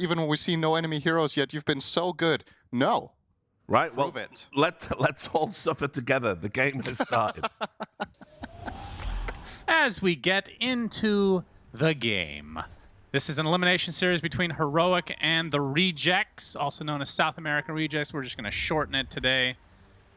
even when we see no enemy heroes yet, you've been so good. No. Right? Prove well, it. let's all suffer together. The game has started. As we get into the game. This is an elimination series between Heroic and the Rejects, also known as South American Rejects. We're just going to shorten it today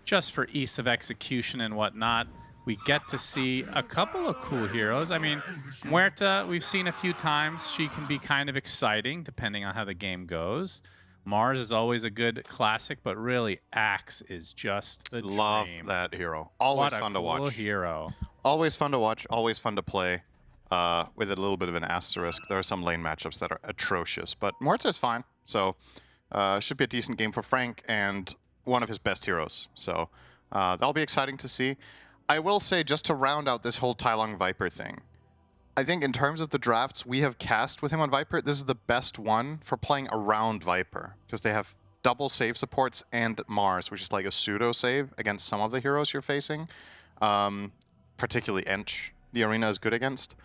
just for ease of execution and whatnot. We get to see a couple of cool heroes. I mean, Muerta, we've seen a few times. She can be kind of exciting depending on how the game goes. MOUZ is always a good classic, but really Axe is just the Love dream. that hero. Always fun to watch. What a cool hero. Always fun to watch, always fun to play. With a little bit of an asterisk, there are some lane matchups that are atrocious, but Muerta is fine. So should be a decent game for Frank and one of his best heroes. So that'll be exciting to see. I will say, just to round out this whole Tai Lung Viper thing, I think in terms of the drafts we have cast with him on Viper, this is the best one for playing around Viper, because they have double save supports and MOUZ, which is like a pseudo save against some of the heroes you're facing, particularly Ench. The arena is good against.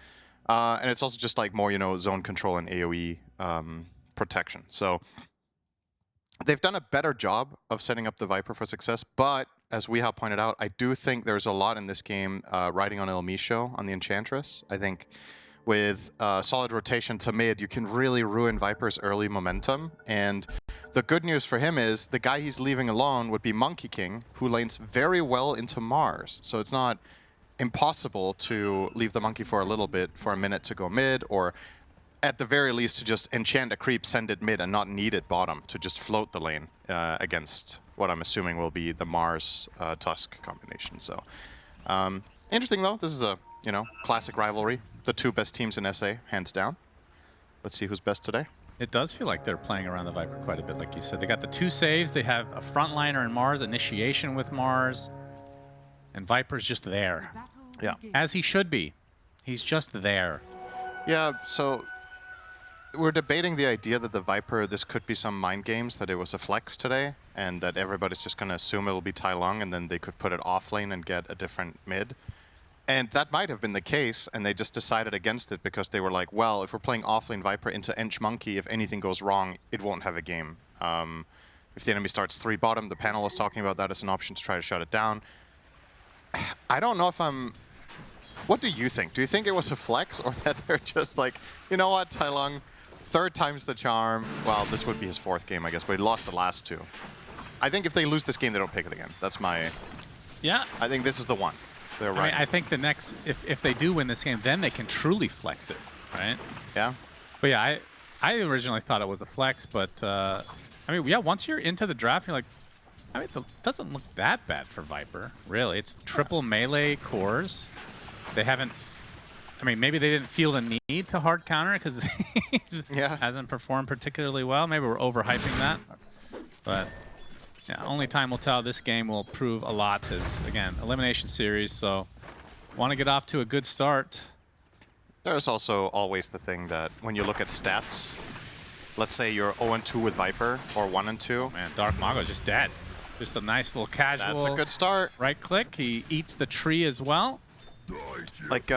And it's also just like more, you know, zone control and AoE protection. So they've done a better job of setting up the Viper for success, but as we have pointed out, I do think there's a lot in this game riding on El Misho, on the Enchantress. I think with solid rotation to mid, you can really ruin Viper's early momentum. And the good news for him is the guy he's leaving alone would be Monkey King, who lanes very well into MOUZ. So it's not impossible to leave the monkey for a little bit, for a minute to go mid, or at the very least to just enchant a creep, send it mid, and not need it bottom to just float the lane against what I'm assuming will be the MOUZ Tusk combination. So interesting though. This is a classic rivalry. The two best teams in SA, hands down. Let's see who's best today. It does feel like they're playing around the Viper quite a bit, like you said. They got the 2 saves. They have a frontliner in MOUZ, initiation with MOUZ. And Viper's just there. Yeah. As he should be. He's just there. Yeah, so we're debating the idea that the Viper, this could be some mind games, that it was a flex today, and that everybody's just going to assume it'll be Tai Lung, and then they could put it off lane and get a different mid. And that might have been the case, and they just decided against it because they were like, well, if we're playing offlane Viper into Ench Monkey, if anything goes wrong, it won't have a game. If the enemy starts 3 bottom, the panel was talking about that as an option to try to shut it down. I don't know if I'm... What do you think? Do you think it was a flex, or that they're just like, you know what, Tai Lung, 3rd time's the charm. Well, this would be his 4th game, I guess, but he lost the last 2. I think if they lose this game, they don't pick it again. That's my... Yeah. I think this is the one. They're right. I think the next... If they do win this game, then they can truly flex it, right? Yeah. But yeah, I originally thought it was a flex, but... I mean, yeah, once you're into the draft, you're like... I mean, it doesn't look that bad for Viper, really. It's triple melee cores. They haven't... I mean, maybe they didn't feel the need to hard counter because he hasn't performed particularly well. Maybe we're overhyping that. But yeah, only time will tell. This game will prove a lot. As again, elimination series, so want to get off to a good start. There's also always the thing that when you look at stats, let's say you're 0-2 with Viper or 1-2. Man, Dark Mago's just dead. Just a nice little casual. That's a good start. Right click. He eats the tree as well. Like,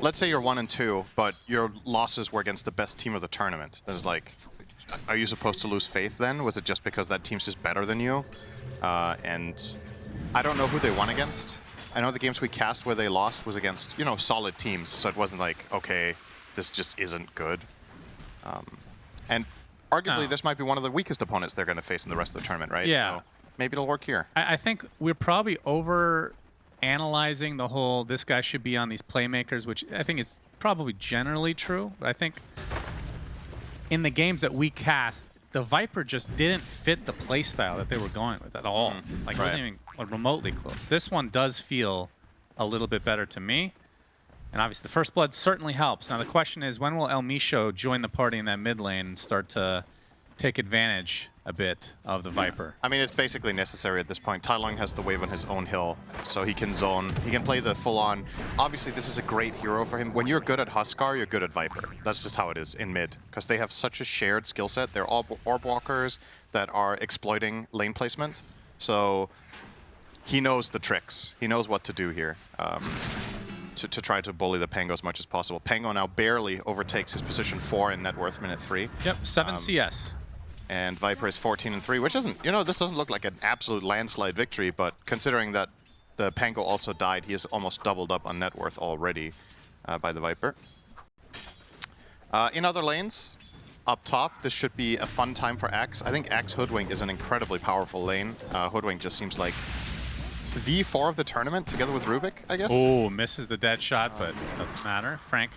let's say you're 1-2, but your losses were against the best team of the tournament. There's like, are you supposed to lose faith then? Was it just because that team's just better than you? And I don't know who they won against. I know the games we cast where they lost was against, solid teams. So it wasn't like, okay, this just isn't good. And arguably, this might be one of the weakest opponents they're going to face in the rest of the tournament, right? Yeah. So maybe it'll work here. I think we're probably over-analyzing the whole, this guy should be on these playmakers, which I think is probably generally true. But I think in the games that we cast, the Viper just didn't fit the playstyle that they were going with at all. Like, it wasn't even remotely close. This one does feel a little bit better to me. And obviously, the First Blood certainly helps. Now, the question is, when will El Misho join the party in that mid lane and start to take advantage a bit of the Viper? I mean, it's basically necessary at this point. Tai Lung has the wave on his own hill, so he can zone. He can play the full-on. Obviously, this is a great hero for him. When you're good at Huskar, you're good at Viper. That's just how it is in mid, because they have such a shared skill set. They're all orb walkers that are exploiting lane placement. So he knows the tricks. He knows what to do here to try to bully the Pango as much as possible. Pango now barely overtakes his position 4 in net worth minute 3. Yep, 7 CS. And Viper is 14-3, which isn't, you know, this doesn't look like an absolute landslide victory, but considering that the Pango also died, he is almost doubled up on net worth already by the Viper. In other lanes, up top, this should be a fun time for Axe. I think Axe Hoodwink is an incredibly powerful lane. Hoodwink just seems like the 4 of the tournament, together with Rubik, I guess. Oh, misses the dead shot, but doesn't matter. Frank,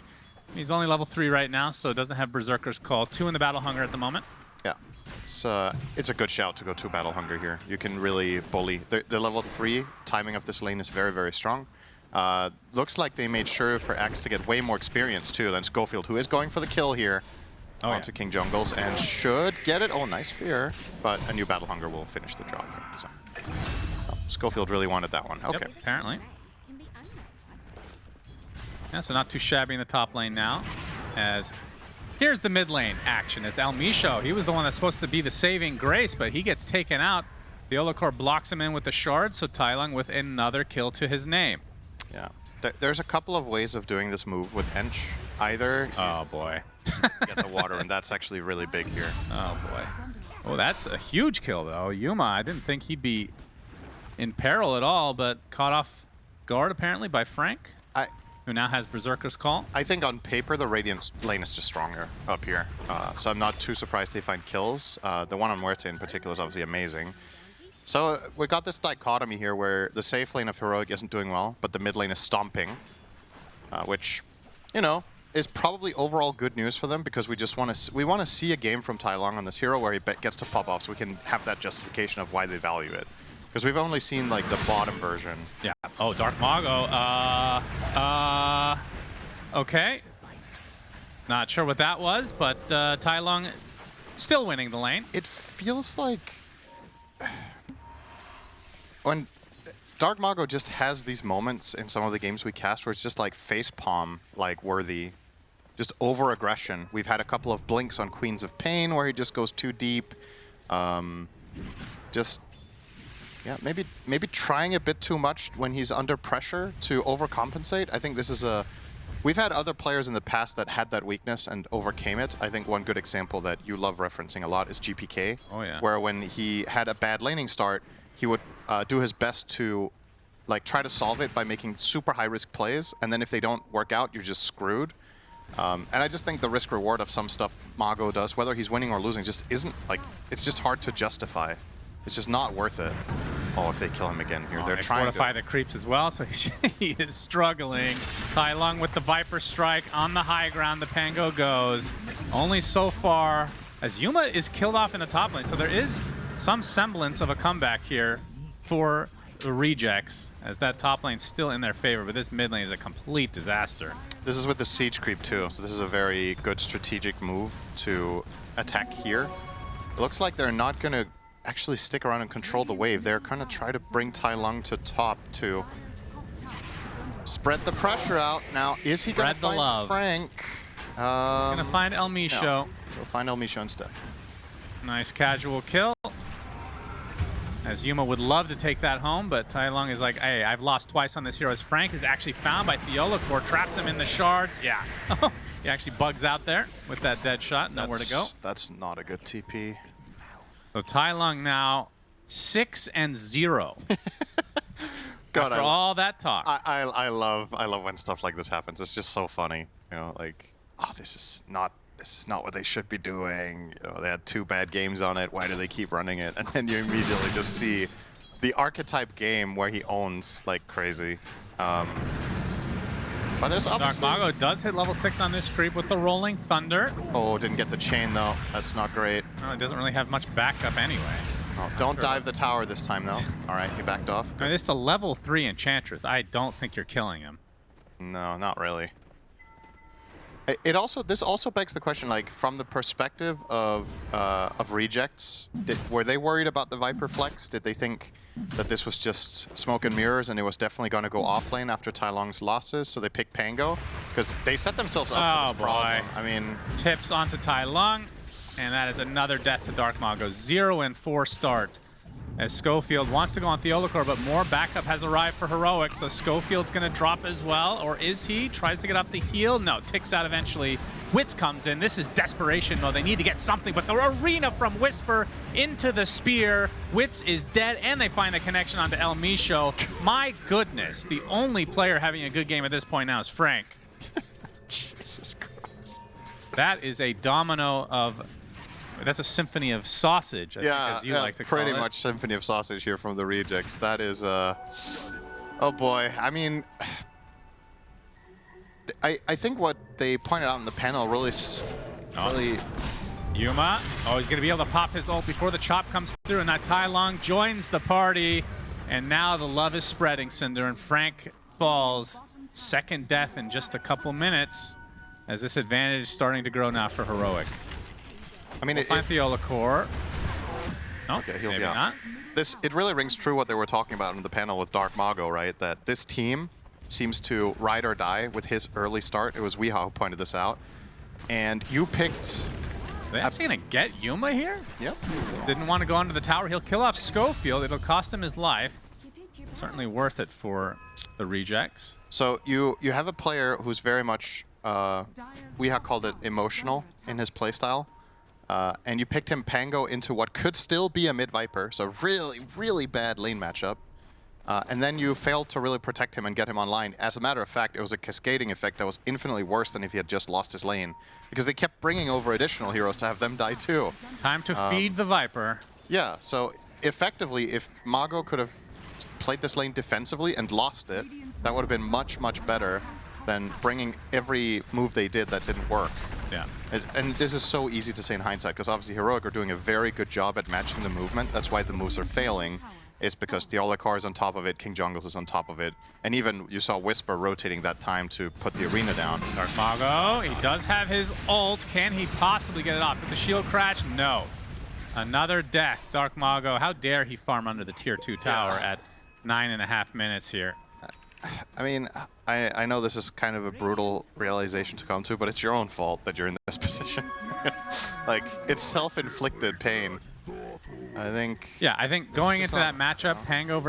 he's only level 3 right now, so doesn't have Berserker's Call. 2 in the Battle Hunger at the moment. Yeah, it's a good shout to go 2 Battle Hunger here. You can really bully. The level 3 timing of this lane is very, very strong. Looks like they made sure for Axe to get way more experience too than Schofield, who is going for the kill here onto King Jungles and should get it. Oh, nice fear, but a new Battle Hunger will finish the job. So. Schofield really wanted that one. Okay. Yep, apparently. Yeah, so not too shabby in the top lane now. As here's the mid lane action. As Elmisho, he was the one that's supposed to be the saving grace, but he gets taken out. The Olakor blocks him in with the shard, so Tailong with another kill to his name. Yeah. There's a couple of ways of doing this move with Ench. Either oh boy, get the water, and that's actually really big here. Oh boy. Oh, that's a huge kill though. Yuma, I didn't think he'd be in peril at all, but caught off guard apparently by Frank, who now has Berserker's Call. I think on paper the Radiant lane is just stronger up here, so I'm not too surprised they find kills. The one on Muerte in particular is obviously amazing. So we got this dichotomy here where the safe lane of Heroic isn't doing well, but the mid lane is stomping, which, you know, is probably overall good news for them because we just want to see a game from Tailong on this hero where he gets to pop off, so we can have that justification of why they value it. Because we've only seen like the bottom version. Yeah. Oh, Dark Mago. Okay. Not sure what that was, but Tailong still winning the lane. It feels like when Dark Mago just has these moments in some of the games we cast where it's just like facepalm, like worthy, just over aggression. We've had a couple of blinks on Queens of Pain where he just goes too deep. Yeah, maybe trying a bit too much when he's under pressure to overcompensate. I think this is we've had other players in the past that had that weakness and overcame it. I think one good example that you love referencing a lot is GPK. Oh yeah. Where when he had a bad laning start, he would do his best to like try to solve it by making super high risk plays, and then if they don't work out, you're just screwed. And I just think the risk reward of some stuff Mago does, whether he's winning or losing, just isn't like, it's just hard to justify. It's just not worth it. Oh, if they kill him again here. They're trying to fortify the creeps as well, so he is struggling. Tailong with the Viper Strike on the high ground. The Pango goes. Only so far as Yuma is killed off in the top lane. So there is some semblance of a comeback here for the rejects, as that top lane's still in their favor, but this mid lane is a complete disaster. This is with the siege creep too, so this is a very good strategic move to attack here. It looks like they're not going to actually stick around and control the wave. They're going to try to bring Tailong to top to spread the pressure out. Now, is he going to find Frank? He's going to find Elmisho. No. He'll find Elmisho instead. Nice casual kill. As Yuma would love to take that home, but Tailong is like, hey, I've lost twice on this hero. As Frank is actually found by Theolacor, traps him in the shards. Yeah. He actually bugs out there with that dead shot. Nowhere to go. That's not a good TP. So Tailong now 6-0. God, after all that talk. I love when stuff like this happens. It's just so funny. You know, like, oh, this is not what they should be doing. You know, they had 2 bad games on it. Why do they keep running it? And then you immediately just see the archetype game where he owns like crazy. But there's Dark Mago does hit level 6 on this creep with the Rolling Thunder. Oh, didn't get the chain though. That's not great. No, it doesn't really have much backup anyway. Oh, don't dive the tower this time though. All right, he backed off. I mean, it's the level 3 Enchantress. I don't think you're killing him. No, not really. This also begs the question, like, from the perspective of rejects, were they worried about the Viper flex? Did they think that this was just smoke and mirrors and it was definitely going to go off lane after Tailong's losses, so they picked Pango? Because they set themselves up for this problem. I mean, tips onto Tailong, and that is another death to Dark Mago. 0-4 start as Schofield wants to go on Theolacor, but more backup has arrived for Heroic, so Schofield's going to drop as well, or is he? Tries to get up the heel. No, ticks out eventually. Wits comes in. This is desperation mode. They need to get something, but the arena from Whisper into the spear. Wits is dead, and they find the connection onto El Micho. My goodness, the only player having a good game at this point now is Frank. Jesus Christ. That is a domino of... That's a symphony of sausage, I think, as you like to call it. Pretty much symphony of sausage here from the Rejects. That is, oh boy. I mean, I think what they pointed out in the panel really... Yuma, oh, he's going to be able to pop his ult before the chop comes through, and that Tai Long joins the party, and now the love is spreading, Cinder, and Frank falls. Second death in just a couple minutes, as this advantage is starting to grow now for Heroic. I mean, Find Theolacor. No, okay, he'll maybe be out. not. It really rings true what they were talking about in the panel with Dark Mago, right? That this team seems to ride or die with his early start. It was Weehaw who pointed this out. And you picked... Are they actually going to get Yuma here? Yep. Didn't want to go onto the tower. He'll kill off Schofield. It'll cost him his life. Certainly worth it for the Rejects. So you have a player who's very much, Weehaw called it emotional in his playstyle. And you picked him Pango into what could still be a mid-Viper, so really, really bad lane matchup. And then you failed to really protect him and get him online. As a matter of fact, it was a cascading effect that was infinitely worse than if he had just lost his lane, because they kept bringing over additional heroes to have them die too. Time to feed the Viper. Yeah, so effectively, if Mago could have played this lane defensively and lost it, that would have been much, much better than bringing every move they did that didn't work. Yeah. And this is so easy to say in hindsight, because obviously Heroic are doing a very good job at matching the movement. That's why the moves are failing, is because Theolacor is on top of it, King Jungles is on top of it, and even you saw Whisper rotating that time to put the arena down. Dark Mago, he does have his ult. Can he possibly get it off? With the shield crash? No. Another death. Dark Mago, how dare he farm under the tier 2 tower at 9.5 minutes here. I mean, I know this is kind of a brutal realization to come to, but it's your own fault that you're in this position. Like, it's self-inflicted pain. I think... Yeah, I think going into that matchup, Pango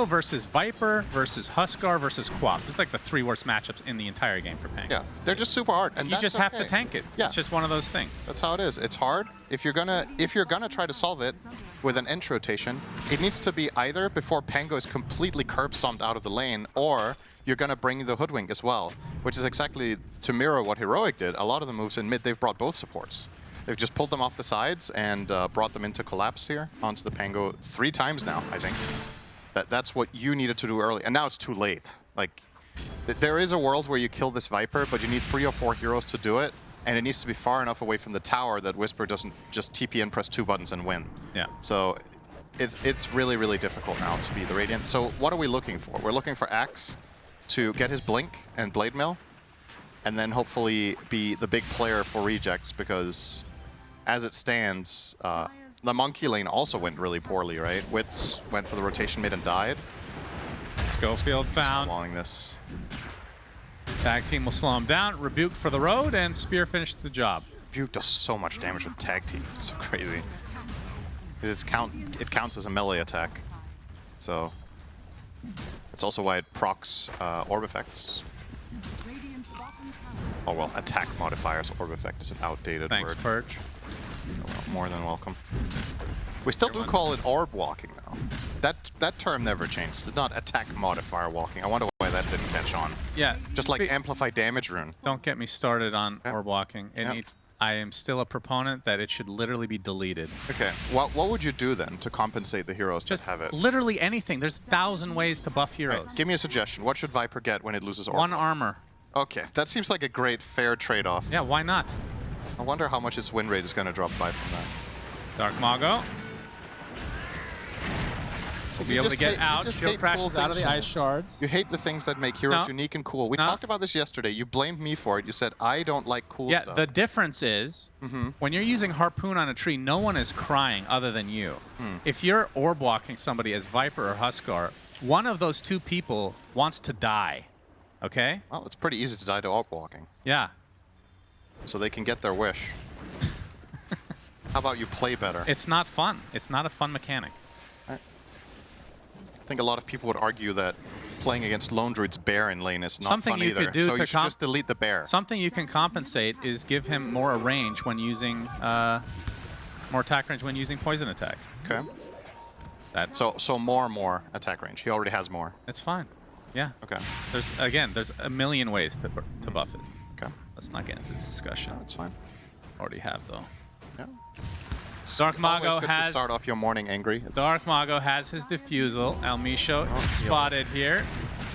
versus Viper versus Huskar versus Quap. It's like the 3 worst matchups in the entire game for Pango. Yeah, they're just super hard, and you just have to tank it. Yeah. It's just one of those things. That's how it is. It's hard. If you're gonna try to solve it with an edge rotation, it needs to be either before Pango is completely curb stomped out of the lane, or you're gonna bring the Hoodwink as well, which is exactly to mirror what Heroic did. A lot of the moves in mid, they've brought both supports. They've just pulled them off the sides and brought them into collapse here onto the Pango 3 times now, I think. That's what you needed to do early, and now it's too late. Like, there is a world where you kill this Viper, but you need 3 or 4 heroes to do it, and it needs to be far enough away from the tower that Whisper doesn't just TP and press 2 buttons and win. Yeah. So it's really, really difficult now to be the Radiant. So what are we looking for? We're looking for Axe to get his Blink and Blade Mill, and then hopefully be the big player for Rejects, because as it stands, the Monkey lane also went really poorly, right? Wits went for the rotation mid and died. Schofield found. Walling this. Tag team will slow him down. Rebuke for the road, and Spear finishes the job. Rebuke does so much damage with tag team. It's so crazy. It counts as a melee attack. So it's also why it procs orb effects. Oh well, attack modifiers. Orb effect is an outdated word. Thanks, Perch. Well, more than welcome. We still do call it orb walking, though. That term never changed. It's not attack modifier walking. I wonder why that didn't catch on. Yeah. Just like amplify damage rune. Don't get me started on orb walking. It Yep. needs. I am still a proponent that it should literally be deleted. Okay. What would you do then to compensate the heroes Just that have it? literally anything. There's 1,000 ways to buff heroes. Right, give me a suggestion. What should Viper get when it loses orb? 1 armor. Okay, that seems like a great, fair trade-off. Yeah, why not? I wonder how much its win rate is going to drop by from that. Dark Mago. So Be able to get out. Shield crashes out of the ice shards. You hate the things that make heroes No. unique and cool. We No. talked about this yesterday. You blamed me for it. You said, I don't like cool Yeah, stuff. the difference is when you're using Harpoon on a tree, no one is crying other than you. If you're orb walking somebody as Viper or Huskar, one of those 2 people wants to die. Okay? Well, it's pretty easy to die to orb walking. Yeah. So they can get their wish. How about you play better? It's not fun. It's not a fun mechanic. think a lot of people would argue that playing against Lone Druid's bear in lane is not Something fun you either. could do so to you should just delete the bear. Something you can compensate is give him more range when using more attack range when using poison attack. Okay. That So more attack range. He already has more. it's fine. Yeah. Okay. There's a million ways to buff it. Okay. Let's not get into this discussion. That's fine. Already have though. Yeah. Dark Always Mago good has to start off your morning angry. It's Dark Mago has his defusal. Almisho spotted here.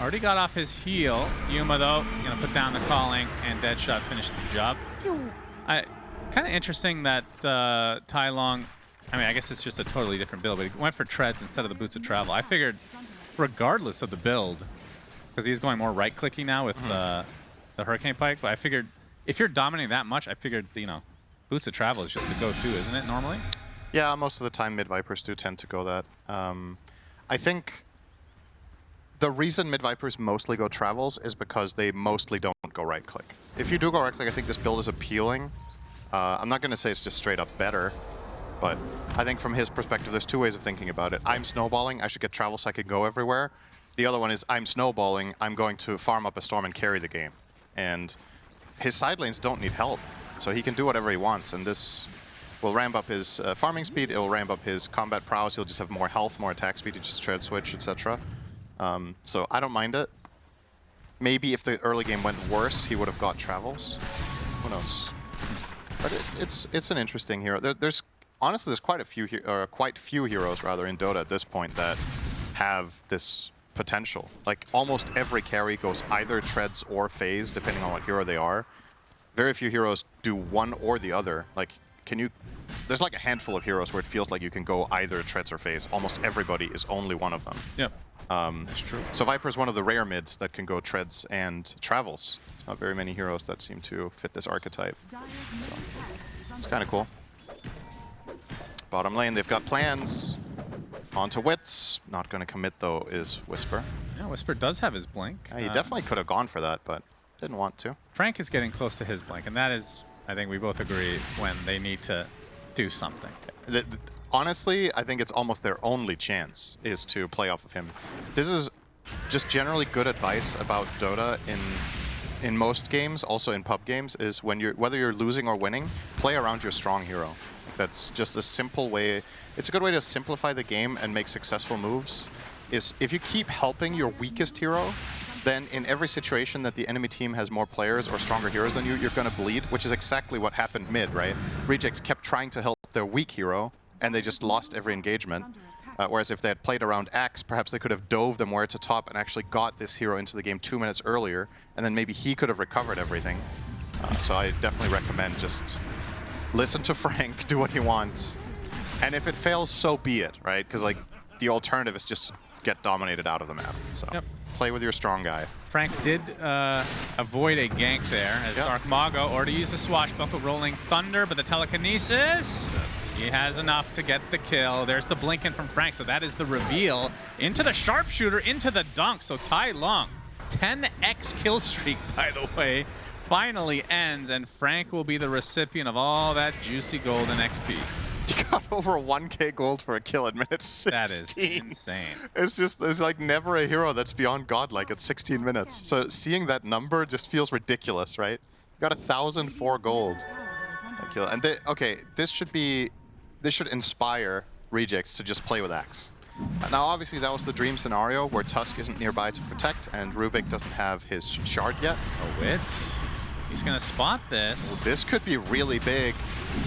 Already got off his heal. Yuma though, gonna put down the calling, and Deadshot finished the job. Kind of interesting that Tai Long. I mean, I guess it's just a totally different build, but he went for treads instead of the boots of travel. I figured, regardless of the build, because he's going more right-clicky now with the Hurricane Pike. But I figured if you're dominating that much, I figured boots of travel is just the go-to, isn't it? Normally. Yeah, most of the time mid-Vipers do tend to go that. I think the reason mid-Vipers mostly go travels is because they mostly don't go right-click. If you do go right-click, I think this build is appealing. I'm not going to say it's just straight up better, but I think from his perspective, there's two ways of thinking about it. I'm snowballing, I should get travel so I can go everywhere. The other one is I'm snowballing, I'm going to farm up a storm and carry the game. And his side lanes don't need help, so he can do whatever he wants, and this will ramp up his farming speed, it will ramp up his combat prowess, he'll just have more health, more attack speed, he just tread switch, etc. So I don't mind it. Maybe if the early game went worse, he would have got travels. Who knows? But it's an interesting hero. There's honestly there's quite few heroes rather in Dota at this point that have this potential. Like almost every carry goes either treads or phase, depending on what hero they are. Very few heroes do one or the other. Like, there's like a handful of heroes where it feels like you can go either treads or phase. Almost everybody is only one of them. Yep. That's true. So Viper is one of the rare mids that can go treads and travels. There's not very many heroes that seem to fit this archetype. So it's kind of cool. Bottom lane, they've got plans. On to Wits. Not going to commit though is Whisper. Yeah, Whisper does have his blink. Yeah, he definitely could have gone for that, but didn't want to. Frank is getting close to his blink, and that is, I think we both agree, when they need to do something. Honestly, I think it's almost their only chance is to play off of him. This is just generally good advice about Dota in most games, also in pub games, is whether you're losing or winning, play around your strong hero. That's just a simple way. It's a good way to simplify the game and make successful moves. Is if you keep helping your weakest hero, then in every situation that the enemy team has more players or stronger heroes than you, you're going to bleed, which is exactly what happened mid, right? Rejects kept trying to help their weak hero, and they just lost every engagement. Whereas if they had played around Axe, perhaps they could have dove them where it's a top and actually got this hero into the game 2 minutes earlier, and then maybe he could have recovered everything. So I definitely recommend just listen to Frank, do what he wants. And if it fails, so be it, right? Because like the alternative is just get dominated out of the map. So play with your strong guy. Frank did avoid a gank there as Dark Mago, or to use the swashbuckle rolling thunder, but the telekinesis, he has enough to get the kill. There's the blink in from Frank, so that is the reveal. Into the sharpshooter, into the dunk. So Tai Long, 10x kill streak, by the way, finally ends, and Frank will be the recipient of all that juicy gold and XP. You got over 1k gold for a kill at minute 16. That is insane. It's just, there's like never a hero that's beyond godlike at 16 minutes. So seeing that number just feels ridiculous, right? You got 1,004 gold. Kill. And this should inspire Rejects to just play with Axe. Now obviously that was the dream scenario where Tusk isn't nearby to protect and Rubik doesn't have his shard yet. Oh, Wits. He's gonna spot this. Well, this could be really big.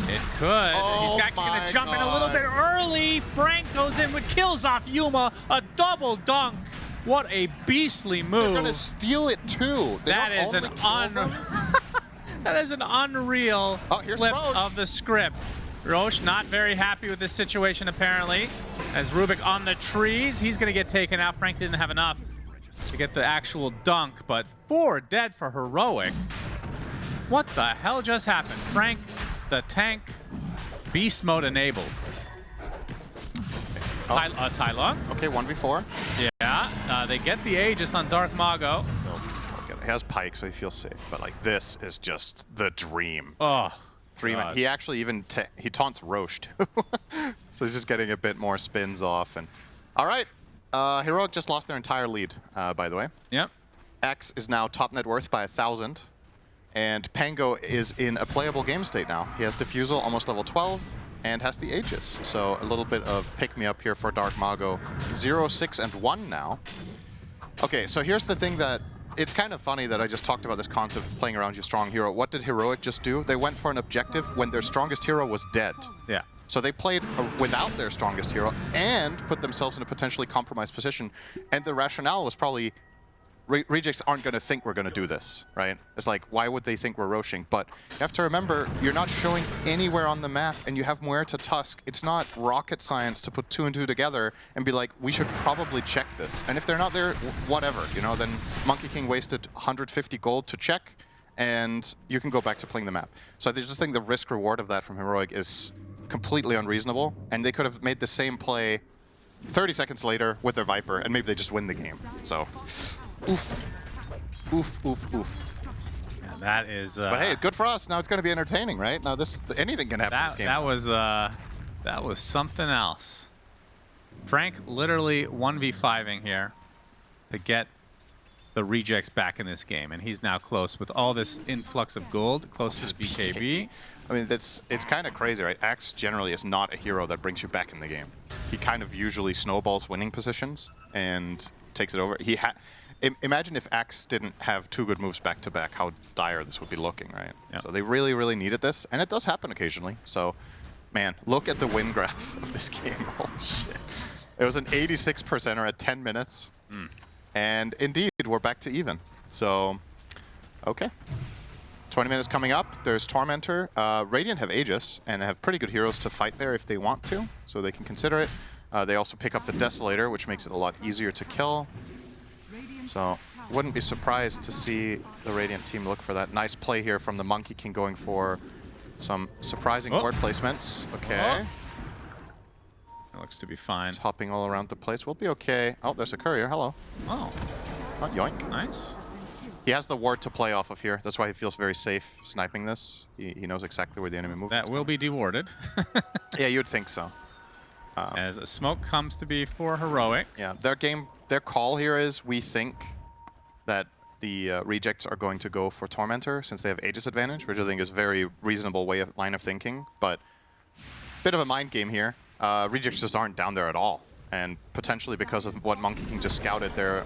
It could. Oh, he's actually gonna jump in a little bit early. Frank goes in with kills off Yuma. A double dunk. What a beastly move. They're gonna steal it too. That is an unreal flip of the script. Roche not very happy with this situation apparently. As Rubik on the trees, he's gonna get taken out. Frank didn't have enough to get the actual dunk, but 4 dead for Heroic. What the hell just happened? Frank, the tank, beast mode enabled. Tai Long. Okay, 1v4. Yeah, they get the Aegis on Dark Mago. He has Pike, so he feels safe. But like this is just the dream. Oh, 3-man. He actually even he taunts Roche too. So he's just getting a bit more spins off. And all right, Heroic just lost their entire lead, by the way. Yep. X is now top net worth by 1,000. And Pango is in a playable game state now. He has Diffusal, almost level 12, and has the Aegis. So a little bit of pick-me-up here for Dark Mago. 0, 6, and 1 now. Okay, so here's the thing that... It's kind of funny that I just talked about this concept of playing around your strong hero. What did Heroic just do? They went for an objective when their strongest hero was dead. Yeah. So they played without their strongest hero and put themselves in a potentially compromised position. And the rationale was probably, Rejects aren't going to think we're going to do this, right? It's like, why would they think we're roshing? But you have to remember, you're not showing anywhere on the map, and you have Muerta Tusk. It's not rocket science to put 2 and 2 together and be like, we should probably check this. And if they're not there, whatever, you know, then Monkey King wasted 150 gold to check, and you can go back to playing the map. So I just think the risk-reward of that from Heroic is completely unreasonable, and they could have made the same play 30 seconds later with their Viper, and maybe they just win the game. So... Oof. Oof, oof, oof. Yeah, that is... but hey, good for us. Now it's going to be entertaining, right? Now anything can happen in this game. That was something else. Frank literally 1v5ing here to get the Rejects back in this game, and he's now close with all this influx of gold, close to the BKB. I mean, it's kind of crazy, right? Axe generally is not a hero that brings you back in the game. He kind of usually snowballs winning positions and takes it over. Imagine if Axe didn't have 2 good moves back-to-back, how dire this would be looking, right? Yep. So they really, really needed this, and it does happen occasionally. So, man, look at the win graph of this game. Holy shit. It was an 86%er at 10 minutes, and indeed, we're back to even. So, okay. 20 minutes coming up. There's Tormentor. Radiant have Aegis, and they have pretty good heroes to fight there if they want to, so they can consider it. They also pick up the Desolator, which makes it a lot easier to kill. So, wouldn't be surprised to see the Radiant team look for that. Nice play here from the Monkey King going for some surprising ward placements. Okay. It looks to be fine. It's hopping all around the place. We'll be okay. Oh, there's a courier. Hello. Oh. Oh, yoink. Nice. He has the ward to play off of here. That's why he feels very safe sniping this. He knows exactly where the enemy moves. That will be dewarded. Yeah, you'd think so. As a smoke comes to be for Heroic. Yeah, their call here is we think that the Rejects are going to go for Tormentor since they have Aegis advantage, which I think is a very reasonable line of thinking, but bit of a mind game here. Rejects just aren't down there at all, and potentially because of what Monkey King just scouted, they're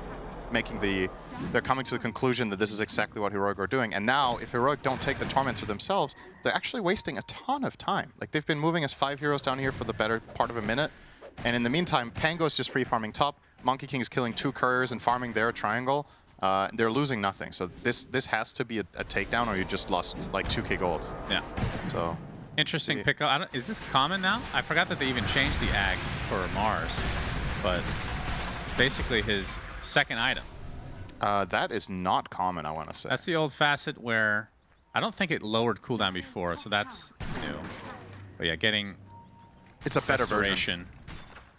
coming to the conclusion that this is exactly what Heroic are doing. And now, if Heroic don't take the Tormentor themselves, they're actually wasting a ton of time. Like, they've been moving as 5 heroes down here for the better part of a minute. And in the meantime, Pango's just free farming top. Monkey King is killing 2 couriers and farming their triangle. They're losing nothing. So this has to be a takedown, or you just lost like 2k gold. Yeah. So interesting pickup. Is this common now? I forgot that they even changed the Ags for Mars, but basically his second item. That is not common, I want to say. That's the old facet where I don't think it lowered cooldown before, so that's new. But yeah, getting it's a better version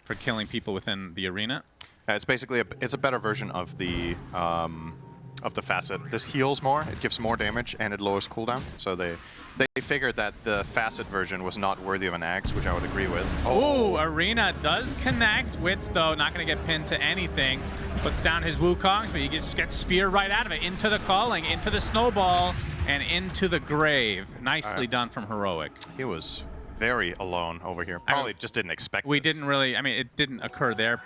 for killing people within the arena. It's basically it's a better version of the facet. This heals more, it gives more damage, and it lowers cooldown. So they figured that the facet version was not worthy of an axe, which I would agree with. Oh, Arena does connect. Wits, though, not going to get pinned to anything. Puts down his Wukong, but he just gets speared right out of it. Into the calling, into the snowball, and into the grave. Nicely done from Heroic. He was very alone over here. Probably just didn't expect We didn't really, I mean, it didn't occur there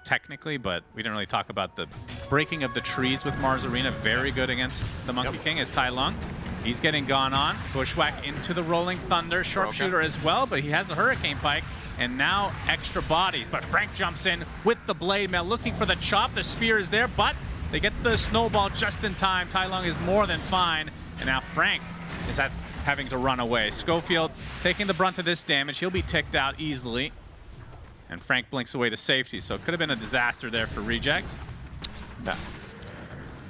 technically, but we didn't really talk about the breaking of the trees with Mars Arena. Very good against the Monkey King as Tai Lung. He's getting gone on. Bushwhack into the Rolling Thunder. Sharpshooter as well, but he has a Hurricane Pike. And now extra bodies. But Frank jumps in with the Blade Mail, looking for the chop. The spear is there, but they get the snowball just in time. Tai Lung is more than fine. And now Frank is having to run away. Schofield taking the brunt of this damage. He'll be ticked out easily. And Frank blinks away to safety. So it could have been a disaster there for Rejects. Yeah.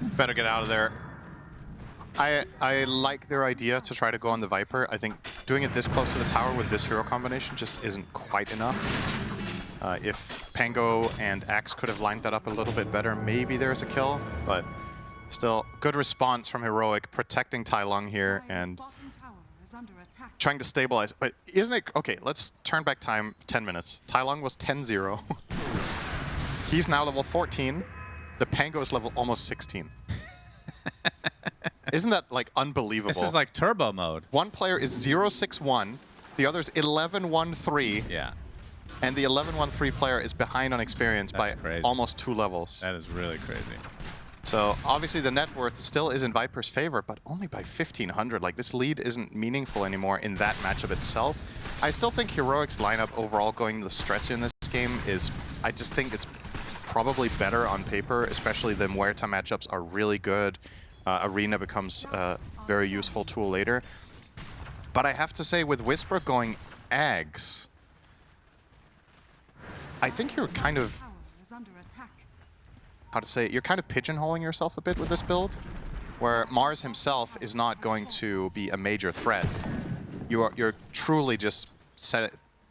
Better get out of there. I like their idea to try to go on the Viper. I think doing it this close to the tower with this hero combination just isn't quite enough. If Pango and Axe could have lined that up a little bit better, maybe there's a kill. But still, good response from Heroic, protecting Tai Lung here and trying to stabilize. But isn't it... Okay, let's turn back time 10 minutes. Tai Lung was 10-0. He's now level 14. The Pango is level almost 16. Isn't that like unbelievable? This is like turbo mode. One player is 061, the other's 1113. Yeah. And the 1113 player is behind on experience by crazy. almost 2 levels. That is really crazy. So obviously the net worth still is in Viper's favor, but only by 1,500. Like, this lead isn't meaningful anymore in that matchup itself. I still think Heroic's lineup overall going the stretch in this game is, I just think it's probably better on paper, especially the Muerta matchups are really good. Arena becomes a very useful tool later. But I have to say, with Whisper going Ags, I think you're kind of, how to say it, you're kind of pigeonholing yourself a bit with this build, where Mars himself is not going to be a major threat. You're truly just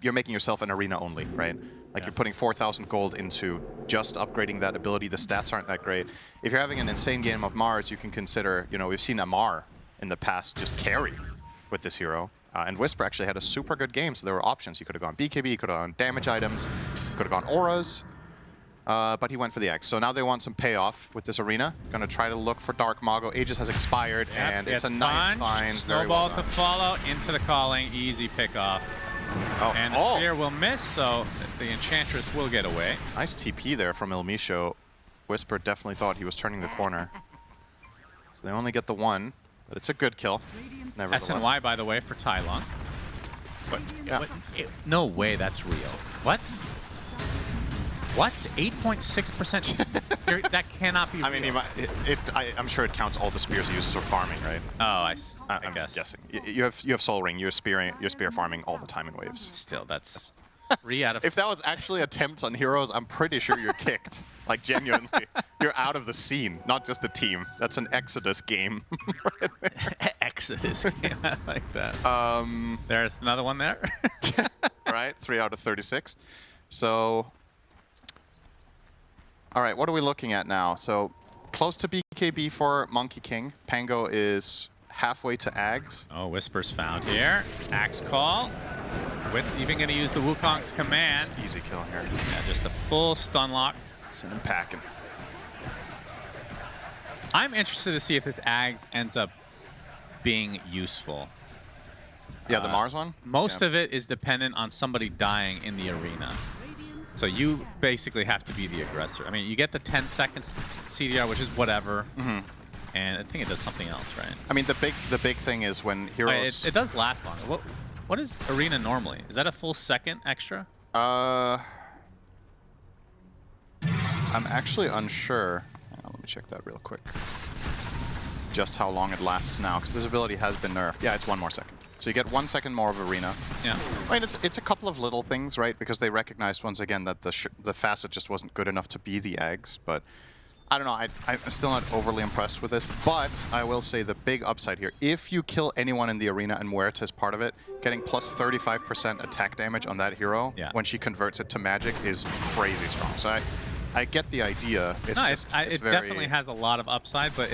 you're making yourself an arena only, right? Like, you're putting 4,000 gold into just upgrading that ability. The stats aren't that great. If you're having an insane game of Mars, you can consider, you know, we've seen Amar in the past just carry with this hero. And Whisper actually had a super good game, so there were options. You could have gone BKB, you could have gone damage items, you could have gone auras, but he went for the X. So now they want some payoff with this arena. Gonna try to look for Dark Mago. Aegis has expired, and it's a nice find. Snowball to follow, into the calling, easy pick off. Oh, And the spear will miss, so the Enchantress will get away. Nice TP there from Ilmisho. Whisper definitely thought he was turning the corner. So they only get the 1, but it's a good kill. SNY, by the way, for Tai Long. But, Yeah. no way that's real. What? What? 8.6%? That cannot be real. I mean, I'm sure it counts all the spears he uses for farming, right? Oh, I I'm guess. guessing. You have Soul Ring. You're spear farming all the time in waves. Still, that's 3 out of... If that was actually attempts on heroes, I'm pretty sure you're kicked. Like, genuinely, you're out of the scene, not just the team. That's an Exodus game. Right there. Exodus game. I like that. There's another one there. Right, 3 out of 36. So, all right, what are we looking at now? So, close to BKB for Monkey King. Pango is halfway to Ags. Oh, Whisper's found here. Axe call. Wit's even going to use the Wukong's command. Easy kill here. Yeah, just a full stun lock. Send him packing. I'm interested to see if this Ags ends up being useful. Yeah, the Mars one? Most of it is dependent on somebody dying in the arena. So you basically have to be the aggressor. I mean, you get the 10 seconds CDR, which is whatever. And I think it does something else, right? I mean, the big thing is when heroes... It does last longer. What is arena normally? Is that a full second extra? I'm actually unsure. Let me check that real quick. Just how long it lasts now, because this ability has been nerfed. Yeah, it's 1 more second. So you get 1 second more of arena. Yeah. I mean, it's a couple of little things, right? Because they recognized once again that the facet just wasn't good enough to be the Ags. But I don't know. I'm still not overly impressed with this. But I will say the big upside here, if you kill anyone in the arena and Muerta is part of it, getting plus 35% attack damage on that hero when she converts it to magic is crazy strong. So I get the idea. It's it definitely has a lot of upside, but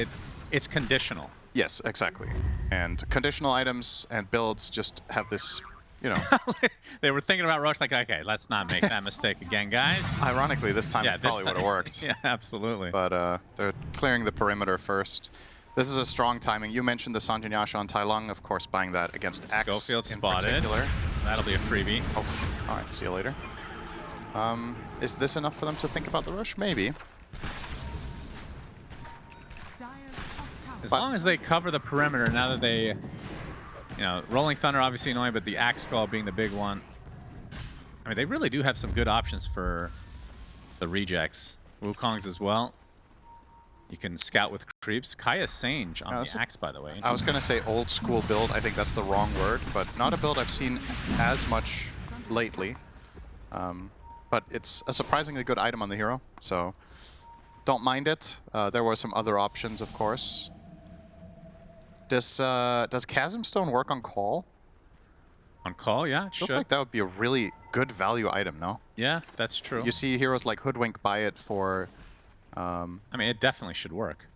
it's conditional. Yes, exactly. And conditional items and builds just have this, you know. They were thinking about Roche like, okay, let's not make that mistake again, guys. Ironically, this time it probably would have worked. Yeah, absolutely. But they're clearing the perimeter first. This is a strong timing. You mentioned the Sanjin Yasha on Tai Lung, of course, buying that against Axe Schofield in spotted. particular. That'll be a freebie. Oh, all right, see you later. Is this enough for them to think about the rush? Maybe. As long as they cover the perimeter, now that they, you know, Rolling Thunder obviously annoying, but the Axe Call being the big one. I mean, they really do have some good options for the rejects. Wukong's as well. You can scout with creeps. Kaya Sange on the Axe, by the way. I was going to say old school build. I think that's the wrong word, but not a build I've seen as much lately. But it's a surprisingly good item on the hero, so don't mind it. There were some other options, of course. Does Chasm Stone work on call? On call, yeah, it Feels like that would be a really good value item, no? Yeah, that's true. You see heroes like Hoodwink buy it for... I mean, it definitely should work.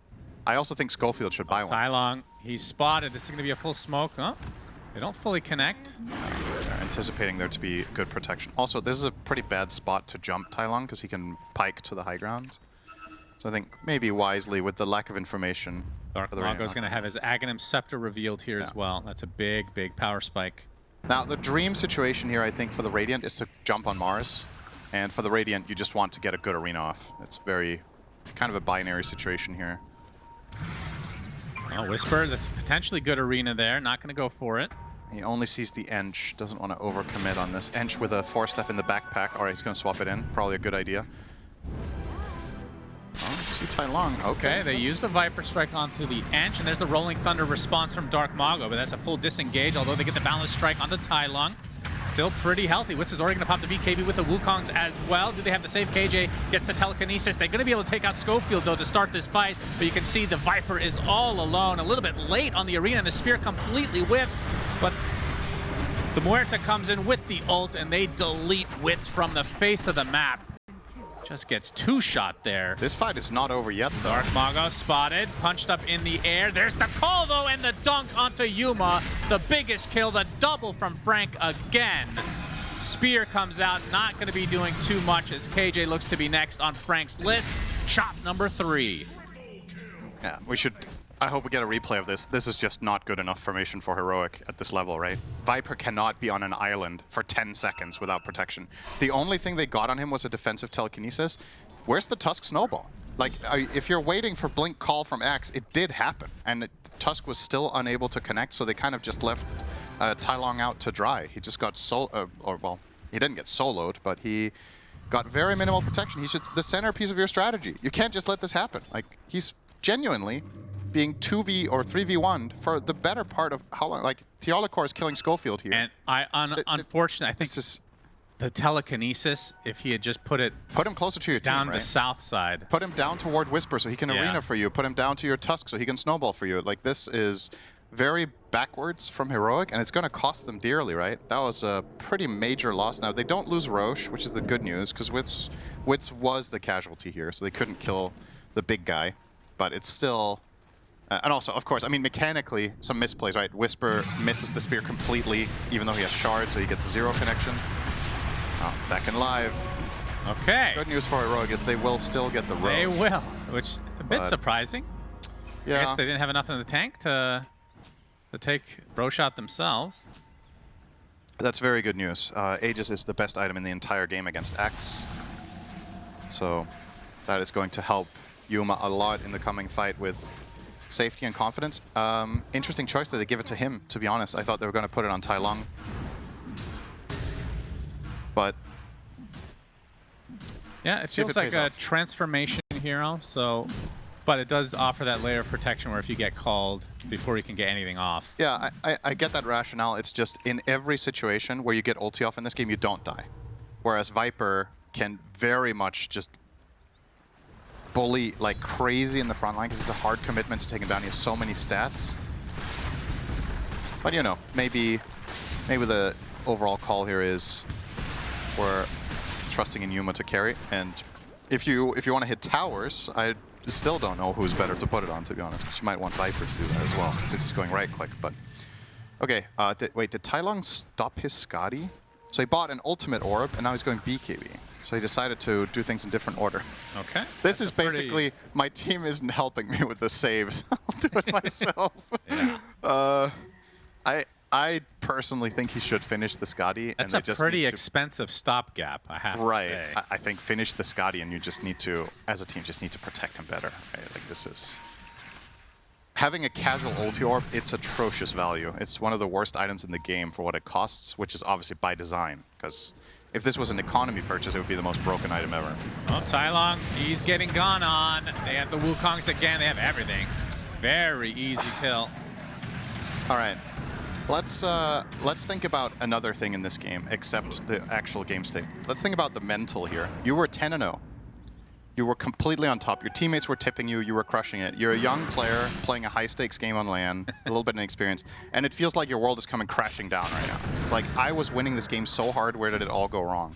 I also think Schofield should buy one. Tai Long, he's spotted. This is going to be a full smoke. Oh, They don't fully connect. They're anticipating there to be good protection. Also, this is a pretty bad spot to jump Tai Lung because he can pike to the high ground. So I think maybe wisely, with the lack of information. Dark Mago's going to have his Aghanim Scepter revealed here as well. That's a big, big power spike. Now, the dream situation here, I think, for the Radiant is to jump on Mars. And for the Radiant, you just want to get a good arena off. It's very kind of a binary situation here. Oh, Whisper, that's a potentially good arena there. Not going to go for it. He only sees the Ench. Doesn't want to overcommit on this. Ench with a 4-step in the backpack. All right, he's going to swap it in. Probably a good idea. Oh, see Tai Lung. Okay, they use the Viper Strike onto the Ench, and there's the Rolling Thunder response from Dark Mago, but that's a full disengage, although they get the Balance Strike onto Tai Lung. Still pretty healthy. Witz is already going to pop the BKB with the Wukongs as well. Do they have the save? KJ gets the telekinesis. They're going to be able to take out Schofield, though, to start this fight, but you can see the Viper is all alone, a little bit late on the arena, and the Spear completely whiffs, but the Muerta comes in with the ult, and they delete Witz from the face of the map. Just gets 2-shot there. This fight is not over yet, though. Dark Mago spotted, punched up in the air. There's the call, though, and the dunk onto Yuma. The biggest kill, the double from Frank again. Spear comes out, not going to be doing too much as KJ looks to be next on Frank's list. Chop number 3. Yeah, we should... I hope we get a replay of this. This is just not good enough formation for Heroic at this level, right? Viper cannot be on an island for 10 seconds without protection. The only thing they got on him was a defensive telekinesis. Where's the Tusk Snowball? Like, if you're waiting for Blink Call from X, it did happen. And Tusk was still unable to connect, so they kind of just left Tai Lung out to dry. He just got well, he didn't get soloed, but he got very minimal protection. He's just the centerpiece of your strategy. You can't just let this happen. Like, he's genuinely being 2v or 3v1 for the better part of how long? Like, Teolikor is killing Schofield here. And unfortunately, I think the telekinesis, if he had just put him closer to your down team, right? the south side. Put him down toward Whisper so he can arena for you. Put him down to your Tusk so he can snowball for you. Like, this is very backwards from Heroic, and it's going to cost them dearly, right? That was a pretty major loss. Now, they don't lose Roche, which is the good news, because Witz was the casualty here, so they couldn't kill the big guy. But it's still... and also, of course, I mean, mechanically, some misplays, right? Whisper misses the spear completely, even though he has shards, so he gets 0 connections. Oh, back in live. Okay. Good news for Heroic is they will still get the Roche. They will, which a bit surprising. Yeah. I guess they didn't have enough in the tank to take Roche out themselves. That's very good news. Aegis is the best item in the entire game against X. So that is going to help Yuma a lot in the coming fight with safety and confidence. Interesting choice that they give it to him, to be honest. I thought they were going to put it on Tai Lung. But yeah, it feels like a transformation hero, so but it does offer that layer of protection where if you get called before you can get anything off. Yeah, I get that rationale. It's just in every situation where you get ulti off in this game, you don't die. Whereas Viper can very much just bully like crazy in the front line because it's a hard commitment to take him down. He has so many stats. But you know, maybe the overall call here is we're trusting in Yuma to carry. And if you want to hit towers, I still don't know who's better to put it on, to be honest. But you might want Viper to do that as well, since he's going right click. But okay, did Tai Lung stop his Skadi? So he bought an ultimate orb, and now he's going BKB. So he decided to do things in different order. Okay. This is basically, my team isn't helping me with the saves. I'll do it myself. Yeah. I personally think he should finish the Skadi. That's and they a pretty expensive stopgap, I have to say. I think finish the Skadi, and you just need to, as a team, just need to protect him better. Right? Like, this is... Having a casual ulti orb, it's atrocious value. It's one of the worst items in the game for what it costs, which is obviously by design. Because if this was an economy purchase, it would be the most broken item ever. Oh, Tai Lung, he's getting gone on. They have the Wukongs again. They have everything. Very easy kill. All right. Let's think about another thing in this game, except the actual game state. Let's think about the mental here. You were 10-0. You were completely on top. Your teammates were tipping you. You were crushing it. You're a young player playing a high-stakes game on LAN, a little bit of experience, and it feels like your world is coming crashing down right now. It's like, I was winning this game so hard. Where did it all go wrong?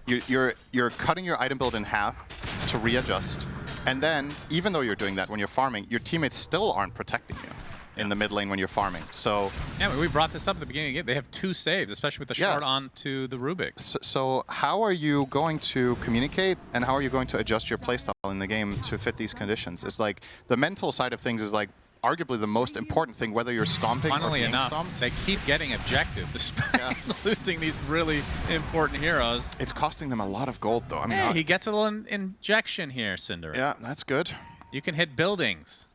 You're cutting your item build in half to readjust, and then even though you're doing that when you're farming, your teammates still aren't protecting you. in the mid lane when you're farming. So yeah, we brought this up at the beginning of the game. They have 2 saves, especially with the short onto the Rubik's. So how are you going to communicate and how are you going to adjust your playstyle in the game to fit these conditions? It's like the mental side of things is like arguably the most important thing, whether you're stomping or being stomped. They keep getting objectives despite losing these really important heroes. It's costing them a lot of gold, though. I mean, hey, he gets a little injection here, Cinder. Yeah, that's good. You can hit buildings.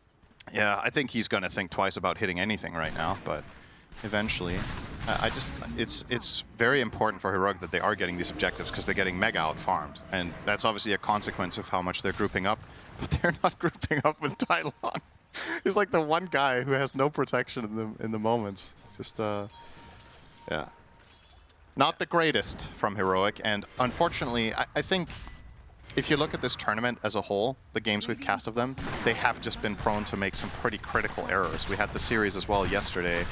Yeah, I think he's going to think twice about hitting anything right now, but eventually. It's very important for Heroic that they are getting these objectives because they're getting mega out-farmed. And that's obviously a consequence of how much they're grouping up. But they're not grouping up with Tai Long. He's like the one guy who has no protection in the moments. Just, yeah. Not the greatest from Heroic, and unfortunately, I think if you look at this tournament as a whole, the games we've cast of them, they have just been prone to make some pretty critical errors. We had the series as well yesterday,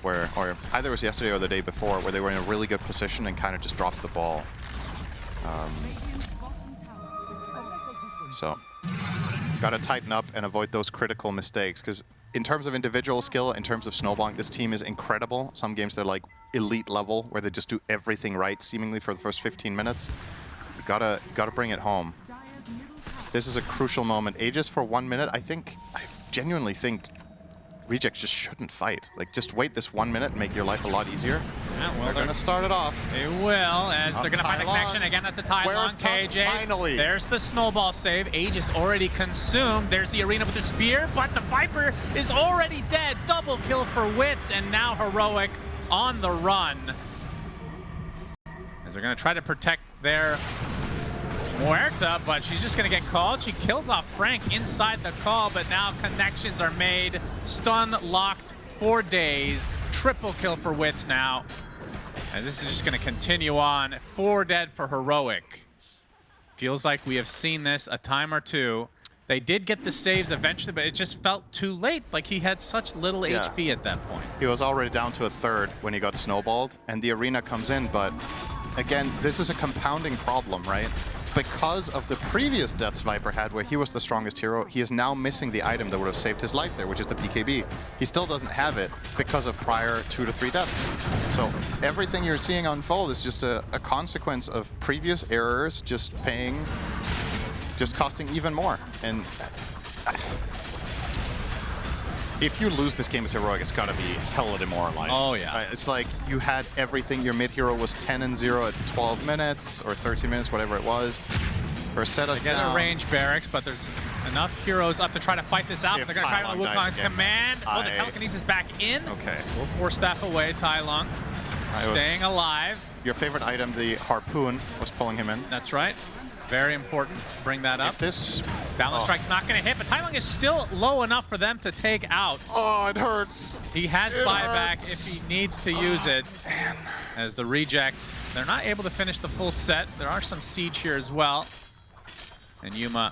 or either it was yesterday or the day before, where they were in a really good position and kind of just dropped the ball. So, gotta tighten up and avoid those critical mistakes, because in terms of individual skill, in terms of snowballing, this team is incredible. Some games they're like elite level, where they just do everything right, seemingly for the first 15 minutes. You gotta bring it home. This is a crucial moment. Aegis for 1 minute, I genuinely think Rejects just shouldn't fight. Like, just wait this 1 minute and make your life a lot easier. Yeah, well, they're gonna start it off. They will, as they're gonna find the connection. Again, that's a Tai Long. KJ. Finally. There's the snowball save. Aegis already consumed. There's the arena with the spear, but the Viper is already dead. Double kill for Wits, and now Heroic on the run. As they're gonna try to protect their Muerta, but she's just gonna get called. She kills off Frank inside the call, but now connections are made. Stun locked for days. Triple kill for Wits now. And this is just gonna continue on. 4 dead for Heroic. Feels like we have seen this a time or two. They did get the saves eventually, but it just felt too late. Like he had such little HP at that point. He was already down to a third when he got snowballed, and the arena comes in, but again, this is a compounding problem, right? Because of the previous deaths Viper had, where he was the strongest hero, he is now missing the item that would have saved his life there, which is the PKB. He still doesn't have it because of prior 2 to 3 deaths. So everything you're seeing unfold is just a consequence of previous errors just costing even more. And if you lose this game as Heroic, it's gotta be hella demoralizing. Oh yeah. Right? It's like you had everything. Your mid hero was 10-0 at 12 minutes or 13 minutes, whatever it was. Or set us down. They get a range barracks, but there's enough heroes up to try to fight this out. They're gonna try on Wukong's command. Oh, the telekinesis back in. Okay. We'll force staff away. Tai Long staying alive. Your favorite item, the harpoon, was pulling him in. That's right. Very important. Bring that up. If this balance strike's not going to hit, but Tai Long is still low enough for them to take out. Oh, it hurts. He has buyback if he needs to use it. Man. As the rejects, they're not able to finish the full set. There are some siege here as well. And Yuma,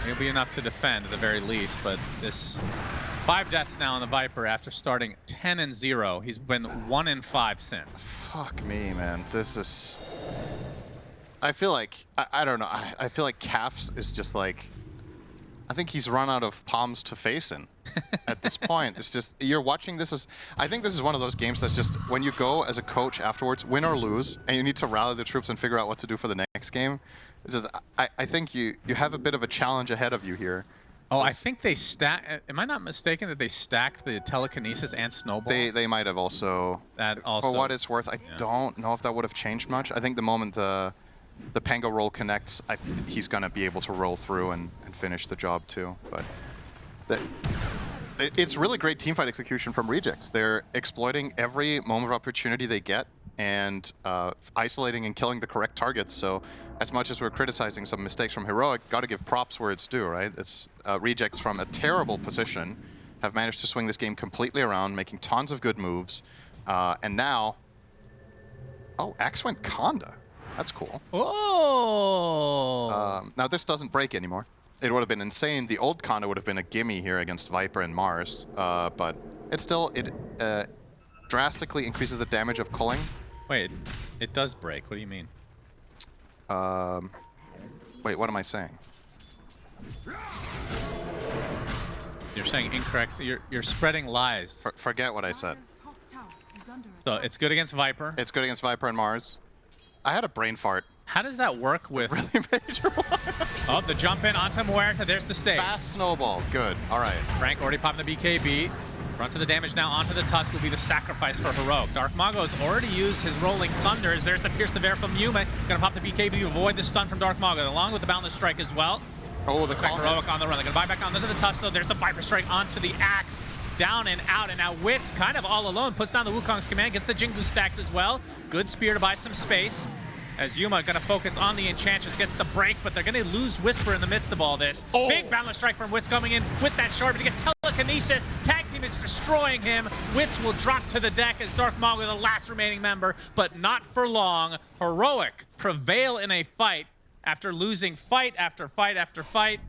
it'll be enough to defend at the very least, but this 5 deaths now on the Viper after starting 10-0. He's been 1-5 since. Fuck me, man. This is... I feel like, I don't know, I feel like Caps is just like, I think he's run out of palms to face in at this point. It's just, you're watching this as, I think this is one of those games that's just, when you go as a coach afterwards, win or lose, and you need to rally the troops and figure out what to do for the next game. It's just, I think you have a bit of a challenge ahead of you here. Oh, I think they am I not mistaken that they stacked the telekinesis and snowball? They might have also, for what it's worth, I don't know if that would have changed much. I think the moment the Pango roll connects, he's going to be able to roll through and finish the job too. But it's really great teamfight execution from Rejects. They're exploiting every moment of opportunity they get and isolating and killing the correct targets. So as much as we're criticizing some mistakes from Heroic, got to give props where it's due, right? It's Rejects from a terrible position have managed to swing this game completely around, making tons of good moves. And now, oh, Axe went Conda. That's cool. Oh! Now this doesn't break anymore. It would have been insane. The old Conda would have been a gimme here against Viper and Mars, but it still drastically increases the damage of culling. Wait, it does break. What do you mean? Wait, what am I saying? You're saying incorrect. You're spreading lies. Forget what I said. So it's good against Viper. It's good against Viper and Mars. I had a brain fart. How does that work with... Really major one. Oh, the jump in onto Muerta. There's the save. Fast snowball. Good. All right. Frank already popping the BKB. Run to the damage now onto the Tusk will be the sacrifice for Heroic. Dark Mago has already used his Rolling Thunders. There's the Pierce of Air from Yuma. Gonna pop the BKB to avoid the stun from Dark Mago, along with the Boundless Strike as well. Oh, the call Heroic missed. on the run. They're gonna buy back onto the Tusk though. There's the Viper Strike onto the Axe. Down and out, and now Wits kind of all alone. Puts down the Wukong's command, gets the Jingu stacks as well. Good spear to buy some space. As Yuma gonna focus on the Enchantress, gets the break, but they're gonna lose Whisper in the midst of all this. Oh. Big Boundless Strike from Wits coming in with that shard, but he gets telekinesis. Tag team is destroying him. Wits will drop to the deck as Dark Mago, the last remaining member, but not for long. Heroic prevail in a fight after losing fight after fight after fight.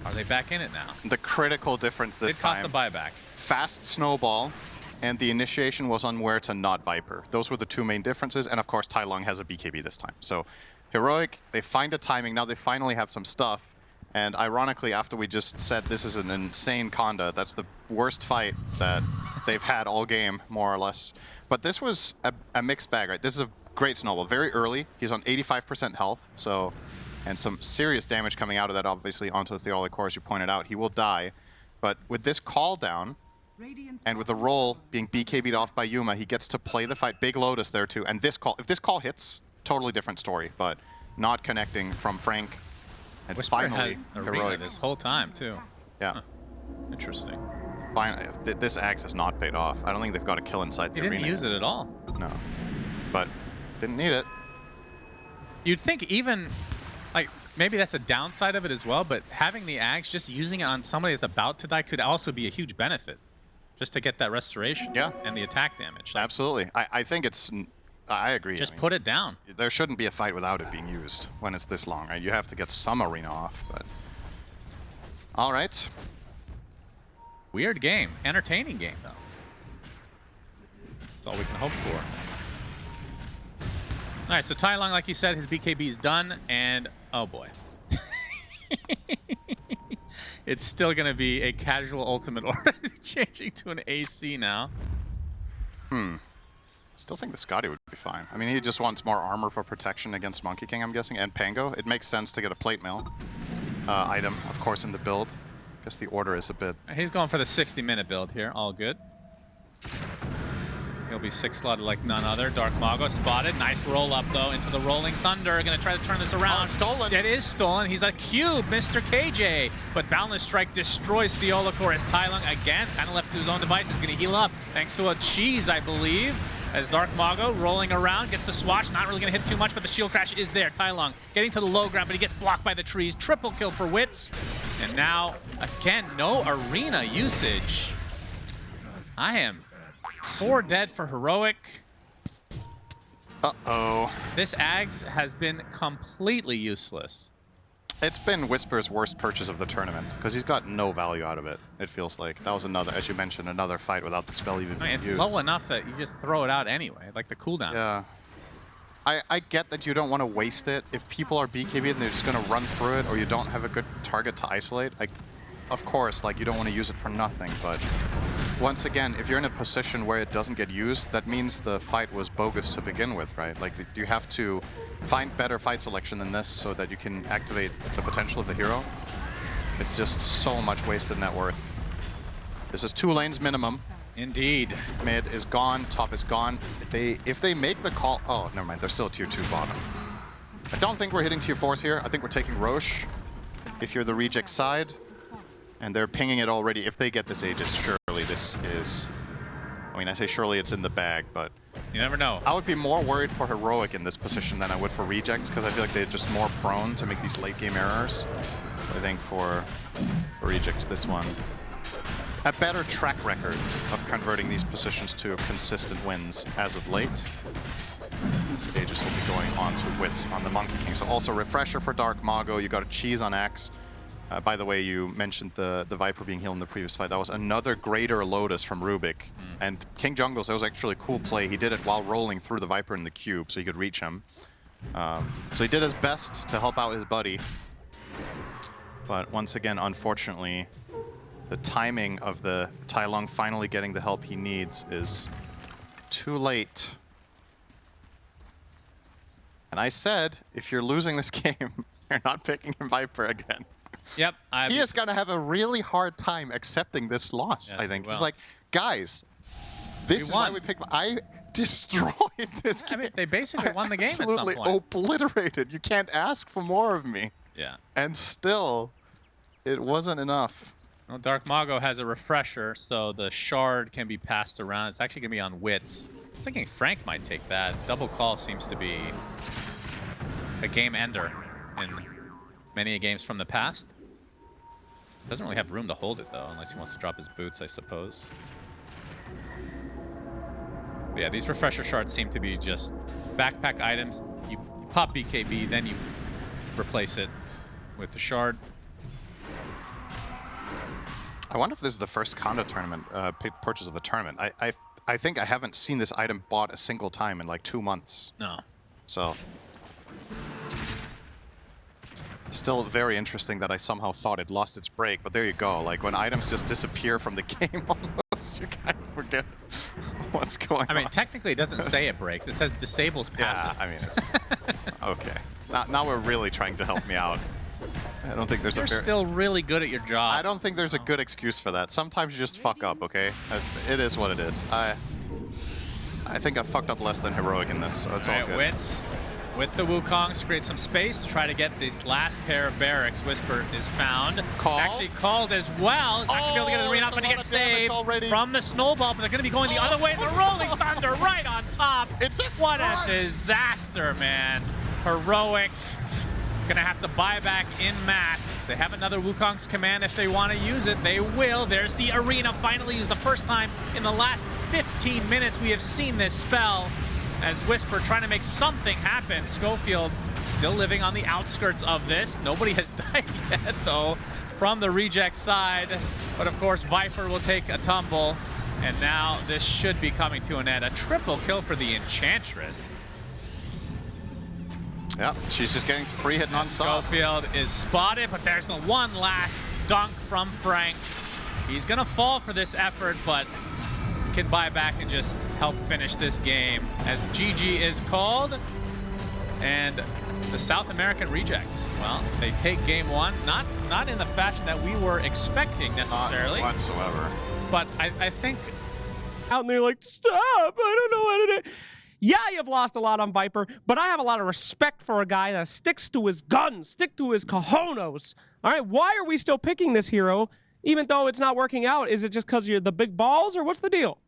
Are they back in it now? The critical difference this It cost time. a buyback. Fast snowball, and the initiation was on Muerta, not Viper. Those were the two main differences, and of course Tai Lung has a BKB this time. So Heroic, they find a timing, now they finally have some stuff, and ironically after we just said this is an insane Conda, that's the worst fight that they've had all game, more or less. But this was a mixed bag, right? This is a great snowball, very early, he's on 85% health, so, and some serious damage coming out of that obviously onto the Theolic Core, as you pointed out, he will die. But with this call down, and with the roll being BKB'd off by Yuma, he gets to play the fight. Big Lotus there too. And this call, if this call hits, totally different story, but not connecting from Frank. And Whisper finally, had Arena Heroic. this whole time too. Yeah. Huh. Interesting. Finally, this axe has not paid off. I don't think they've got a kill inside the He arena. didn't use it at all. No. But didn't need it. You'd think even, like, maybe that's a downside of it as well, but having the axe, just using it on somebody that's about to die could also be a huge benefit. Just to get that restoration and the attack damage. Like, Absolutely. I think it's... I agree. just I mean, put it down. there shouldn't be a fight without it being used when it's this long, right? You have to get some arena off, but... All right. Weird game. Entertaining game, though. That's all we can hope for. All right, so Tai Lung, like you said, his BKB is done, and oh boy. It's still going to be a casual ultimate order, changing to an AC now. Still think the Scotty would be fine. I mean, he just wants more armor for protection against Monkey King, I'm guessing, and Pango. It makes sense to get a plate mail item, of course, in the build. Guess the order is a bit... He's going for the 60-minute build here. All good. He'll be 6-slotted like none other. Dark Mago spotted. Nice roll up, though, into the Rolling Thunder. Going to try to turn this around. Oh, stolen. It is stolen. He's a cube, Mr. KJ. But Boundless Strike destroys Theolacor as Tai Lung, again, kind of left to his own devices. Going to heal up thanks to a cheese, I believe. As Dark Mago rolling around, gets the swatch. Not really going to hit too much, but the shield crash is there. Tai Lung getting to the low ground, but he gets blocked by the trees. Triple kill for Wits. And now, again, no arena usage. I am 4 dead for Heroic. Uh-oh. This Ags has been completely useless. It's been Whisper's worst purchase of the tournament, because he's got no value out of it, it feels like. That was another, as you mentioned, another fight without the spell even being It's used. low enough that you just throw it out anyway, like the cooldown. Yeah. I get that you don't want to waste it. If people are BKB and they're just going to run through it, or you don't have a good target to isolate, of course, like, you don't want to use it for nothing, but once again, if you're in a position where it doesn't get used, that means the fight was bogus to begin with, right? Like, you have to find better fight selection than this so that you can activate the potential of the hero. It's just so much wasted net worth. This is 2 lanes minimum. Indeed. Mid is gone, top is gone. If they make the call... Oh, never mind, they're still tier 2 bottom. I don't think we're hitting tier 4s here. I think we're taking Roche, if you're the reject side. And they're pinging it already. If they get this Aegis, surely this is... I mean, I say surely it's in the bag, but... You never know. I would be more worried for Heroic in this position than I would for Rejects, because I feel like they're just more prone to make these late game errors. So I think for Rejects, this one... A better track record of converting these positions to consistent wins as of late. This Aegis will be going on to Wits on the Monkey King. So also refresher for Dark Mago. You got a cheese on Axe. By the way, you mentioned the Viper being healed in the previous fight. That was another greater Lotus from Rubik. And King Jungles, that was actually a cool play. He did it while rolling through the Viper in the cube, so he could reach him. So he did his best to help out his buddy. But once again, unfortunately, the timing of the Tai Lung finally getting the help he needs is too late. And I said, if you're losing this game, you're not picking him Viper again. Yep. He is going to have a really hard time accepting this loss, Yes, I think. he He's will. like, guys, this is why won. we picked. I destroyed this game. I mean, they basically won the game at some Absolutely point. obliterated. You can't ask for more of me. Yeah. And still, it wasn't enough. Well, Dark Mago has a refresher, so the shard can be passed around. It's actually going to be on Wits. I was thinking Frank might take that. Double call seems to be a game ender in many games from the past. Doesn't really have room to hold it, though, unless he wants to drop his boots, I suppose. But yeah, these refresher shards seem to be just backpack items. You pop BKB, then you replace it with the shard. I wonder if this is the first condo tournament purchase of the tournament. I think I haven't seen this item bought a single time in like 2 months. No. So still very interesting that I somehow thought it lost its break, but there you go. Like when items just disappear from the game almost, you kind of forget what's going on. I mean, technically it doesn't say it breaks. It says disables passive. Yeah, I mean, it's okay. Now we're really trying to help me out. I don't think there's You're a fair... still really good at your job. I don't think there's a good excuse for that. Sometimes you just fuck up, okay? It is what it is. I think I fucked up less than heroic in this, so it's all good. Wits with the Wukongs to create some space to try to get this last pair of barracks. Whisper is found. Call. Actually called as well. Not going to be able to get the arena up, but he gets saved from the snowball, but they're going to be going the other way. The Rolling Thunder right on top. It's a What a strike. disaster, man. Heroic. Gonna have to buy back in mass. They have another Wukong's command if they want to use it. They will. There's the arena finally used the first time in the last 15 minutes we have seen this spell as Whisper trying to make something happen. Schofield still living on the outskirts of this. Nobody has died yet though from the reject side. But of course Viper will take a tumble. And now this should be coming to an end. A triple kill for the Enchantress. Yeah, she's just getting free hit non-stop. Schofield is spotted, but there's the one last dunk from Frank. He's gonna fall for this effort, but can buy back and just help finish this game as GG is called. And the South American rejects, well, they take game one, not in the fashion that we were expecting necessarily. Not whatsoever. But I think out and they're like, stop, I don't know what it is. Yeah, you've lost a lot on Viper, but I have a lot of respect for a guy that sticks to his guns, stick to his cojones. All right, why are we still picking this hero, even though it's not working out? Is it just because you're the big balls, or what's the deal?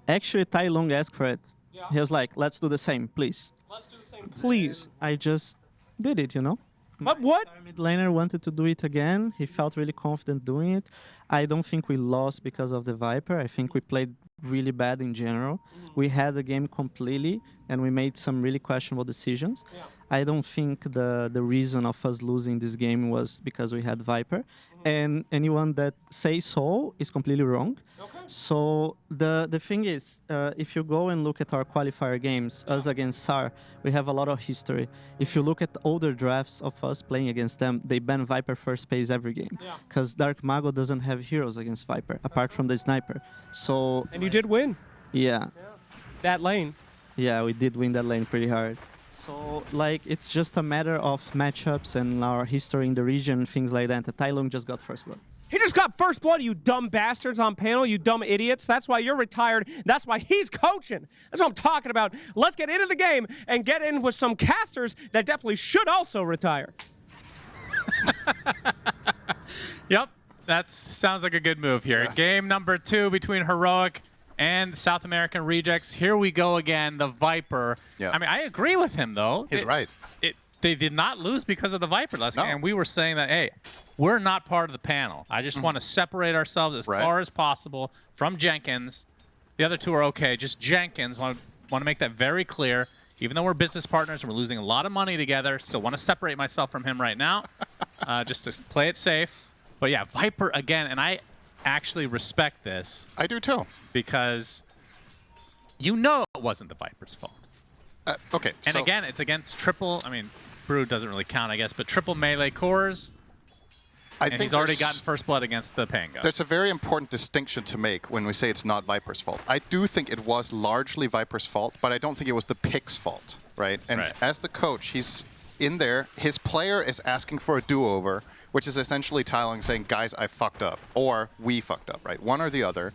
Actually, Tai Lung asked for it. Yeah. He was like, let's do the same, please. Let's do the same, please. I just did it, you know? But what? Our mid laner wanted to do it again. He felt really confident doing it. I don't think we lost because of the Viper. I think we played really bad in general. We had the game completely, and we made some really questionable decisions. Yeah. I don't think the reason of us losing this game was because we had Viper. And anyone that says so is completely wrong. Okay. So the thing is, if you go and look at our qualifier games, us against SAR, we have a lot of history. If you look at older drafts of us playing against them, they ban Viper first phase every game. Yeah. Because Dark Mago doesn't have heroes against Viper, apart from the Sniper. So, And you did win yeah. that lane. Yeah, we did win that lane pretty hard. So, like, it's just a matter of matchups and our history in the region, things like that. Tai Lung just got first blood. He just got first blood, you dumb bastards on panel, you dumb idiots. That's why you're retired. That's why he's coaching. That's what I'm talking about. Let's get into the game and get in with some casters that definitely should also retire. Yep, that sounds like a good move here. Yeah. Game number 2 between Heroic and South American Rejects. Here we go again, the Viper. Yeah. I mean, I agree with him, though. He's right. They did not lose because of the Viper last No. game. And we were saying that, hey, we're not part of the panel. I just want to separate ourselves as Right. far as possible from Jenkins. The other two are okay. Just Jenkins. Want to make that very clear. Even though we're business partners and we're losing a lot of money together, still want to separate myself from him right now, just to play it safe. But yeah, Viper again, and I actually respect this I do too. because you know it wasn't the Viper's fault. Okay, And so again, it's against triple, I mean, Brood doesn't really count, I guess, but triple melee cores. And he's already gotten first blood against the Pango. There's a very important distinction to make when we say it's not Viper's fault. I do think it was largely Viper's fault, but I don't think it was the pick's fault, right? And as the coach, he's in there. His player is asking for a do-over, which is essentially Tylong saying, guys, I fucked up, or we fucked up, right? One or the other.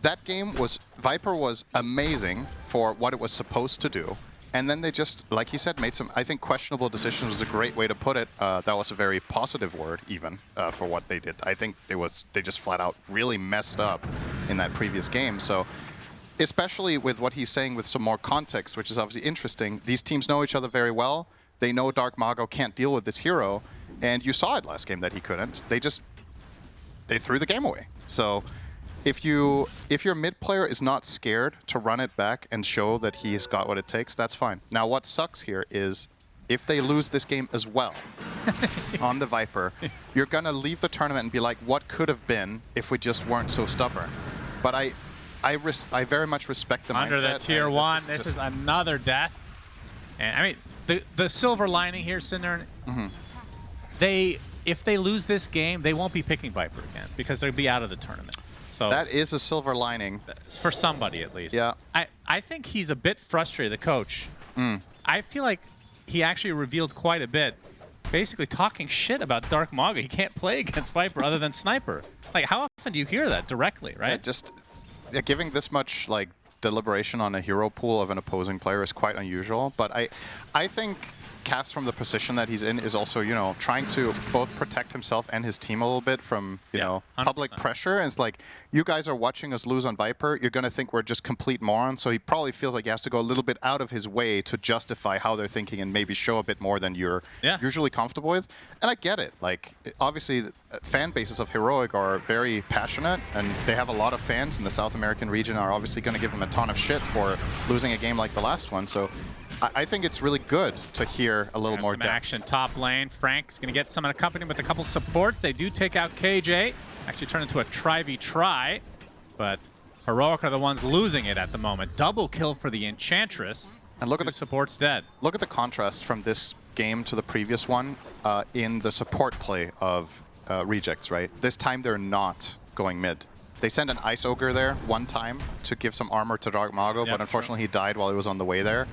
That game was, Viper was amazing for what it was supposed to do. And then they just, like he said, made some, I think, questionable decisions was a great way to put it. That was a very positive word, even, for what they did. I think they just flat out really messed up in that previous game. So, especially with what he's saying with some more context, which is obviously interesting, these teams know each other very well. They know Dark Mago can't deal with this hero. And you saw it last game that he couldn't. They threw the game away. So, if your mid player is not scared to run it back and show that he's got what it takes, that's fine. Now, what sucks here is if they lose this game as well on the Viper, you're going to leave the tournament and be like, what could have been if we just weren't so stubborn? But I very much respect the mindset. Under the tier 1, this is another death. And I mean, the silver lining here, Cinder, if they lose this game, they won't be picking Viper again because they'll be out of the tournament. So that is a silver lining. For somebody, at least. Yeah. I think he's a bit frustrated, the coach. I feel like he actually revealed quite a bit, basically talking shit about Dark Mago. He can't play against Viper other than Sniper. Like, how often do you hear that directly, right? Giving this much, like, deliberation on a hero pool of an opposing player is quite unusual. But I think Caps, from the position that he's in, is also, you know, trying to both protect himself and his team a little bit from, you know, 100%. public pressure. And it's like, you guys are watching us lose on Viper. You're going to think we're just complete morons. So he probably feels like he has to go a little bit out of his way to justify how they're thinking and maybe show a bit more than you're usually comfortable with. And I get it. Like, obviously, fan bases of Heroic are very passionate, and they have a lot of fans in the South American region are obviously going to give them a ton of shit for losing a game like the last one. So I think it's really good to hear a little more some depth. action top lane. Frank's going to get some accompaniment with a couple supports. They do take out KJ. Actually turn into a try, but Heroic are the ones losing it at the moment. Double kill for the Enchantress. And look at the support's dead. Look at the contrast from this game to the previous one in the support play of Rejects, right? This time they're not going mid. They sent an Ice Ogre there one time to give some armor to Dark Mago, but unfortunately he died while he was on the way there.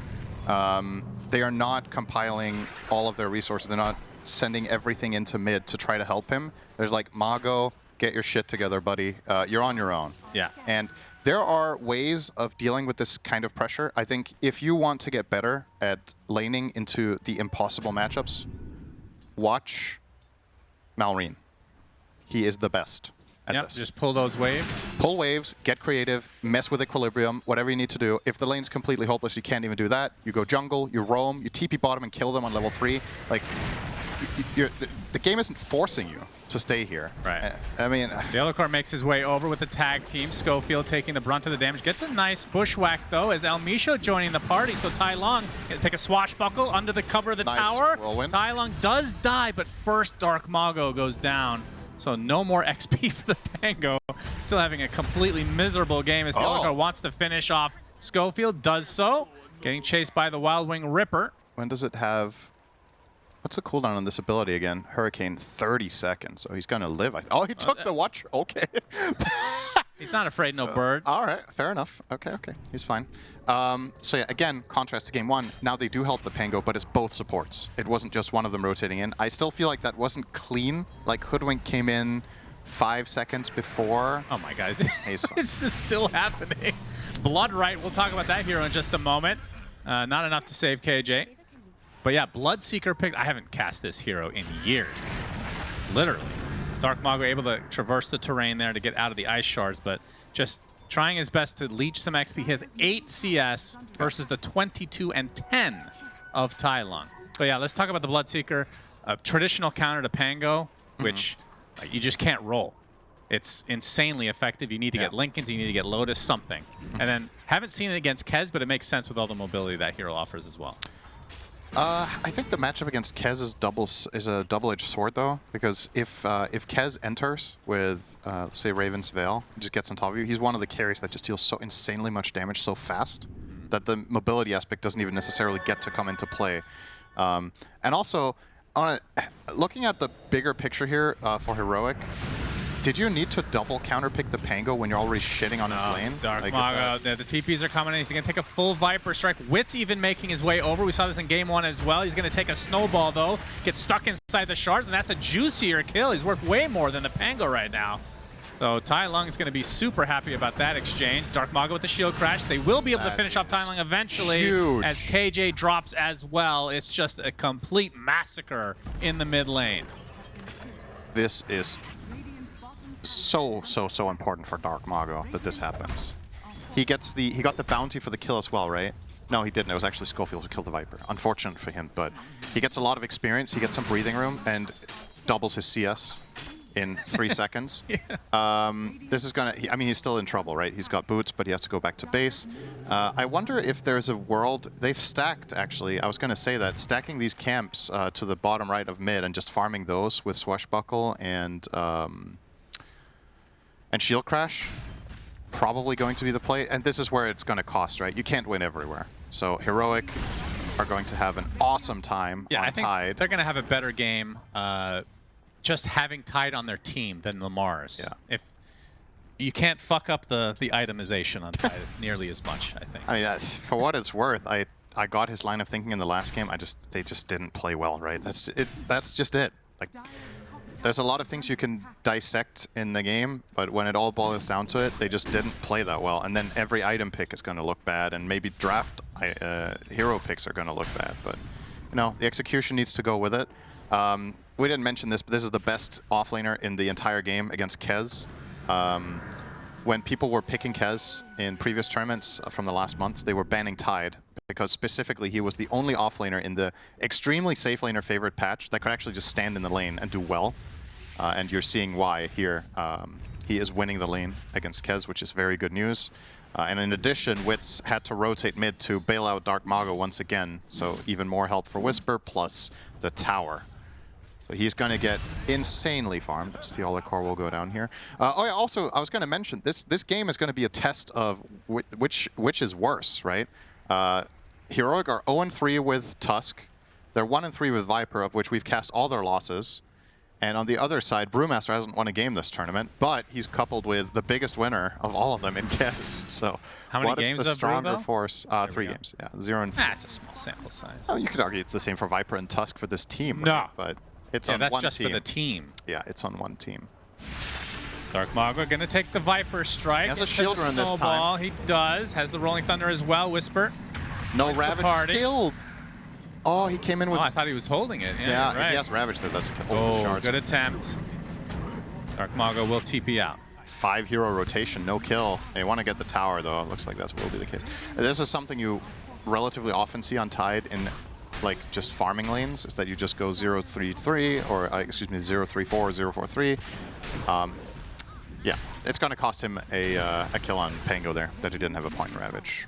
They are not compiling all of their resources. They're not sending everything into mid to try to help him. There's like, Mago, get your shit together, buddy. You're on your own. Yeah. And there are ways of dealing with this kind of pressure. I think if you want to get better at laning into the impossible matchups, watch Malrine. He is the best at this. Just pull those waves. Pull waves, get creative, mess with equilibrium, whatever you need to do. If the lane's completely hopeless, you can't even do that. You go jungle, you roam, you TP bottom and kill them on level 3. Like, the game isn't forcing you to stay here. Right. I mean, the other core makes his way over with the tag team. Schofield taking the brunt of the damage. Gets a nice bushwhack, though, as El Misho joining the party. So Tylong gonna take a swashbuckle under the cover of the tower. Whirlwind. Tylong does die, but first Dark Mago goes down. So no more XP for the Pango. Still having a completely miserable game as the other core wants to finish off Schofield. Does so. Getting chased by the Wild Wing Ripper. When does it have... What's the cooldown on this ability again? Hurricane, 30 seconds. So he's going to live. Oh, he took the watch. Okay. He's not afraid, no bird. All right, fair enough. Okay. He's fine. So yeah, again, contrast to game 1. Now they do help the Pango, but it's both supports. It wasn't just one of them rotating in. I still feel like that wasn't clean. Like, Hoodwink came in 5 seconds before. Oh my guys, He's fine. it's just still happening. Bloodright, we'll talk about that hero in just a moment. Not enough to save KJ. But yeah, Bloodseeker picked. I haven't cast this hero in years. Literally. Dark Mago able to traverse the terrain there to get out of the ice shards, but just trying his best to leech some XP. He has 8 CS versus the 22 and 10 of Tylong. But yeah, let's talk about the Bloodseeker. A traditional counter to Pango, which you just can't roll. It's insanely effective. You need to get Lincolns, you need to get Lotus, something. And then haven't seen it against Kez, but it makes sense with all the mobility that hero offers as well. I think the matchup against Kez is a double-edged sword, though, because if Kez enters with, say, Raven's Veil, just gets on top of you, he's one of the carries that just deals so insanely much damage so fast that the mobility aspect doesn't even necessarily get to come into play. And also, looking at the bigger picture here for Heroic, did you need to double counterpick the Pango when you're already shitting on his lane? Dark Like, Mago, the TPs are coming in. He's going to take a full Viper strike. Wit's even making his way over. We saw this in game 1 as well. He's going to take a snowball, though. Gets stuck inside the shards, and that's a juicier kill. He's worth way more than the Pango right now. So Tai Lung is going to be super happy about that exchange. Dark Mago with the shield crash. They will be able to finish off Tai Lung eventually huge. as KJ drops as well. It's just a complete massacre in the mid lane. This is so important for Dark Mago that this happens. He got the bounty for the kill as well, right? No, he didn't. It was actually Schofield who killed the Viper. Unfortunate for him, but he gets a lot of experience. He gets some breathing room and doubles his CS in 3 seconds. Yeah. This is gonna. I mean, he's still in trouble, right? He's got boots, but he has to go back to base. I wonder if there's a world. They've stacked, actually. I was gonna say that stacking these camps to the bottom right of mid and just farming those with Swashbuckle and Shield Crash, probably going to be the play. And this is where it's going to cost, right? You can't win everywhere. So Heroic are going to have an awesome time on I think Tide. they're going to have a better game just having Tide on their team than Lamar's. Yeah. If you can't fuck up the itemization on Tide nearly as much, I think. I mean, for what it's worth, I got his line of thinking in the last game. They just didn't play well, right? That's it. That's just it. Like, there's a lot of things you can dissect in the game, but when it all boils down to it, they just didn't play that well. And then every item pick is going to look bad, and maybe draft hero picks are going to look bad. But, you know, the execution needs to go with it. We didn't mention this, but this is the best offlaner in the entire game against Kez. When people were picking Kez in previous tournaments from the last months, they were banning Tide, because specifically he was the only offlaner in the extremely safe laner favorite patch that could actually just stand in the lane and do well. And you're seeing why here. He is winning the lane against Kez, which is very good news. And in addition, Wits had to rotate mid to bail out Dark Mago once again, so even more help for Whisper, plus the tower. So he's going to get insanely farmed. The Ola core will go down here. Oh yeah, also, I was going to mention, this game is going to be a test of which is worse, right? Heroic are 0-3 with Tusk. They're 1-3 with Viper, of which we've cast all their losses. And on the other side, Brewmaster hasn't won a game this tournament, but he's coupled with the biggest winner of all of them in Kez. So how many what games is the of Brew, stronger though? force? 3 games, yeah. 0-3. That's a small sample size. Oh, you could argue it's the same for Viper and Tusk for this team, No. right? But it's on that's one just team. for the team. Yeah, it's on one team. Dark Mago going to take the Viper strike. He has a instead shield of run this snowball. time. He does. Has the Rolling Thunder as well. Whisper. No Likes the Ravage party. skilled. Oh, he came in with... Oh, I thought he was holding it. Yeah, yeah, you're right. if he has Ravage, then that's Oh, shards. good attempt. Dark Mago will TP out. 5 hero rotation, no kill. They want to get the tower, though. It looks like that will be the case. This is something you relatively often see on Tide in like just farming lanes, is that you just go 0-3-3 or excuse me 0-3-4 or 0-4-3. Yeah, it's going to cost him a kill on Pango there that he didn't have a point in Ravage.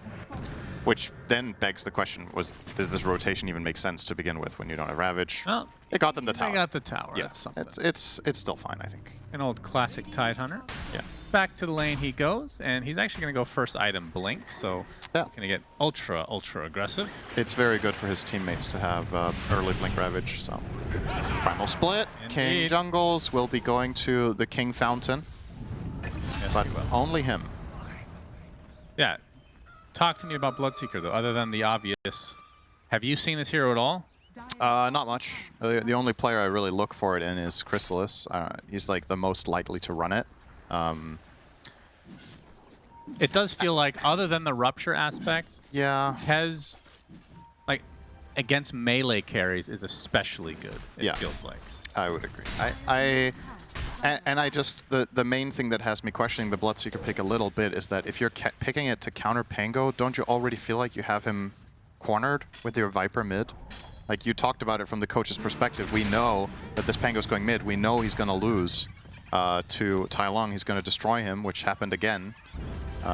Which then begs the question: does this rotation even make sense to begin with when you don't have Ravage? Well, it got them the tower. They got the tower. Yeah, That's something. it's still fine, I think. An old classic Tide Hunter. Yeah. Back to the lane he goes, and he's actually going to go first item Blink, so Yeah. going to get ultra aggressive. It's very good for his teammates to have early Blink Ravage, so. Primal Split, King Indeed. Jungles will be going to the King Fountain, Yes, but he will. only him. Yeah. Talk to me about Bloodseeker, though, other than the obvious. Have you seen this hero at all? Not much. The only player I really look for it in is Chrysalis. He's like the most likely to run it. It does feel like, other than the Rupture aspect, Yeah. Kez, like, against melee carries is especially good, it Yeah. feels like. I would agree. I just the main thing that has me questioning the Bloodseeker pick a little bit is that if you're picking it to counter Pango, don't you already feel like you have him cornered with your Viper mid? Like, you talked about it from the coach's perspective. We know that this Pango's going mid. We know he's going to lose to Tai Lung. He's going to destroy him, which happened again.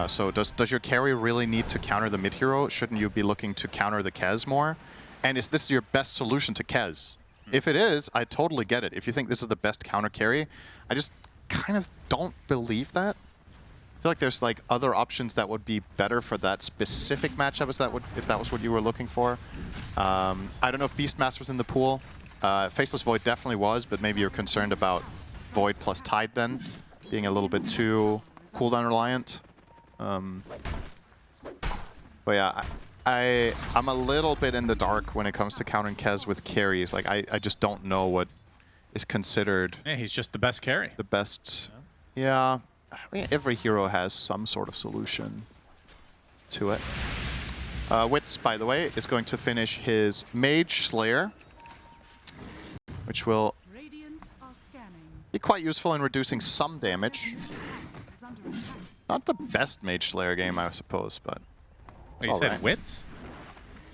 So does your carry really need to counter the mid hero? Shouldn't you be looking to counter the Kez more? And is this your best solution to Kez? If it is, I totally get it. If you think this is the best counter carry, I just kind of don't believe that. I feel like there's like other options that would be better for that specific matchup. If that was what you were looking for. I don't know if Beastmaster's in the pool. Faceless Void definitely was, but maybe you're concerned about Void plus Tide then, being a little bit too cooldown reliant. But yeah, I'm a little bit in the dark when it comes to countering Kez with carries. Like, I just don't know what is considered Yeah, he's just the best carry. the best. Yeah, I mean, every hero has some sort of solution to it. Wits, by the way, is going to finish his Mage Slayer, which will be quite useful in reducing some damage. Not the best Mage Slayer game, I suppose, but Wait, you all said right. Wits?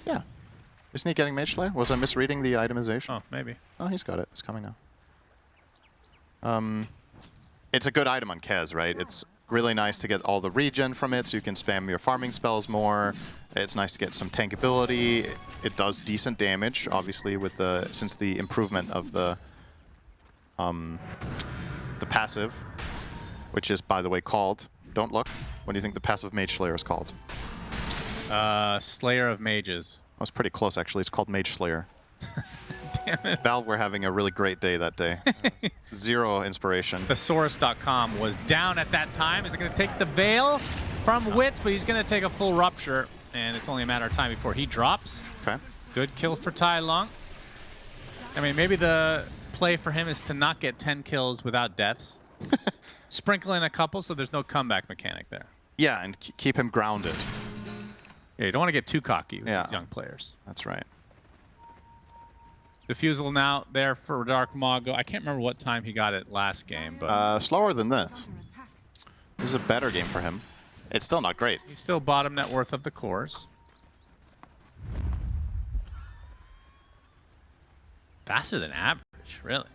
Yeah. Isn't he getting Mage Slayer? Was I misreading the itemization? Oh, maybe. Oh, he's got it. It's coming now. It's a good item on Kez, right? It's really nice to get all the regen from it, so you can spam your farming spells more. It's nice to get some tankability. It does decent damage, obviously, with since the improvement of the passive, which is, by the way, called. Don't look. What do you think the passive Mage Slayer is called? Slayer of Mages. I was pretty close, actually. It's called Mage Slayer. Damn it. Valve were having a really great day that day. Zero inspiration. Thesaurus.com was down at that time. Is it going to take the Veil from Wits, but he's going to take a full Rupture, and it's only a matter of time before he drops. Okay. Good kill for Tai Long. I mean, maybe the play for him is to not get 10 kills without deaths. Sprinkle in a couple so there's no comeback mechanic there. Yeah, and keep him grounded. Yeah, you don't want to get too cocky with Yeah. these young players. That's right. Diffusal now there for Dark Mago. I can't remember what time he got it last game, but Slower than this. This is a better game for him. It's still not great. he's still bottom net worth of the cores. Faster than average, really.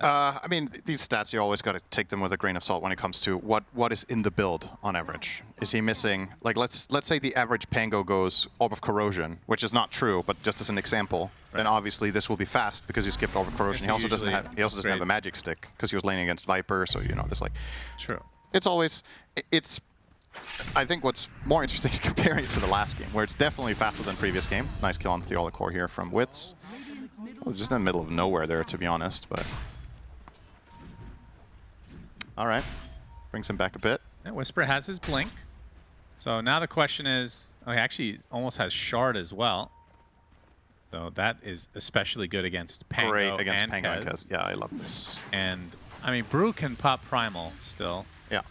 I mean, these stats, you always got to take them with a grain of salt when it comes to what is in the build on average. Is he missing, like, let's say the average Pango goes Orb of Corrosion, which is not true, but just as an example, then obviously this will be fast because he skipped Orb of Corrosion. He also doesn't have a magic stick because he was laning against Viper, so you know, this like True. it's always I think what's more interesting is comparing it to the last game, where it's definitely faster than previous game. Nice kill on the Theola core here from Wits. Oh, just in the middle of nowhere there, to be honest, but all right, brings him back a bit. Yeah, Whisper has his blink. So now the question is, oh, he actually almost has Shard as well. So that is especially good against Pango Great against and Pango and Kez. Kez. Yeah, I love this. And, I mean, Brew can pop Primal still. Yeah.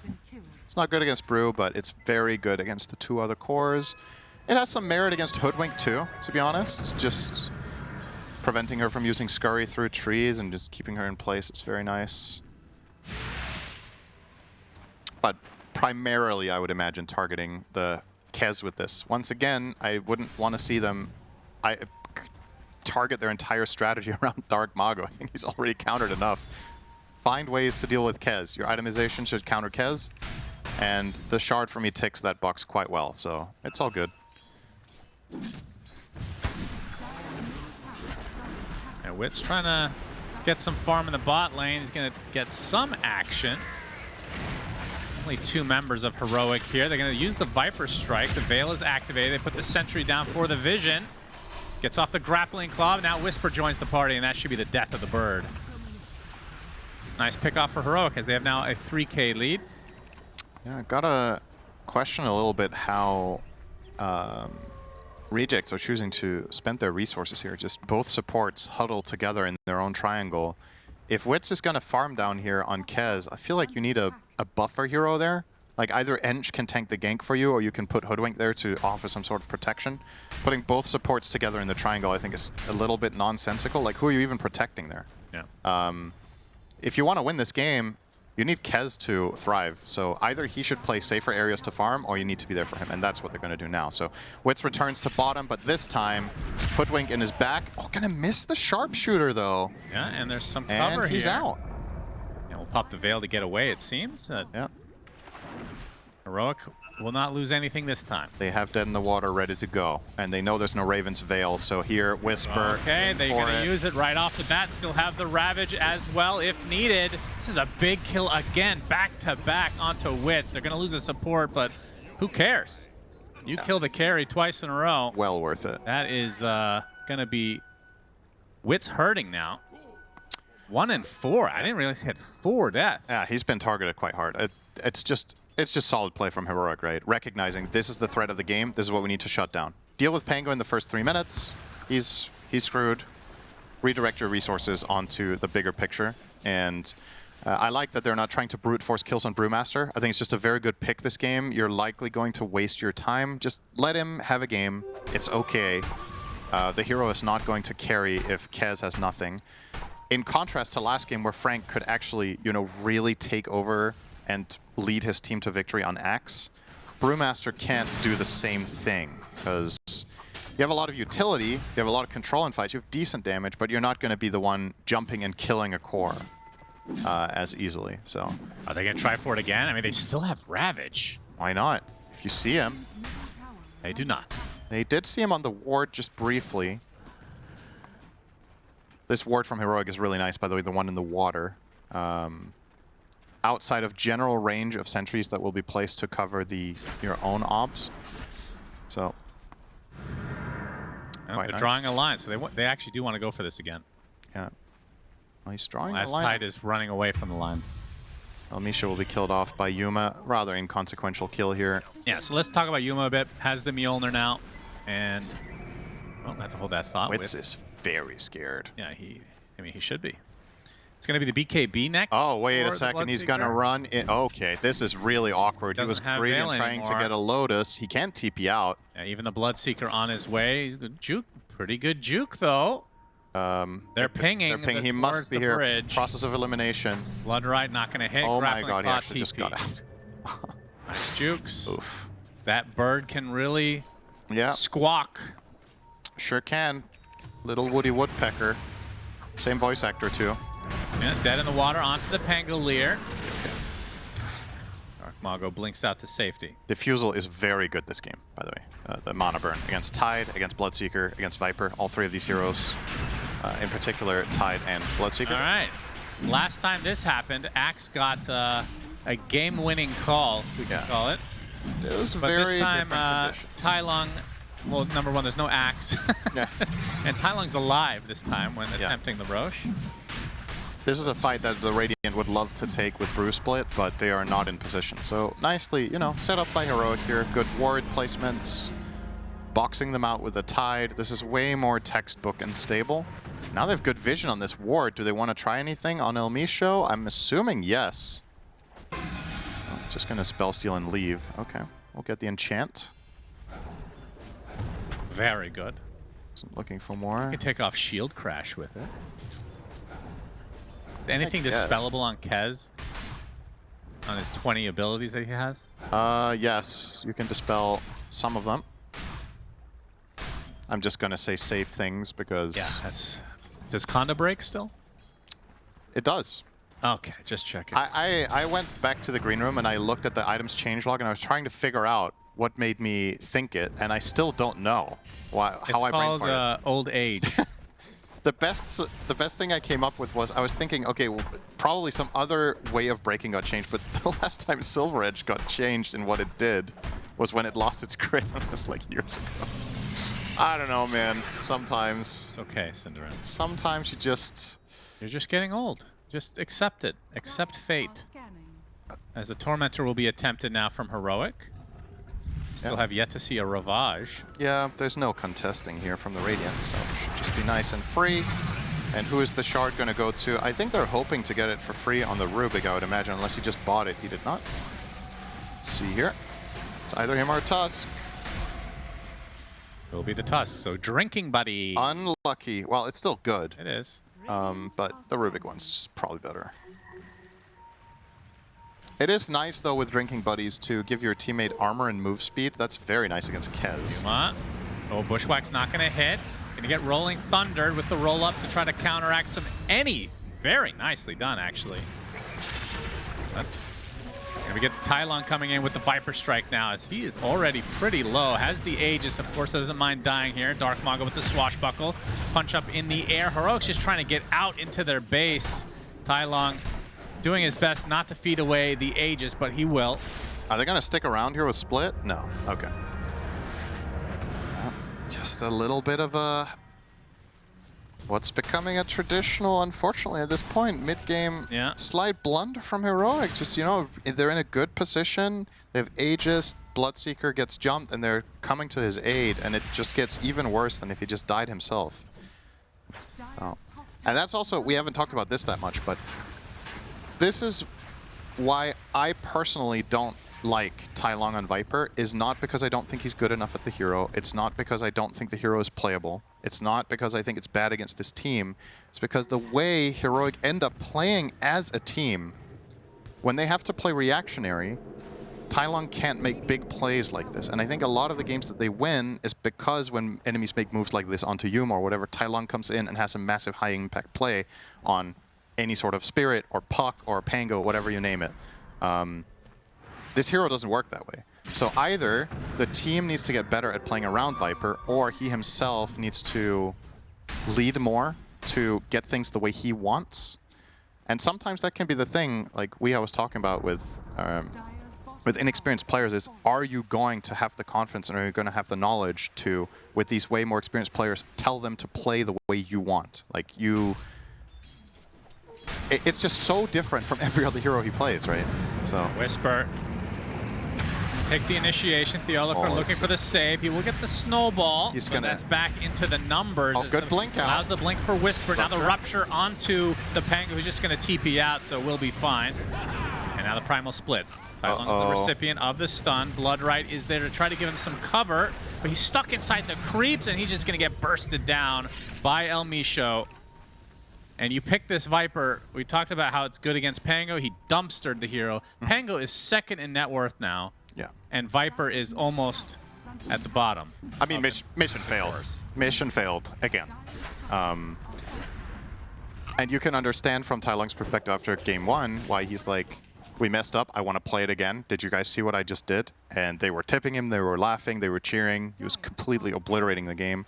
It's not good against Brew, but it's very good against the two other cores. It has some merit against Hoodwink too, to be honest. Just preventing her from using Scurry through trees and just keeping her in place is very nice. But primarily, I would imagine targeting the Kez with this. Once again, I wouldn't want to see them target their entire strategy around Dark Mago. I think he's already countered enough. Find ways to deal with Kez. Your itemization should counter Kez, and the Shard for me ticks that box quite well, so it's all good. And Wit's trying to get some farm in the bot lane. He's going to get some action. Only two members of Heroic here. They're going to use the Viper Strike. The Veil is activated. They put the Sentry down for the Vision. Gets off the Grappling Claw. Now Whisper joins the party, and that should be the death of the bird. Nice pick off for Heroic as they have now a 3K lead. Yeah, gotta question a little bit how Rejects are choosing to spend their resources here. Just both supports huddle together in their own triangle. If Wits is gonna farm down here on Kez, I feel like you need a buffer hero there. Like either Ench can tank the gank for you, or you can put Hoodwink there to offer some sort of protection. Putting both supports together in the triangle, I think, is a little bit nonsensical. Like, who are you even protecting there? Yeah. If you want to win this game, you need Kez to thrive. So either he should play safer areas to farm, or you need to be there for him, and that's what they're going to do now. So Wits returns to bottom, but this time, Hoodwink in his back. Oh, gonna miss the sharpshooter though. Yeah, and there's some cover And he's here. out. Yeah, we'll pop the Veil to get away, it seems. Yeah. Heroic will not lose anything this time. They have Dead in the Water ready to go, and they know there's no Raven's Veil, so here, Whisper. Okay, they're going to use it right off the bat. Still have the Ravage as well if needed. This is a big kill again, back-to-back onto Wits. They're going to lose a support, but who cares? You kill the carry twice in a row. Well worth it. That is going to be Wit's hurting now. 1 and 4. I didn't realize he had 4 deaths. Yeah, he's been targeted quite hard. It's just solid play from Heroic, right? Recognizing this is the threat of the game. This is what we need to shut down. Deal with Pango in the first 3 minutes. He's screwed. Redirect your resources onto the bigger picture. And I like that they're not trying to brute force kills on Brewmaster. I think it's just a very good pick this game. You're likely going to waste your time. Just let him have a game. It's okay. The hero is not going to carry if Kez has nothing. In contrast to last game where Frank could actually, you know, really take over and lead his team to victory on Axe, Brewmaster can't do the same thing because you have a lot of utility, you have a lot of control in fights, you have decent damage, but you're not going to be the one jumping and killing a core as easily. So, are they going to try for it again? I mean, they still have Ravage. Why not? If you see him. They do not. They did see him on the ward just briefly. This ward from Heroic is really nice, by the way, the one in the water. Outside of general range of sentries that will be placed to cover your own obs. So, they're drawing a line, so they actually do want to go for this again. Yeah. Well, he's drawing Last a line. Tide is running away from the line. Misha will be killed off by Yuma. Rather inconsequential kill here. Yeah, so let's talk about Yuma a bit. Has the Mjolnir now, and well, I have to hold that thought. Witz is very scared. Yeah, I mean, he should be. It's going to be the BKB next. Oh, wait a second. He's going to run in. Okay, this is really awkward. He was great in trying to get a Lotus. He can't TP out. Yeah, even the Bloodseeker on his way. He's good juke. Pretty good juke, though. They're pinging. He must be here. Bridge. Process of elimination. Bloodrite not going to hit. Oh my Grappling god, he Claw actually just got out. Nice jukes. Oof. That bird can really squawk. Sure can. Little Woody Woodpecker. Same voice actor, too. Yeah, dead in the water onto the Pangolier. Dark Mago blinks out to safety. Diffusal is very good this game, by the way. The mana burn against Tide, against Bloodseeker, against Viper. All 3 of these heroes, in particular, Tide and Bloodseeker. All right. Last time this happened, Axe got a game-winning call, we can call it. It was but very this time, different conditions. Tai Lung, well, number one, there's no Axe. Yeah. And Tai Lung's alive this time when attempting the Roche. This is a fight that the Radiant would love to take with Brew Split, but they are not in position. So nicely, you know, set up by Heroic here. Good ward placements. Boxing them out with a Tide. This is way more textbook and stable. Now they have good vision on this ward. Do they want to try anything on El Misho? I'm assuming yes. Oh, just going to spell steal and leave. Okay, we'll get the enchant. Very good. So looking for more. You can take off Shield Crash with it. Anything dispellable on Kez? On his 20 abilities that he has? Yes, you can dispel some of them. I'm just gonna say safe things because... Yeah, that's... Does Conda break still? It does. Okay, just checking. I went back to the green room and I looked at the items changelog and I was trying to figure out what made me think it, and I still don't know how I brain farted. It's called old age. The best thing I came up with was I was thinking, okay, well, probably some other way of breaking got changed, but the last time Silver Edge got changed in what it did was when it lost its grid. It was like years ago. So, I don't know, man. Sometimes. It's okay, Cinderella. Sometimes you just... You're just getting old. Just accept it. Accept fate. As the Tormentor will be attempted now from Heroic. Still have yet to see a Ravage. Yeah, there's no contesting here from the Radiant, so it should just be nice and free. And who is the shard going to go to? I think they're hoping to get it for free on the Rubik, I would imagine, unless he just bought it. He did not. Let's see here. It's either him or Tusk. It will be the Tusk, so Drinking Buddy. Unlucky. Well, it's still good. It is. But the Rubik one's probably better. It is nice, though, with Drinking Buddies to give your teammate armor and move speed. That's very nice against Kez. Oh, Bushwhack's not going to hit. Going to get Rolling Thundered with the roll-up to try to counteract some very nicely done, actually. Going to get the Tai Lung coming in with the Viper Strike now, as he is already pretty low. Has the Aegis, of course, doesn't mind dying here. Dark Mago with the Swashbuckle. Punch up in the air. Heroic's just trying to get out into their base. Tai Lung doing his best not to feed away the Aegis, but he will. Are they going to stick around here with Split? No. Okay. Just a little bit of a what's becoming a traditional, unfortunately, at this point, mid-game Yeah. slight blunder from Heroic. Just, you know, they're in a good position. They have Aegis, Bloodseeker gets jumped, and they're coming to his aid, and it just gets even worse than if he just died himself. Oh. And that's also, we haven't talked about this that much, but this is why I personally don't like Tai Long on Viper, is not because I don't think he's good enough at the hero. It's not because I don't think the hero is playable. It's not because I think it's bad against this team. It's because the way Heroic end up playing as a team, when they have to play reactionary, Tai Long can't make big plays like this. And I think a lot of the games that they win is because when enemies make moves like this onto Yuma or whatever, Tai Long comes in and has a massive high impact play on any sort of Spirit or Puck or Pango, whatever you name it. This hero doesn't work that way. So either the team needs to get better at playing around Viper, or he himself needs to lead more to get things the way he wants. And sometimes that can be the thing, like I was talking about with inexperienced players, is are you going to have the confidence and are you going to have the knowledge to, with these way more experienced players, tell them to play the way you want? Like it's just so different from every other hero he plays, right? So Whisper. Take the initiation. Theoloker looking for the save. He will get the snowball. He's so gonna. that's back into the numbers. Oh, good blink out. Allows the blink for Whisper. Now the rupture onto the Pango, who's just going to TP out, so we'll be fine. And now the primal split. Tai Lung's the recipient of the stun. Bloodright is there to try to give him some cover, but he's stuck inside the creeps, and he's just going to get bursted down by El Misho. And you pick this Viper. We talked about how it's good against Pango. He dumpstered the hero. Pango is second in net worth now. Yeah. And Viper is almost at the bottom. I mean, mission failed. Mission failed again. And you can understand from Tai Lung's perspective after game 1 why he's like, we messed up. I want to play it again. Did you guys see what I just did? And they were tipping him. They were laughing. They were cheering. He was completely obliterating the game.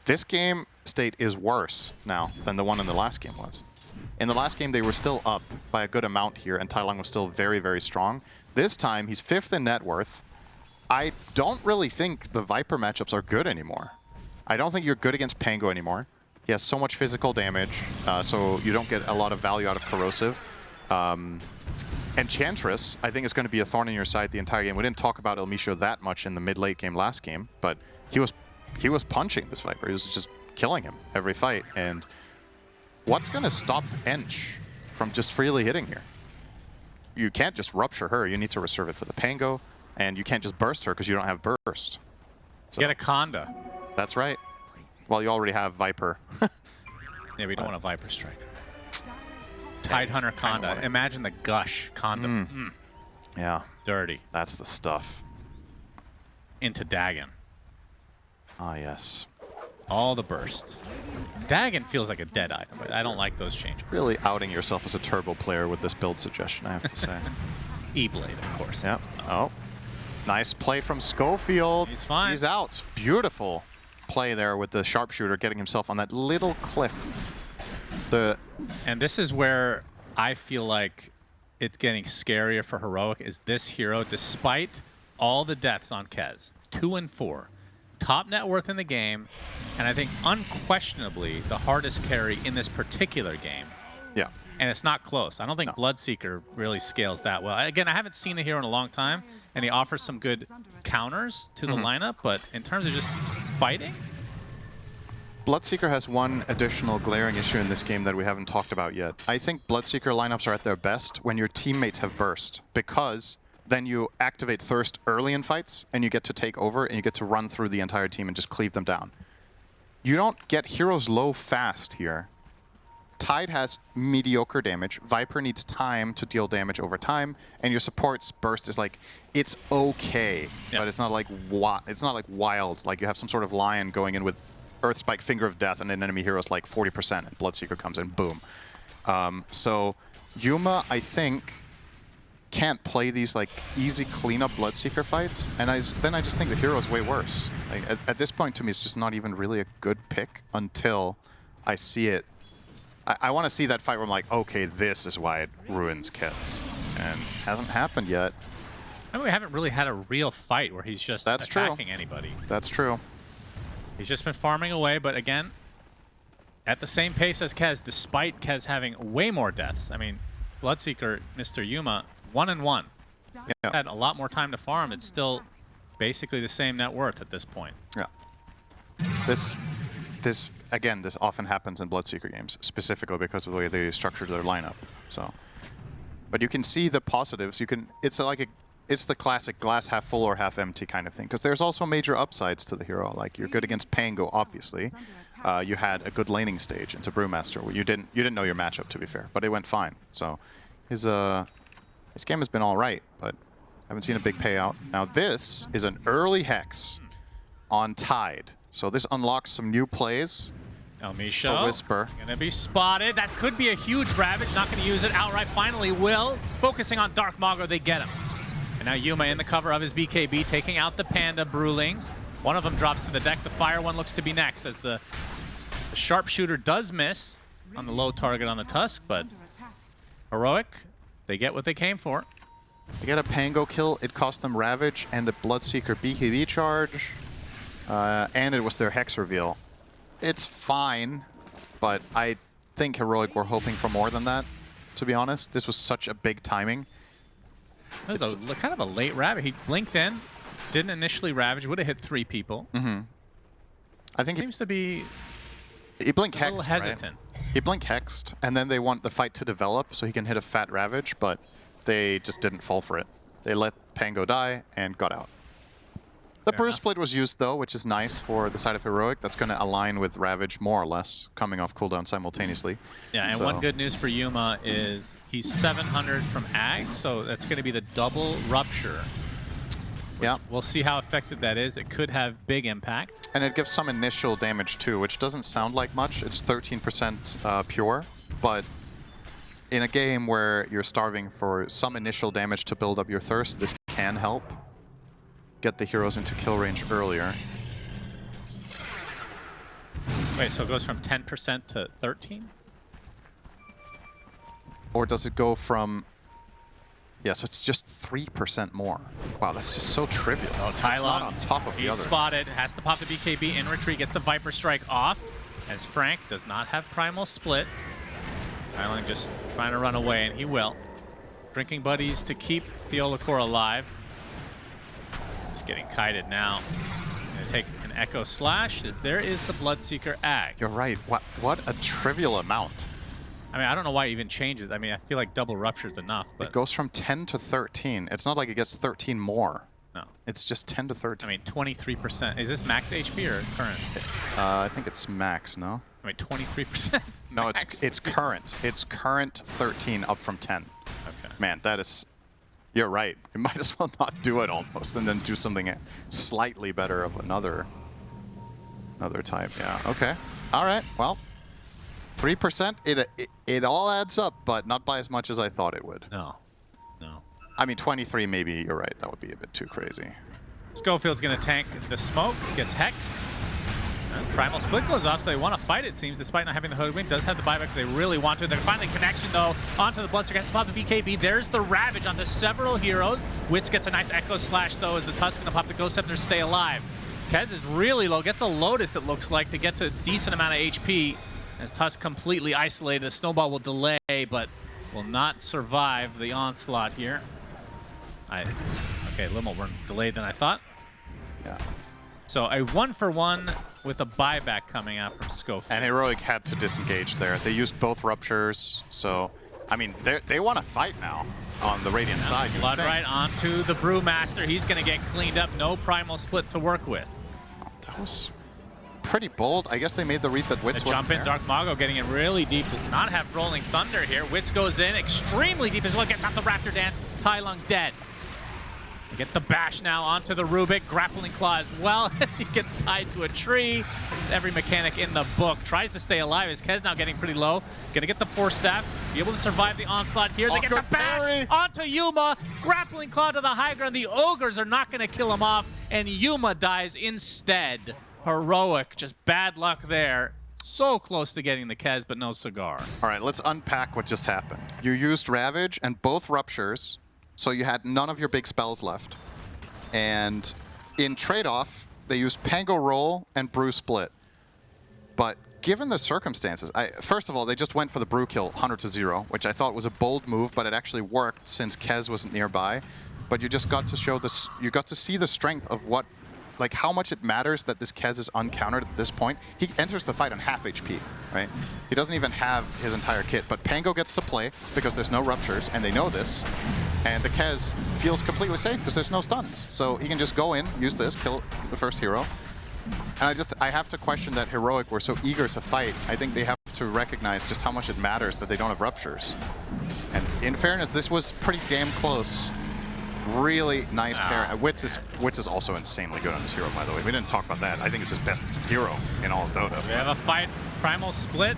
This game state is worse now than the one in the last game was. In the last game, they were still up by a good amount here, and Tai Lung was still very, very strong. This time, he's 5th in net worth. I don't really think the Viper matchups are good anymore. I don't think you're good against Pango anymore. He has so much physical damage, so you don't get a lot of value out of Corrosive. Enchantress, I think, is going to be a thorn in your side the entire game. We didn't talk about El Misho that much in the mid-late game last game, but he was punching this Viper. He was just killing him every fight. And what's going to stop Ench from just freely hitting here? You can't just rupture her. You need to reserve it for the Pango, and you can't just burst her because you don't have burst. So, Get a Conda. That's right. Well, you already have Viper. Yeah, we don't want a Viper Striker. Tidehunter Conda. Imagine the gush Conda. Yeah. Dirty. That's the stuff. Into Dagon. Ah, yes. All the burst. Dagon feels like a dead item, but I don't like those changes. Really outing yourself as a turbo player with this build suggestion, I have to say. E-Blade, of course. Yep. Oh. Nice play from Schofield. He's fine. He's out. Beautiful play there with the sharpshooter getting himself on that little cliff. And this is where I feel like it's getting scarier for Heroic, is this hero, despite all the deaths on Kez, 2 and 4, top net worth in the game, and I think unquestionably the hardest carry in this particular game. Yeah. And it's not close. I don't think Bloodseeker really scales that well. Again, I haven't seen the hero in a long time, and he offers some good counters to the lineup, but in terms of just fighting, Bloodseeker has one additional glaring issue in this game that we haven't talked about yet. I think Bloodseeker lineups are at their best when your teammates have burst, because then you activate Thirst early in fights, and you get to take over, and you get to run through the entire team and just cleave them down. You don't get heroes low fast here. Tide has mediocre damage. Viper needs time to deal damage over time, and your support's burst is like, it's okay, but it's not like wild. Like you have some sort of lion going in with Earth Spike, Finger of Death, and an enemy hero's like 40%, and Bloodseeker comes in, boom. So Yuma, I think, can't play these like easy cleanup Bloodseeker fights, and then I just think the hero's way worse. Like at this point, to me, it's just not even really a good pick until I see it. I want to see that fight where I'm like, okay, this is why it ruins Kez, and hasn't happened yet. I mean, we haven't really had a real fight where he's just attacking anybody. That's true. He's just been farming away, but again, at the same pace as Kez, despite Kez having way more deaths. I mean, Bloodseeker, Mr. Yuma, 1-1. Yeah. Had a lot more time to farm. It's still basically the same net worth at this point. Yeah. This again, this often happens in Bloodseeker games, specifically because of the way they structured their lineup. So, but you can see the positives. You can. It's the classic glass half full or half empty kind of thing. Because there's also major upsides to the hero. Like you're good against Pango, obviously. You had a good laning stage into Brewmaster. Where you didn't know your matchup, to be fair, but it went fine. So his game has been all right, but I haven't seen a big payout. Now this is an early Hex on Tide. So this unlocks some new plays. El Misho, A Whisper. Gonna be spotted. That could be a huge Ravage. Not gonna use it outright. Finally will. Focusing on Dark Mago, they get him. And now Yuma in the cover of his BKB, taking out the Panda Brewlings. One of them drops to the deck. The Fire one looks to be next, as the Sharpshooter does miss on the low target on the Tusk, but Heroic, they get what they came for. They get a Pango kill. It cost them Ravage and a Bloodseeker BKB charge. And it was their Hex reveal. It's fine, but I think Heroic were hoping for more than that, to be honest. This was such a big timing. That was kind of a late Ravage. He blinked in, didn't initially Ravage, would have hit 3 people. I think Seems to be he blink a little hexed, hesitant. right? He blink hexed, and then they want the fight to develop so he can hit a fat Ravage, but they just didn't fall for it. They let Pango die and got out. The Brew Split was used, though, which is nice for the side of Heroic. That's going to align with Ravage more or less, coming off cooldown simultaneously. Yeah, and so, one good news for Yuma is he's 700 from Ag, so that's going to be the double Rupture. Yeah. We'll see how effective that is. It could have big impact. And it gives some initial damage, too, which doesn't sound like much. It's 13% pure, but in a game where you're starving for some initial damage to build up your thirst, this can help get the heroes into kill range earlier. Wait, so it goes from 10% to 13? Or does it go from... Yeah, so it's just 3% more. Wow, that's just so trivial. Oh, It's not Tylon, on top of the he's other. spotted, has to pop the BKB in retreat, gets the Viper Strike off, as Frank does not have Primal Split. Tylon just trying to run away, and he will. Drinking buddies to keep the Olakor alive. Just getting kited now. Gonna take an Echo Slash, as there is the Bloodseeker Ag. You're right. What a trivial amount. I mean, I don't know why it even changes. I mean, I feel like double Rupture is enough, but... It goes from 10 to 13. It's not like it gets 13 more. No. It's just 10 to 13. I mean, 23%. Is this max HP or current? I think it's max, no? I mean, 23%. No, max. it's current. It's current 13 up from 10. Okay. Man, that is... You're right. You might as well not do it almost, and then do something slightly better of another type. Yeah, okay. All right, well... 3%, it all adds up, but not by as much as I thought it would. No. No. I mean, 23, maybe you're right. That would be a bit too crazy. Schofield's going to tank the smoke, gets hexed. And Primal Split goes off, so they want to fight, it seems, despite not having the Hoodwink. Does have the buyback they really want to. They're finally connection, though, onto the Bloodseeker. Has to pop the BKB. There's the Ravage onto several heroes. Witz gets a nice Echo Slash, though, as the Tusk going to pop the Ghost Scepter, stay alive. Kez is really low. Gets a Lotus, it looks like, to get to a decent amount of HP. As Tusk completely isolated, the Snowball will delay, but will not survive the onslaught here. Okay, a little more delayed than I thought. Yeah. So a 1-for-1 with a buyback coming out from Schofield. And Heroic had to disengage there. They used both Ruptures, so... I mean, they want to fight now on the Radiant side. Blood right onto the Brewmaster. He's going to get cleaned up. No Primal Split to work with. That was... pretty bold. I guess they made the read that Witz wasn't jump in, there. Dark Mago getting it really deep. Does not have Rolling Thunder here. Witz goes in extremely deep as well. Gets out the Raptor Dance. Tai Lung dead. We get the bash now onto the Rubik. Grappling Claw as well as he gets tied to a tree. It's every mechanic in the book. Tries to stay alive as Kez now getting pretty low. Gonna get the Force Staff. Be able to survive the onslaught here. They get the bash parry. onto Yuma. Grappling Claw to the high ground. The Ogres are not gonna kill him off. And Yuma dies instead. Heroic, just bad luck there. So close to getting the Kez, but no cigar. All right, let's unpack what just happened. You used Ravage and both Ruptures, so you had none of your big spells left. And in trade-off, they used Pango Roll and Brew Split. But given the circumstances, first of all, they just went for the brew kill 100-0, which I thought was a bold move, but it actually worked since Kez wasn't nearby. But you just got to show this, you got to see the strength of what, like how much it matters that this Kez is uncountered at this point. He enters the fight on half HP, right? He doesn't even have his entire kit, but Pango gets to play because there's no ruptures, and they know this. And the Kez feels completely safe because there's no stuns. So he can just go in, use this, kill the first hero. And I have to question that Heroic were so eager to fight. I think they have to recognize just how much it matters that they don't have ruptures. And in fairness, this was pretty damn close. Really nice pair. Wits is also insanely good on this hero, by the way. We didn't talk about that. I think it's his best hero in all of Dota. We have a fight. Primal Split.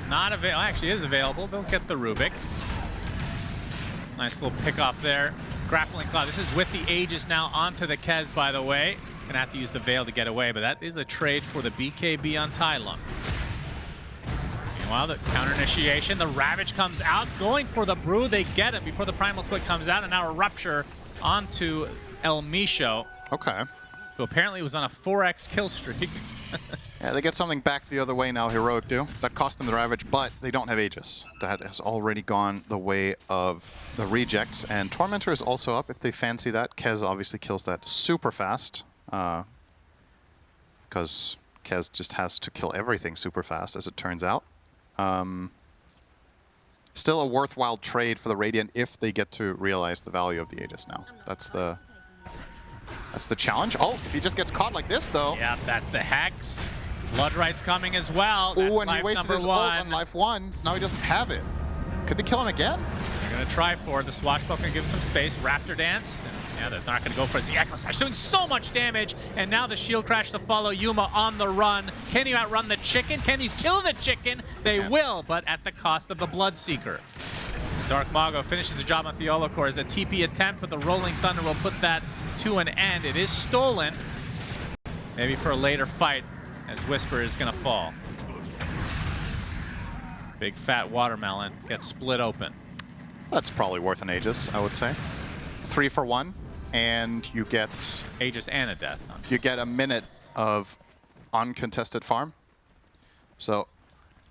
Not available. Actually, is available. They'll get the Rubik. Nice little pick off there. Grappling Claw. This is with the Aegis now onto the Kez, by the way. Gonna have to use the Veil to get away, but that is a trade for the BKB on Tylung. Meanwhile, the counter initiation, the Ravage comes out, going for the Brew. They get it before the Primal Split comes out, and now a Rupture onto El Misho. Okay. Who apparently was on a 4x kill streak. Yeah, they get something back the other way now, Heroic do. That cost them the Ravage, but they don't have Aegis. That has already gone the way of the rejects, and Tormentor is also up if they fancy that. Kez obviously kills that super fast. Because Kez just has to kill everything super fast, as it turns out. Still a worthwhile trade for the Radiant if they get to realize the value of the Aegis now. That's the challenge. Oh, if he just gets caught like this, though. Yeah, that's the Hex. Bloodright's coming as well. Oh, and he wasted his ult on life 1, so now he doesn't have it. Could they kill him again? They're going to try for it. The Swashbuckler can give him some space. Raptor Dance. And yeah, they're not going to go for it. The Echo Slash doing so much damage. And now the Shield Crash to follow Yuma on the run. Can you outrun the chicken? Can he kill the chicken? They will, but at the cost of the Bloodseeker. Dark Mago finishes the job on Theolocor as a TP attempt, but the Rolling Thunder will put that to an end. It is stolen. Maybe for a later fight as Whisper is going to fall. Big fat watermelon gets split open. That's probably worth an Aegis, I would say. 3 for 1, and you get Aegis and a death. You get a minute of uncontested farm. So,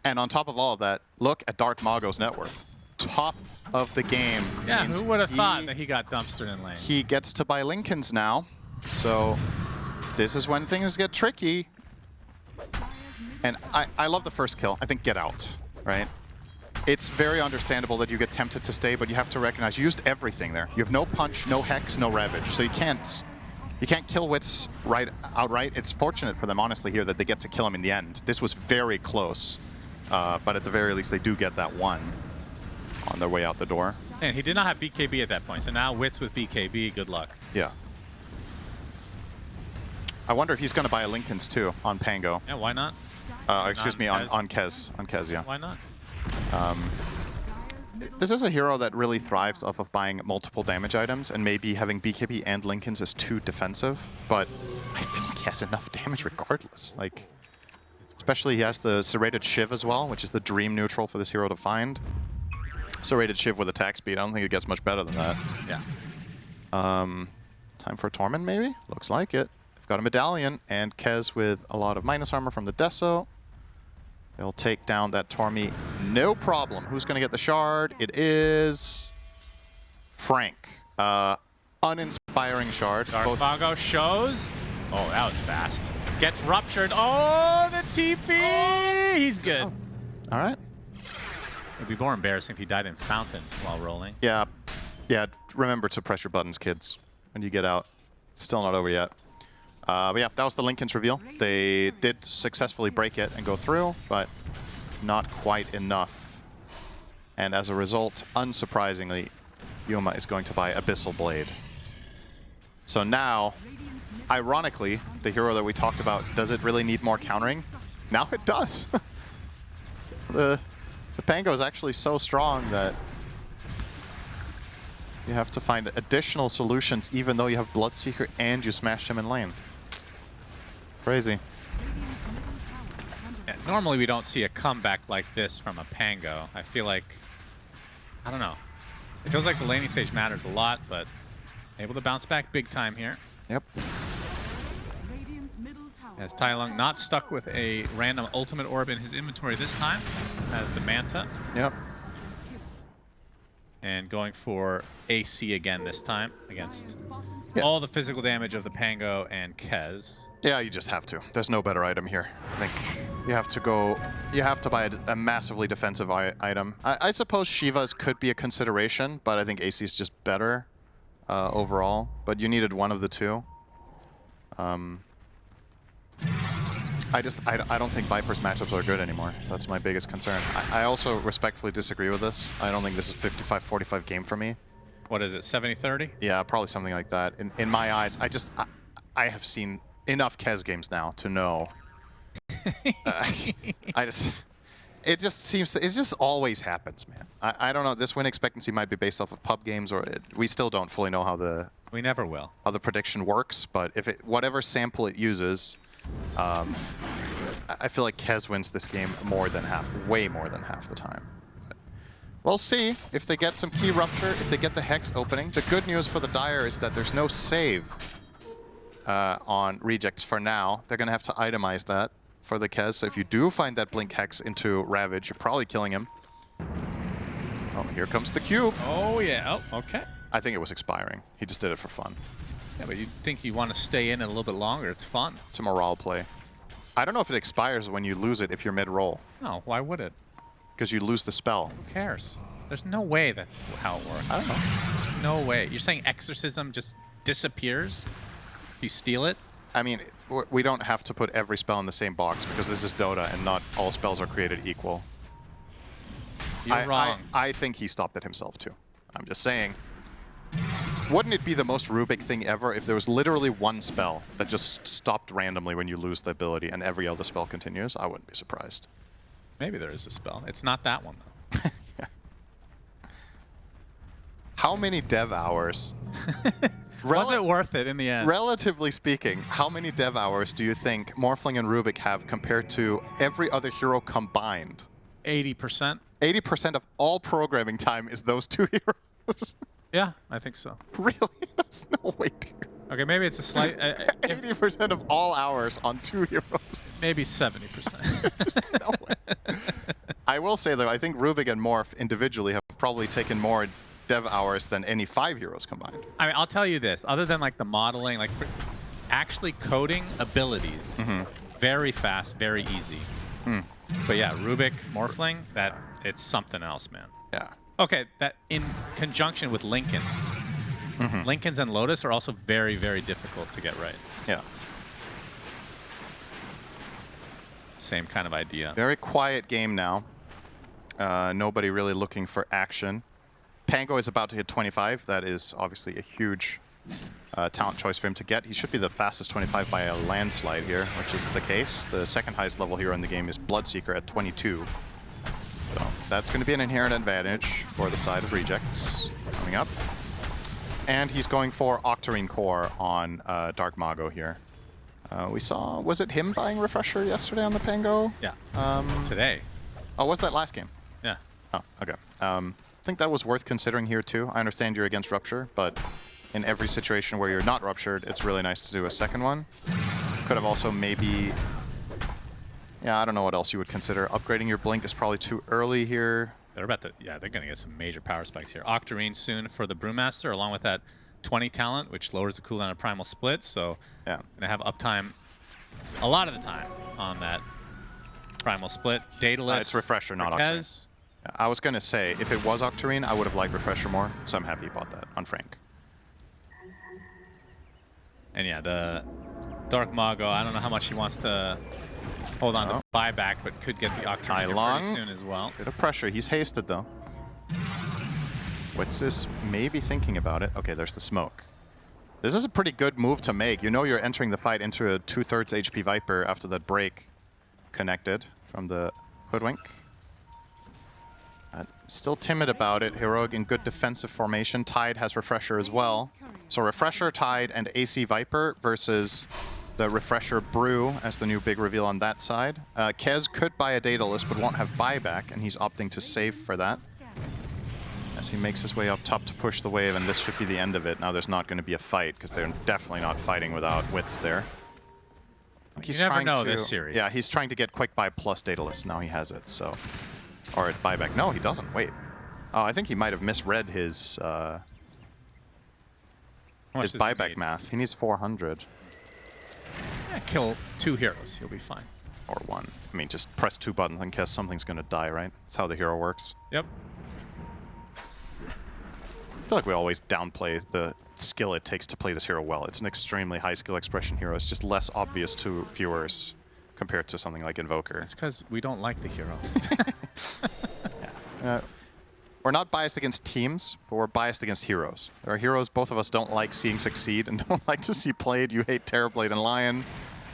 and on top of all of that, look at Dark Mago's net worth. Top of the game. Yeah, who would have thought that he got dumpstered in lane? He gets to buy Lincolns now, so this is when things get tricky. And I love the first kill. I think get out, right? It's very understandable that you get tempted to stay, but you have to recognize you used everything there. You have no punch, no hex, no ravage, so you can't kill Wits outright. It's fortunate for them, honestly, here that they get to kill him in the end. This was very close, but at the very least, they do get that one on their way out the door. And he did not have BKB at that point, so now Wits with BKB, good luck. Yeah. I wonder if he's going to buy a Lincoln's too on Pango. Yeah, why not? Excuse me, on Kez. On Kez, yeah. Why not? This is a hero that really thrives off of buying multiple damage items, and maybe having BKB and Lincolns is too defensive, but I feel like he has enough damage regardless. Like, especially he has the Serrated Shiv as well, which is the dream neutral for this hero to find. Serrated Shiv with attack speed, I don't think it gets much better than that. Yeah. Time for a Torment, maybe? Looks like it. They've got a Medallion, and Kez with a lot of minus armor from the Deso. They'll take down that Tormi, no problem. Who's going to get the shard? It is Frank. Uninspiring shard. Dark Mago shows. Oh, that was fast. Gets ruptured. Oh, the TP! Oh. He's good. Oh. All right. It'd be more embarrassing if he died in Fountain while rolling. Yeah. Yeah, remember to press your buttons, kids, when you get out. Still not over yet. But yeah, that was the Lincoln's reveal. They did successfully break it and go through, but not quite enough. And as a result, unsurprisingly, Yuma is going to buy Abyssal Blade. So now, ironically, the hero that we talked about, does it really need more countering? Now it does. The Pango is actually so strong that you have to find additional solutions even though you have Bloodseeker and you smashed him in lane. Crazy. Yeah, normally we don't see a comeback like this from a Pango. I feel like, I don't know. It feels like the laning stage matters a lot, but able to bounce back big time here. Yep. Radiant's middle tower As Tai Lung not stuck with a random ultimate orb in his inventory this time, as the Manta. Yep. And going for AC again this time against all the physical damage of the Pango and Kez. Yeah, you just have to. There's no better item here. I think you have to go. You have to buy a massively defensive item. I suppose Shiva's could be a consideration, but I think AC is just better overall. But you needed one of the two. I don't think Viper's matchups are good anymore. That's my biggest concern. I also respectfully disagree with this. I don't think this is a 55-45 game for me. What is it, 70-30? Yeah, probably something like that. In my eyes, I have seen enough Kez games now to know. It just always happens, man. I don't know. This win expectancy might be based off of pub games, or we still don't fully know how we never will. How the prediction works. But if whatever sample it uses, I feel like Kez wins this game more than half, way more than half the time. We'll see if they get some key rupture, if they get the Hex opening. The good news for the Dire is that there's no save on rejects for now. They're going to have to itemize that for the Kez. So if you do find that Blink Hex into Ravage, you're probably killing him. Oh, here comes the cube. Oh, yeah. Oh, okay. I think it was expiring. He just did it for fun. Yeah, but you think you want to stay in it a little bit longer. It's fun. It's a morale play. I don't know if it expires when you lose it if you're mid-roll. No, why would it? Because you lose the spell. Who cares? There's no way that's how it works. I don't know. There's no way. You're saying Exorcism just disappears if you steal it? I mean, we don't have to put every spell in the same box because this is Dota and not all spells are created equal. You're wrong. I think he stopped it himself too. I'm just saying. Wouldn't it be the most Rubik thing ever if there was literally one spell that just stopped randomly when you lose the ability and every other spell continues? I wouldn't be surprised. Maybe there is a spell. It's not that one, though. Yeah. How many dev hours? Was it worth it in the end? Relatively speaking, how many dev hours do you think Morphling and Rubik have compared to every other hero combined? 80%. 80% of all programming time is those two heroes. Yeah, I think so. Really? That's no way, dude. Okay, maybe it's a slight... 80% of all hours on two heroes. Maybe 70%. No way. I will say, though, I think Rubik and Morph individually have probably taken more dev hours than any 5 heroes combined. I mean, I'll tell you this. Other than like the modeling, like actually coding abilities, very fast, very easy. But yeah, Rubik, Morphling, it's something else, man. Yeah. Okay, that in conjunction with Lincolns. Lincolns and Lotus are also very, very difficult to get right. So Yeah. same kind of idea. Very quiet game now. Nobody really looking for action. Pango is about to hit 25. That is obviously a huge talent choice for him to get. He should be the fastest 25 by a landslide here, which is the case. The second highest level hero in the game is Bloodseeker at 22. So that's going to be an inherent advantage for the side of rejects coming up. And he's going for Octarine Core on Dark Mago here. We saw, was it him buying Refresher yesterday on the Pango? Yeah. Today. Oh, was that last game? Yeah. Oh, okay. I think that was worth considering here too. I understand you're against Rupture, but in every situation where you're not Ruptured, it's really nice to do a second one. Could have also maybe... Yeah, I don't know what else you would consider. Upgrading your Blink is probably too early here. They're about to, yeah, they're going to get some major power spikes here. Octarine soon for the Brewmaster, along with that 20 talent, which lowers the cooldown of Primal Split. So, yeah, going to have uptime a lot of the time on that Primal Split. Daedalus. It's Refresher, not Octarine. Yeah, I was going to say, if it was Octarine, I would have liked Refresher more, so I'm happy you bought that on Frank. And yeah, the Dark Mago, I don't know how much he wants to hold on to buyback, but could get the Octarine pretty soon as well. Bit of pressure. He's hasted, though. What's this maybe thinking about it? Okay, there's the smoke. This is a pretty good move to make. You know you're entering the fight into a 2/3 HP Viper after that break connected from the Hoodwink. Still timid about it. Heroic in good defensive formation. Tide has Refresher as well. So Refresher, Tide, and AC Viper versus the Refresher Brew as the new big reveal on that side. Kez could buy a Daedalus but won't have buyback, and he's opting to save for that. As he makes his way up top to push the wave, and this should be the end of it. Now there's not going to be a fight, because they're definitely not fighting without wits there. He's You never trying know to, this series. Yeah, he's trying to get quick buy plus Daedalus. Now he has it, so... Or buyback. No, he doesn't. Wait. Oh, I think he might have misread his buyback math. He needs 400. Yeah, kill 2 heroes. He'll be fine. Or 1. I mean, just press 2 buttons in case something's going to die, right? That's how the hero works. Yep. I feel like we always downplay the skill it takes to play this hero well. It's an extremely high skill expression hero. It's just less obvious to viewers compared to something like Invoker. It's because we don't like the hero. Yeah. We're not biased against teams, but we're biased against heroes. There are heroes both of us don't like seeing succeed and don't like to see played. You hate Terrorblade and Lion.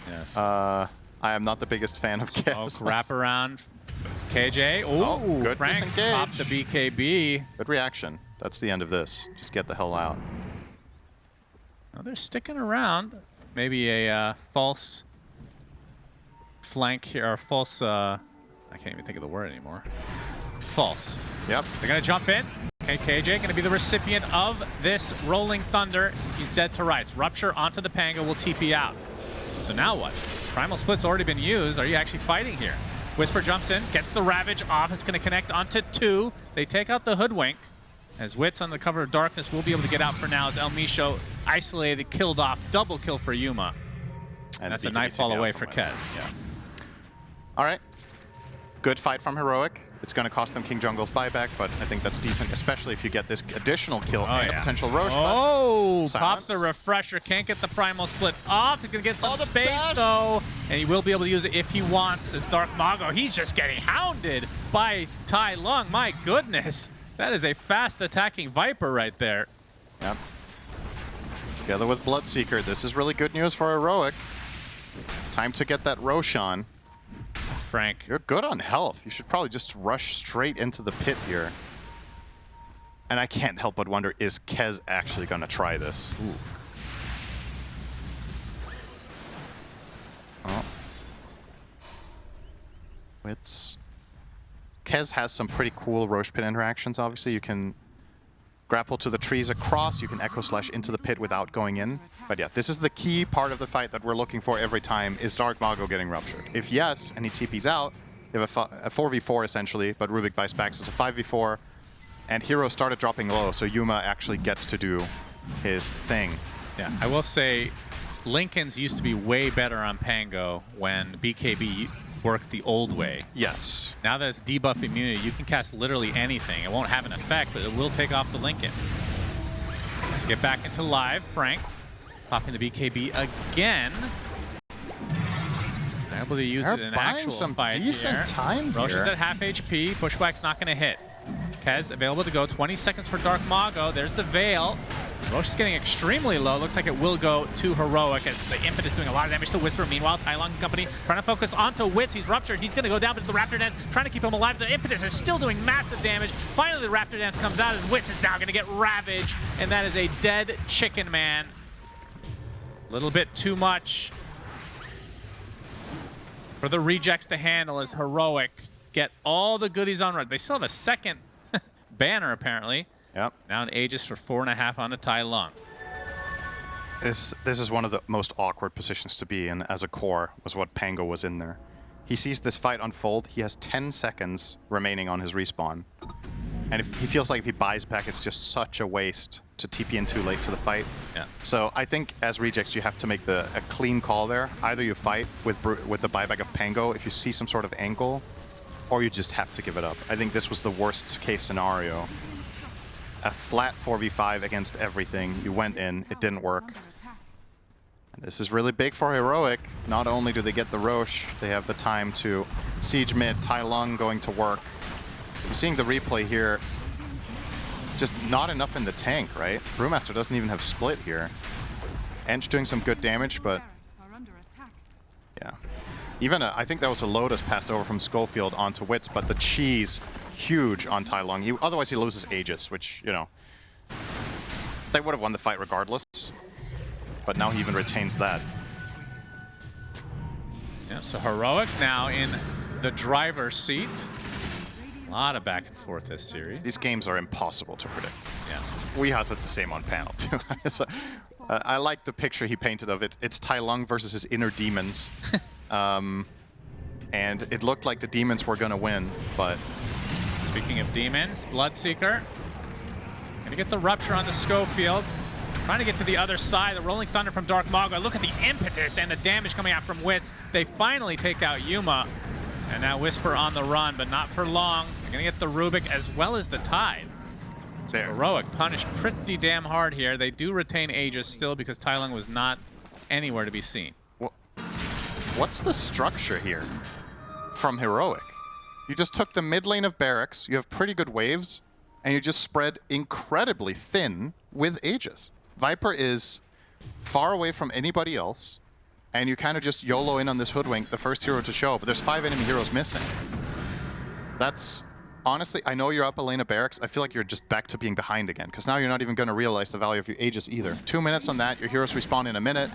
Yes. I am not the biggest fan of Kez. Wrap around. KJ. Oh, good Frank disengage. popped the BKB. Good reaction. That's the end of this. Just get the hell out. Oh, they're sticking around. Maybe a false flank here, or false, I can't even think of the word anymore. False. Yep. They're going to jump in. Okay, KJ going to be the recipient of this Rolling Thunder. He's dead to rights. Rupture onto the Pango will TP out. So now what? Primal Split's already been used. Are you actually fighting here? Whisper jumps in, gets the Ravage off. It's going to connect onto 2. They take out the Hoodwink. As Wits on the cover of darkness will be able to get out for now as El Misho isolated, killed off. Double kill for Yuma. And that's a nightfall away for Kez. Yeah. All right. Good fight from Heroic. It's going to cost them King Jungle's buyback, but I think that's decent, especially if you get this additional kill and a potential Roche. Oh, Silence. pops the refresher. Can't get the Primal Split off. He's going to get some space, bash. though. And he will be able to use it if he wants as Dark Mago. He's just getting hounded by Tai Lung. My goodness. That is a fast attacking Viper right there. Yep. Together with Bloodseeker, this is really good news for Heroic. Time to get that Roche on. Frank. You're good on health. You should probably just rush straight into the pit here. And I can't help but wonder, is Kez actually going to try this? Ooh. Oh. Kez has some pretty cool Roche pit interactions, obviously. You can grapple to the trees across, you can Echo Slash into the pit without going in. But yeah, this is the key part of the fight that we're looking for every time, is Dark Mago getting ruptured. If yes, and he TPs out, you have a 4v4 essentially, but Rubik buys back, so it's a 5v4. And Hero started dropping low, so Yuma actually gets to do his thing. Yeah, I will say Lincoln's used to be way better on Pango when BKB worked the old way. Yes. Now that it's debuff immunity, you can cast literally anything. It won't have an effect, but it will take off the Lincolns. Let's get back into live. Frank popping the BKB again. They're able to use it in an actual some fight decent here. time Roche is here. at half HP. Bushwhack's not going to hit. Kez available to go. 20 seconds for Dark Mago. There's the Veil. Roche is getting extremely low. Looks like it will go to Heroic as the Impetus doing a lot of damage to Whisper. Meanwhile, Tai Lung and company trying to focus onto Wits. He's ruptured. He's going to go down to the Raptor Dance, trying to keep him alive. The Impetus is still doing massive damage. Finally, the Raptor Dance comes out as Wits is now going to get ravaged, and that is a dead Chicken Man. A little bit too much for the rejects to handle as Heroic get all the goodies on run. They still have a second banner, apparently. Yep. Now an Aegis for 4.5 on the Tai Lung. This is one of the most awkward positions to be in as a core, was what Pango was in there. He sees this fight unfold. He has 10 seconds remaining on his respawn. And if he feels like if he buys back, it's just such a waste to TP in too late to the fight. Yeah. So I think as rejects, you have to make a clean call there. Either you fight with the buyback of Pango if you see some sort of angle, or you just have to give it up. I think this was the worst case scenario. A flat 4v5 against everything. You went in, it didn't work. And this is really big for Heroic. Not only do they get the Roche, they have the time to siege mid, Tai Lung going to work. You're seeing the replay here. Just not enough in the tank, right? Brewmaster doesn't even have split here. Ench doing some good damage, but yeah. Even I think that was a Lotus passed over from Schofield onto Wits, but the cheese huge on Tai Lung. Otherwise he loses Aegis, which, you know, they would have won the fight regardless. But now he even retains that. Yeah, so Heroic now in the driver's seat. A lot of back and forth this series. These games are impossible to predict. Yeah. We has it the same on panel too. I like the picture he painted of it. It's Tai Lung versus his inner demons. And it looked like the demons were going to win, but... Speaking of demons, Bloodseeker gonna get the rupture on the Schofield. Trying to get to the other side. The Rolling Thunder from Dark Mago. Look at the impetus and the damage coming out from Wits. They finally take out Yuma. And now Whisper on the run, but not for long. They're gonna get the Rubik as well as the Tide. So Heroic punished pretty damn hard here. They do retain Aegis still because Tai Lung was not anywhere to be seen. What's the structure here from Heroic? You just took the mid lane of Barracks, you have pretty good waves, and you just spread incredibly thin with Aegis. Viper is far away from anybody else, and you kind of just YOLO in on this Hoodwink, the first hero to show, but there's 5 enemy heroes missing. That's, honestly, I know you're up a lane of Barracks, I feel like you're just back to being behind again, because now you're not even going to realize the value of your Aegis either. 2 minutes on that, your heroes respawn in a minute,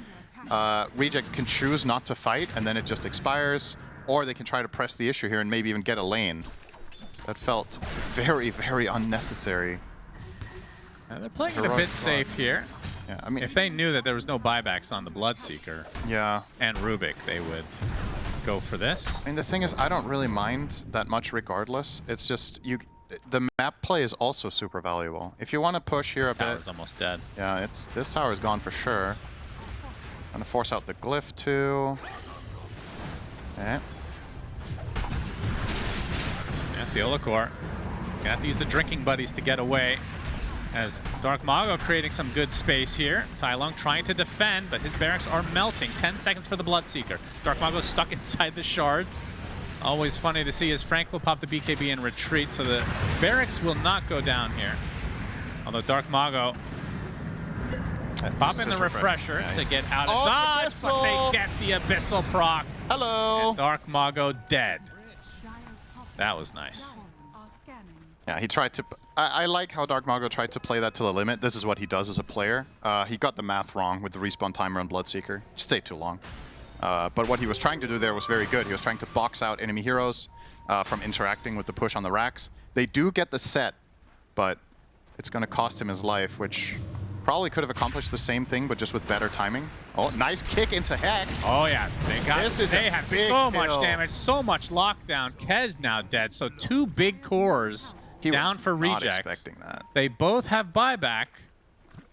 Rejects can choose not to fight, and then it just expires, or they can try to press the issue here and maybe even get a lane. That felt very, very unnecessary. They're playing it a bit safe here. Yeah, I mean, if they knew that there was no buybacks on the Bloodseeker and Rubik, they would go for this. I mean, the thing is, I don't really mind that much regardless. It's just, the map play is also super valuable. If you want to push here a bit... Tower's almost dead. Yeah, this tower is gone for sure. Gonna force out the Glyph too. Okay. Yeah, Theolacor. Gonna have to use the drinking buddies to get away. As Dark Mago creating some good space here. Tai Lung trying to defend, but his barracks are melting. 10 seconds for the Bloodseeker. Dark Mago stuck inside the shards. Always funny to see as Frank will pop the BKB and retreat, so the barracks will not go down here. Although Dark Mago pop in the refresher to get out of dodge, but they get the Abyssal proc. Hello! And Dark Mago dead. That was nice. Yeah, he tried to... I like how Dark Mago tried to play that to the limit. This is what he does as a player. He got the math wrong with the respawn timer on Bloodseeker. Just stayed too long. But what he was trying to do there was very good. He was trying to box out enemy heroes from interacting with the push on the racks. They do get the set, but it's going to cost him his life, which probably could have accomplished the same thing, but just with better timing. Oh, nice kick into Hex. Oh, yeah. They have so much kill. damage, so much lockdown. Kez now dead, so 2 big cores down for Rejects. Not expecting that. They both have buyback.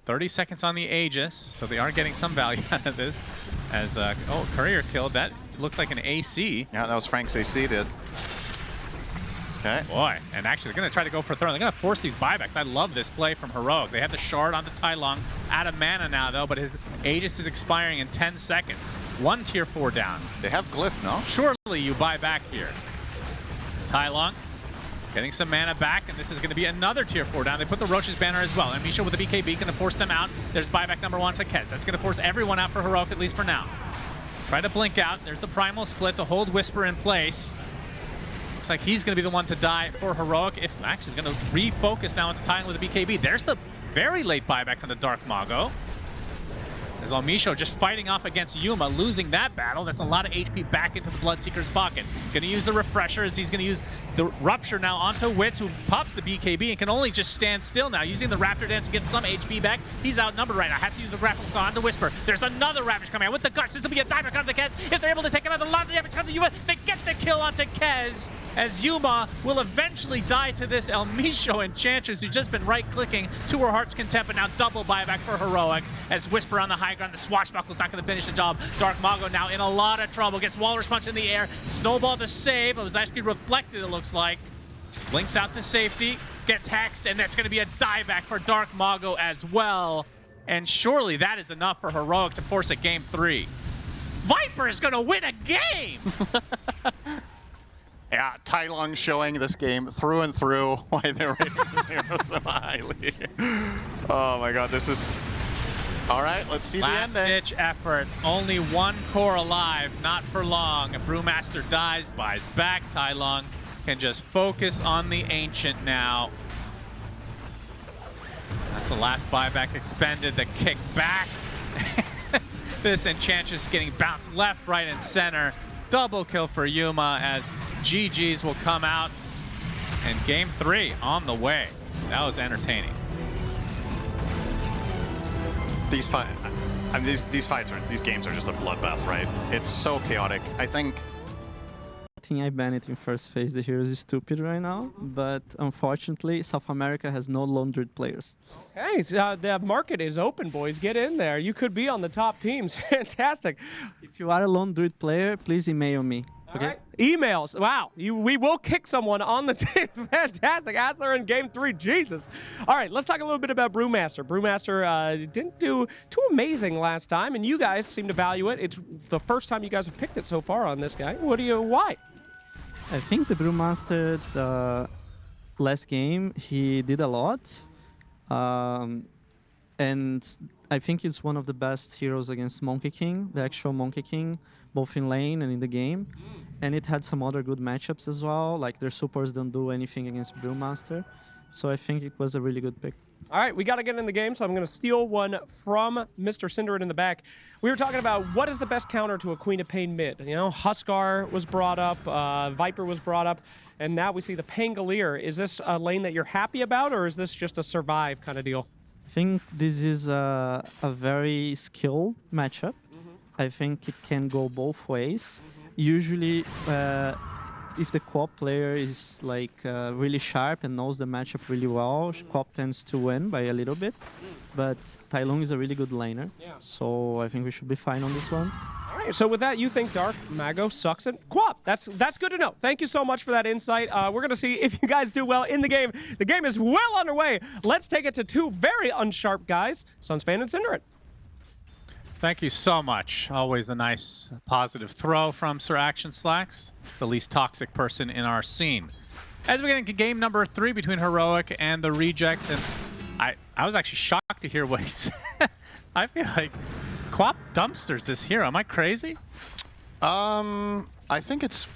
30 seconds on the Aegis, so they are getting some value out of this. As, oh, Courier killed. That looked like an AC. Yeah, that was Frank's AC, did. Okay. Boy, and actually they're going to try to go for a throne. They're going to force these buybacks. I love this play from Heroic. They had the shard onto Tai Lung. Out of mana now, though, but his Aegis is expiring in 10 seconds. 1 tier 4 down. They have Glyph, no? Surely you buy back here. Tai Lung getting some mana back, and this is going to be another tier 4 down. They put the Roach's banner as well. And Misha with the BKB going to force them out. There's buyback number 1 to Kez. That's going to force everyone out for Heroic, at least for now. Try to blink out. There's the Primal Split to hold Whisper in place. Looks like he's going to be the one to die for Heroic. If actually going to refocus now into tying with the BKB. There's the very late buyback on the Dark Mago. As Almisho just fighting off against Yuma, losing that battle. That's a lot of HP back into the Bloodseeker's pocket. Going to use the refresher as he's going to use the Rupture now onto Wits, who pops the BKB and can only just stand still now. Using the Raptor Dance to get some HP back. He's outnumbered right now. Have to use the grapple on to Whisper. There's another Ravage coming out with the guts. There's going to be a dive onto Kez. If they're able to take another lot of damage onto Yuma, they get the kill onto Kez. As Yuma will eventually die to this Almisho Enchantress, who's just been right-clicking to her heart's content, but now double buyback for Heroic. As Whisper on the high ground, the Swashbuckle's not going to finish the job. Dark Mago now in a lot of trouble. Gets Walrus Punch in the air. Snowball to save. It was actually reflected, it looks like. Blinks out to safety. Gets hexed, and that's going to be a dieback for Dark Mago as well. And surely that is enough for Heroic to force a game 3. Viper is going to win a game! Yeah, Tai Lung showing this game through and through why they're rating this hero so highly. Oh my god, this is... All right, let's see the ending. Last-ditch effort. Only 1 core alive, not for long. A Brewmaster dies, buys back. Tai Lung can just focus on the Ancient now. That's the last buyback expended. The kick back. This Enchantress getting bounced left, right, and center. Double kill for Yuma as GGs will come out. And game 3 on the way. That was entertaining. these games are just a bloodbath, right? It's so chaotic. I think I ban it in first phase. The heroes is stupid right now, but unfortunately, South America has no lone druid players. Hey, the market is open, boys. Get in there. You could be on the top teams. Fantastic. If you are a lone druid player, please email me. Okay. Right. Emails. Wow. We will kick someone on the team. Fantastic. Asler in game 3. Jesus. All right, let's talk a little bit about Brewmaster. Brewmaster didn't do too amazing last time, and you guys seem to value it. It's the first time you guys have picked it so far on this guy. Why? I think the Brewmaster, the last game, he did a lot. And I think he's one of the best heroes against Monkey King, the actual Monkey King, both in lane and in the game. And it had some other good matchups as well, like their supports don't do anything against Brewmaster. So I think it was a really good pick. All right, we got to get in the game, so I'm going to steal one from Mr. Cinderin in the back. We were talking about what is the best counter to a Queen of Pain mid. You know, Huskar was brought up, Viper was brought up, and now we see the Pangolier. Is this a lane that you're happy about, or is this just a survive kind of deal? I think this is a very skilled matchup. I think it can go both ways. Usually, if the co-op player is like really sharp and knows the matchup really well, co-op tends to win by a little bit. But Tai Lung is a really good laner, so I think we should be fine on this one. All right, so with that, you think Dark Mago sucks at co-op. That's good to know. Thank you so much for that insight. We're going to see if you guys do well in the game. The game is well underway. Let's take it to two very unsharp guys, Sunsfan and Cinderin. Thank you so much. Always a nice positive throw from Sir Action Slacks, the least toxic person in our scene. As we get into game number 3 between Heroic and the Rejects, and I was actually shocked to hear what he said. I feel like co-op dumpsters this hero. Am I crazy? I think it's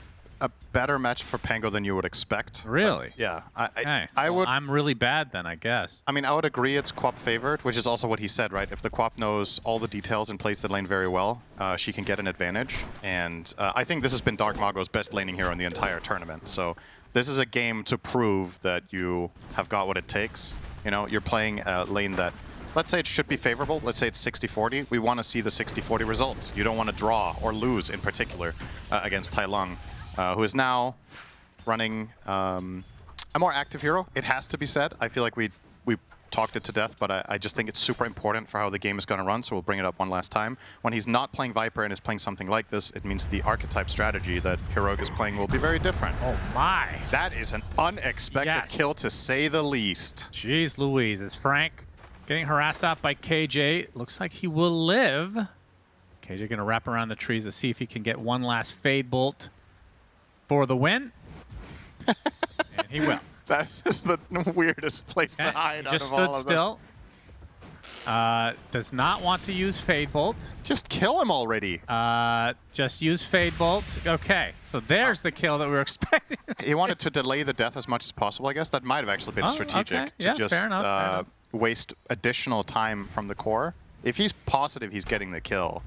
a better match for Pango than you would expect. Really? Yeah. I'm really bad then, I guess. I mean, I would agree it's co-op favored, which is also what he said, right? If the co-op knows all the details and plays the lane very well, she can get an advantage. And I think this has been Dark Mago's best laning hero in the entire tournament. So this is a game to prove that you have got what it takes. You know, you're playing a lane that, let's say it should be favorable. Let's say it's 60-40. We want to see the 60-40 result. You don't want to draw or lose in particular against Tai Lung, who is now running a more active hero. It has to be said. I feel like we talked it to death, but I just think it's super important for how the game is going to run, so we'll bring it up one last time. When he's not playing Viper and is playing something like this, it means the archetype strategy that Heroic is playing will be very different. Oh my. That is an unexpected kill, to say the least. Jeez Louise, is Frank getting harassed out by KJ? Looks like he will live. KJ gonna wrap around the trees to see if he can get one last Fade Bolt for the win. And he will. That is the weirdest place to hide out of all of them. Just stood still. Does not want to use Fade Bolt. Just kill him already. Just use Fade Bolt. Okay, so there's the kill that we were expecting. He wanted to delay the death as much as possible, I guess. That might have actually been strategic to just fair enough. waste additional time from the core. If he's positive he's getting the kill,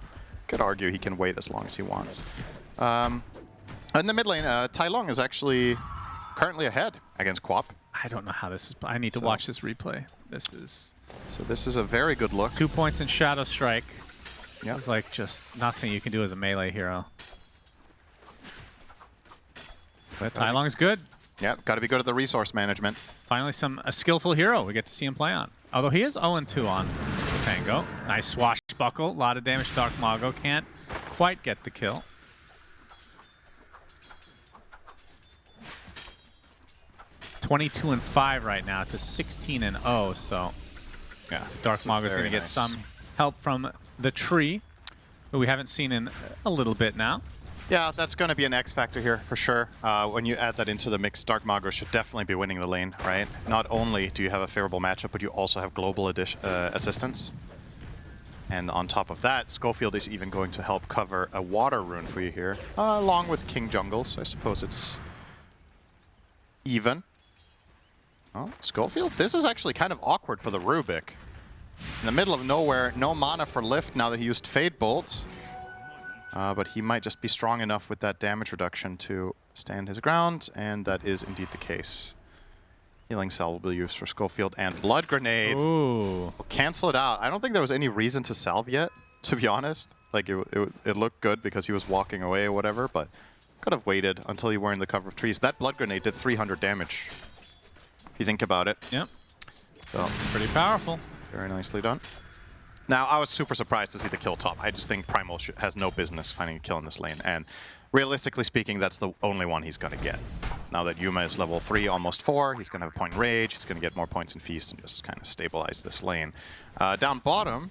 could argue he can wait as long as he wants. In the mid lane, Tai Lung is actually currently ahead against Quap. I don't know how this is. I need to watch this replay. So this is a very good look. 2 points in Shadow Strike. Yeah. It's like just nothing you can do as a melee hero. But Tai Lung is good. Yeah, got to be good at the resource management. Finally, a skillful hero we get to see him play on. Although he is 0-2 on Pango. Nice swashbuckle. A lot of damage to Dark Mago. Can't quite get the kill. (22-5) right now to 16-0. So yeah, Dark Mago's going to get some help from the tree, who we haven't seen in a little bit now. Yeah, that's going to be an X factor here for sure. When you add that into the mix, Dark Mago should definitely be winning the lane, right? Not only do you have a favorable matchup, but you also have global assistance. And on top of that, Schofield is even going to help cover a water rune for you here, along with King Jungle, so I suppose it's even. Oh, Schofield? This is actually kind of awkward for the Rubik. In the middle of nowhere, no mana for lift now that he used Fade Bolt. But he might just be strong enough with that damage reduction to stand his ground, and that is indeed the case. Healing cell will be used for Schofield and Blood Grenade. Ooh. Cancel it out. I don't think there was any reason to salve yet, to be honest. Like, it looked good because he was walking away or whatever, but could have waited until you were in the cover of trees. That Blood Grenade did 300 damage, if you think about it. Yep. So, Pretty powerful. very nicely done. Now, I was super surprised to see the kill top. I just think Primal has no business finding a kill in this lane. And realistically speaking, that's the only one he's going to get. Now that Yuma is level 3, almost 4, he's going to have a point in Rage. He's going to get more points in Feast and just kind of stabilize this lane. Down bottom,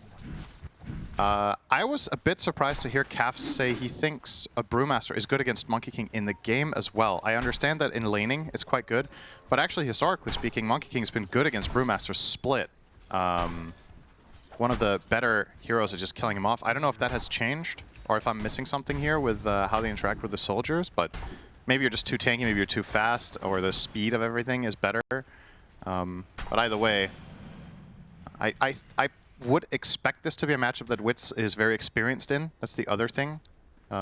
I was a bit surprised to hear Caf say he thinks a Brewmaster is good against Monkey King in the game as well. I understand that in laning it's quite good, but actually, historically speaking, Monkey King's been good against Brewmaster split. One of the better heroes is just killing him off. I don't know if that has changed or if I'm missing something here with how they interact with the soldiers, but maybe you're just too tanky, maybe you're too fast, or the speed of everything is better. But either way, I would expect this to be a matchup that Wits is very experienced in. That's the other thing.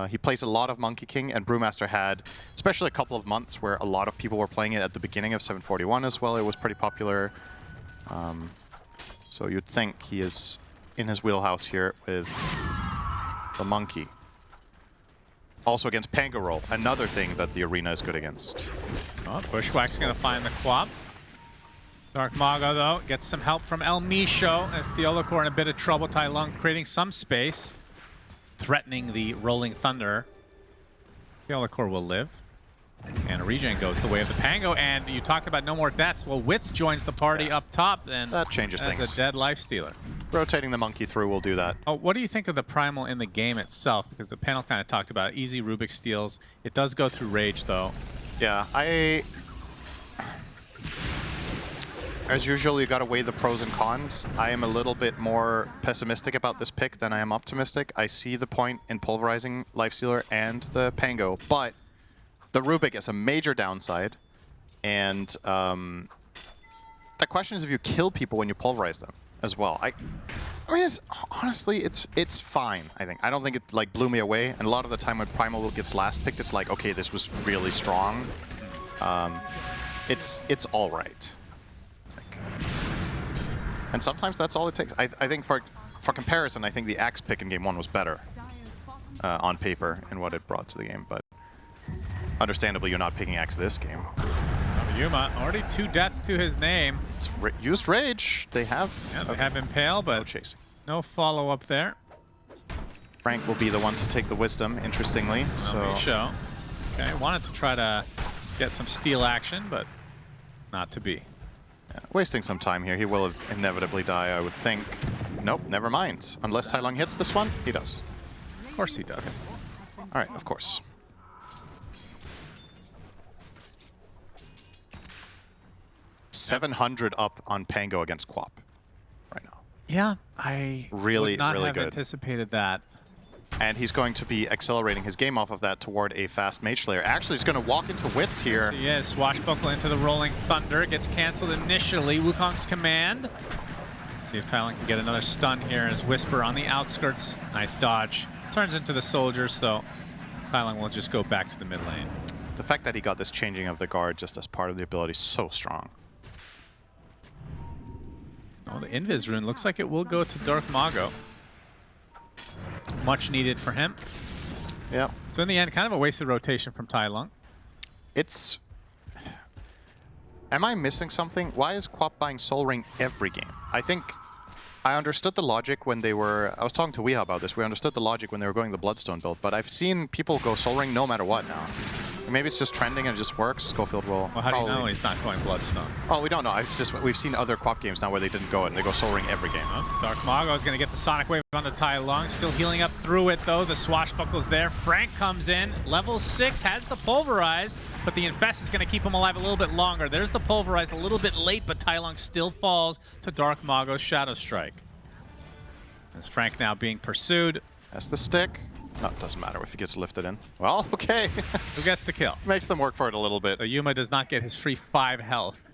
He plays a lot of Monkey King, and Brewmaster had, especially a couple of months where a lot of people were playing it at the beginning of 741 as well. It was pretty popular. So you'd think he is in his wheelhouse here with the Monkey. Also against Pango Roll, another thing that the arena is good against. Oh, Bushwhack's going to find the Quap. Dark Mago, though, gets some help from El Misho as Theolocor in a bit of trouble. Tai Lung creating some space, threatening the Rolling Thunder. Theolocor will live. And a regen goes the way of the Pango, and you talked about no more deaths. Well, Wits joins the party up top, and that changes things. As a dead lifestealer. Rotating the Monkey through will do that. Oh, what do you think of the Primal in the game itself? Because the panel kind of talked about easy Rubik steals. It does go through Rage, though. Yeah, as usual, you gotta weigh the pros and cons. I am a little bit more pessimistic about this pick than I am optimistic. I see the point in pulverizing Lifestealer and the Pango, but the Rubik is a major downside, and the question is if you kill people when you pulverize them as well. I mean, honestly, it's fine, I think. I don't think it like blew me away, and a lot of the time when Primal gets last picked, it's like, okay, this was really strong. It's all right. And sometimes that's all it takes. I think for comparison, I think the Axe pick in Game 1 was better on paper in what it brought to the game, but understandably, you're not picking Axe this game. Yuma, already 2 deaths to his name. It's used Rage. They have... Yeah, they have Impale, but no chasing. No follow-up there. Frank will be the one to take the Wisdom, interestingly. Show. Okay, wanted to try to get some steal action, but not to be. Yeah, wasting some time here. He will inevitably die, I would think. Nope, never mind. Unless Tai Lung hits this one, he does. Of course he does. Okay. All right, of course. $700 up on Pango against Quap right now. Yeah, I really, would not really have good. Anticipated that. And he's going to be accelerating his game off of that toward a fast Mage Slayer. Actually, he's going to walk into Wits here. So yeah, Swashbuckle into the Rolling Thunder. Gets canceled initially. Wukong's command. See if Tai Lung can get another stun here as Whisper on the outskirts. Nice dodge. Turns into the soldiers, so Tai Lung will just go back to the mid lane. The fact that he got this changing of the guard just as part of the ability is so strong. Oh, the Invis rune looks like it will go to Dark Mago. Much needed for him. Yeah. So in the end, kind of a wasted rotation from Tai Lung. It's... Am I missing something? Why is Quap buying Soul Ring every game? I think I understood the logic when they were... I was talking to Weeha about this. We understood the logic when they were going the Bloodstone build, but I've seen people go Soul Ring no matter what now. Maybe it's just trending and it just works. Schofield will... Well, how do you know he's not going Bloodstone? Oh, we don't know. It's just we've seen other Quap games now where they didn't go it and they go Soul Ring every game. Oh, Dark Mago is going to get the Sonic Wave onto Tai Lung. Still healing up through it, though. The Swashbuckle's there. Frank comes in. Level 6 has the Pulverize, but the Infest is going to keep him alive a little bit longer. There's the Pulverize a little bit late, but Tai Lung still falls to Dark Mago's Shadow Strike. As Frank now being pursued. That's the stick. No, it doesn't matter if he gets lifted in. Well, okay. Who gets the kill? Makes them work for it a little bit. So Yuma does not get his free 5 health.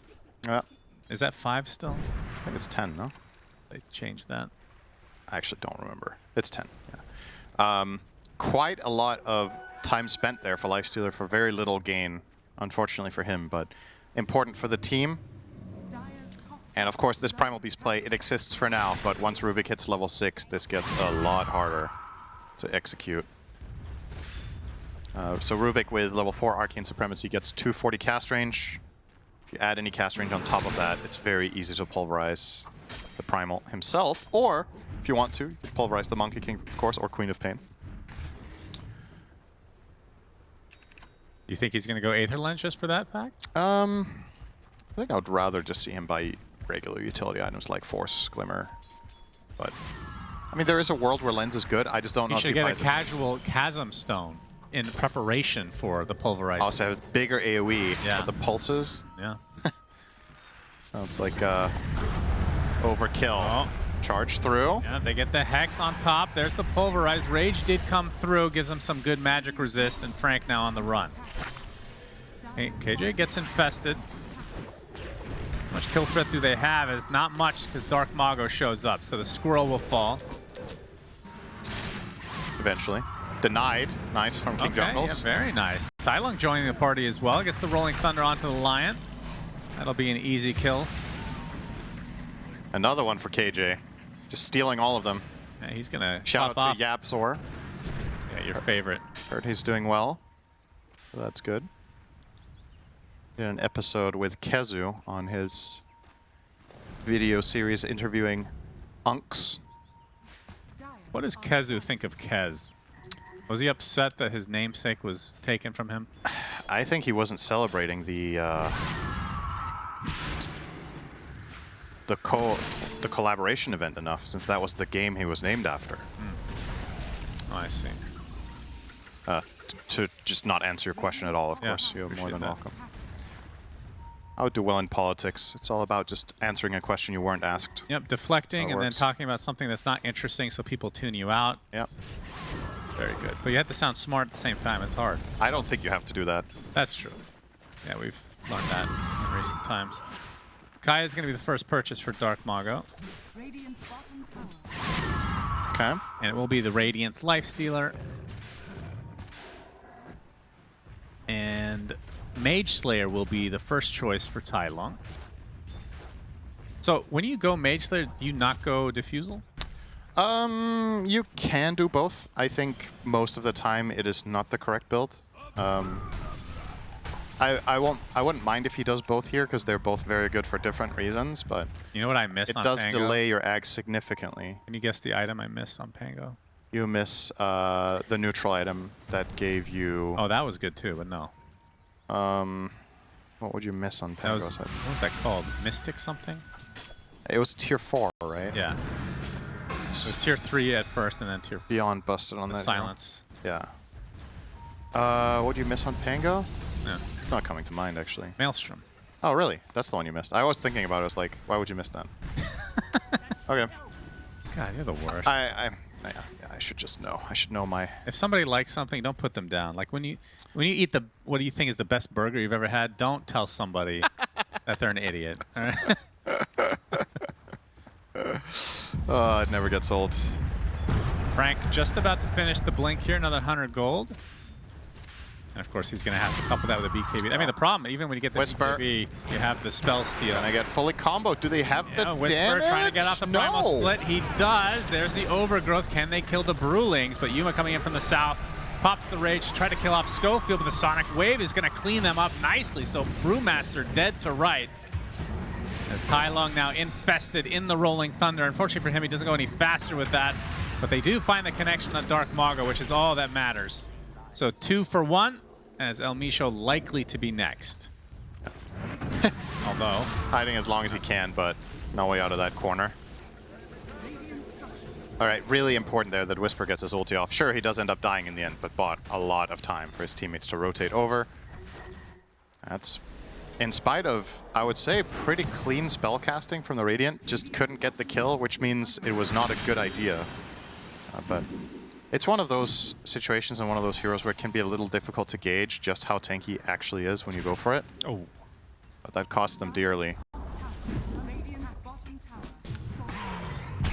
Yeah. Is that 5 still? I think it's 10, no? They changed that. I actually don't remember. It's 10, yeah. Quite a lot of time spent there for Lifestealer for very little gain, unfortunately for him, but important for the team. And of course, this Primal Beast play, it exists for now, but once Rubik hits level 6, this gets a lot harder to execute. So Rubik with level 4 Arcane Supremacy gets 240 cast range. If you add any cast range on top of that, it's very easy to pulverize the Primal himself, or if you want to, you can pulverize the Monkey King, of course, or Queen of Pain. You think he's going to go Aether Lens just for that fact? I think I would rather just see him buy regular utility items like Force, Glimmer. But, I mean, there is a world where Lens is good. I just don't know He if he should get a buys it. casual Chasm Stone in preparation for the pulverized. Also have bigger AoE Yeah. with the pulses. Yeah. Sounds like overkill. Oh. Charge through. Yeah, they get the Hex on top. There's the Pulverized. Rage did come through, gives them some good magic resist, and Frank now on the run. Hey, KJ gets infested. How much kill threat do they have? Is not much because Dark Mago shows up, so the squirrel will fall. Eventually. Denied. Nice from King Okay, yeah, Jungles. very nice. Tylung joining the party as well. Gets the Rolling Thunder onto the Lion. That'll be an easy kill. Another one for KJ. Just stealing all of them. Yeah, he's gonna Shout pop out off. to Yapzor. Yeah, your favorite. Heard he's doing well. So that's good. Did an episode with Kezu on his video series interviewing Unks. What does Kezu think of Kez? Was he upset that his namesake was taken from him? I think he wasn't celebrating the collaboration event enough, since that was the game he was named after. Oh, I see. To just not answer your question at all, of Yeah, course, you're more appreciate than that. welcome. I would do well in politics. It's all about just answering a question you weren't asked. Yep, deflecting That and then works. talking about something that's not interesting so people tune you out. Yep. Very good. But you have to sound smart at the same time. It's hard. I don't think you have to do that. That's true. Yeah, we've learned that in recent times. Kaya is going to be the first purchase for Dark Mago. Radiant's bottom tower. Okay. And it will be the Radiance Lifestealer. And Mage Slayer will be the first choice for Tylung. So when you go Mage Slayer, do you not go Diffusal? You can do both. I think most of the time it is not the correct build. I wouldn't mind if he does both here because they're both very good for different reasons, but You know what I miss it on does Pango? delay your ag significantly. Can you guess the item I miss on Pango? You miss the neutral item that gave you. Oh, that was good too, but no. What would you miss on That Pango? was, what was that called? Mystic something? It was tier 4, right? Yeah. It was tier 3 at first and then tier 4. Beyond busted on The that. silence. Yeah. What do you miss on Pango? Yeah. It's not coming to mind, actually. Maelstrom. Oh, really? That's the one you missed. I was thinking about it. I was like, why would you miss that? Okay. God, you're the worst. Yeah, I should just know. I should know my. If somebody likes something, don't put them down. Like when you eat the what do you think is the best burger you've ever had, don't tell somebody that they're an idiot. All right? Oh, it never gets old. Frank just about to finish the blink here, another 100 gold. And of course, he's going to have to couple that with a BKB. I mean, the problem, even when you get the Whisper. BKB, you have the spell steal. And I get fully comboed. Do they have the Whisper damage? trying to get off the primal No. split. He does. There's the overgrowth. Can they kill the Brewlings? But Yuma coming in from the south. Pops the rage to try to kill off Schofield, but the Sonic Wave is going to clean them up nicely. So Brewmaster dead to rights. As Tylung now infested in the Rolling Thunder. Unfortunately for him, he doesn't go any faster with that. But they do find the connection on Dark Mago, which is all that matters. So 2 for 1, as El Micho likely to be next. Although, Hiding as long as he can, but no way out of that corner. All right, really important there that Whisper gets his ulti off. Sure, he does end up dying in the end, but bought a lot of time for his teammates to rotate over. That's in spite of, I would say, pretty clean spell casting from the Radiant. Just couldn't get the kill, which means it was not a good idea. But it's one of those situations and one of those heroes where it can be a little difficult to gauge just how tanky actually is when you go for it. oh, But that costs them dearly. Radiant's bottom tower.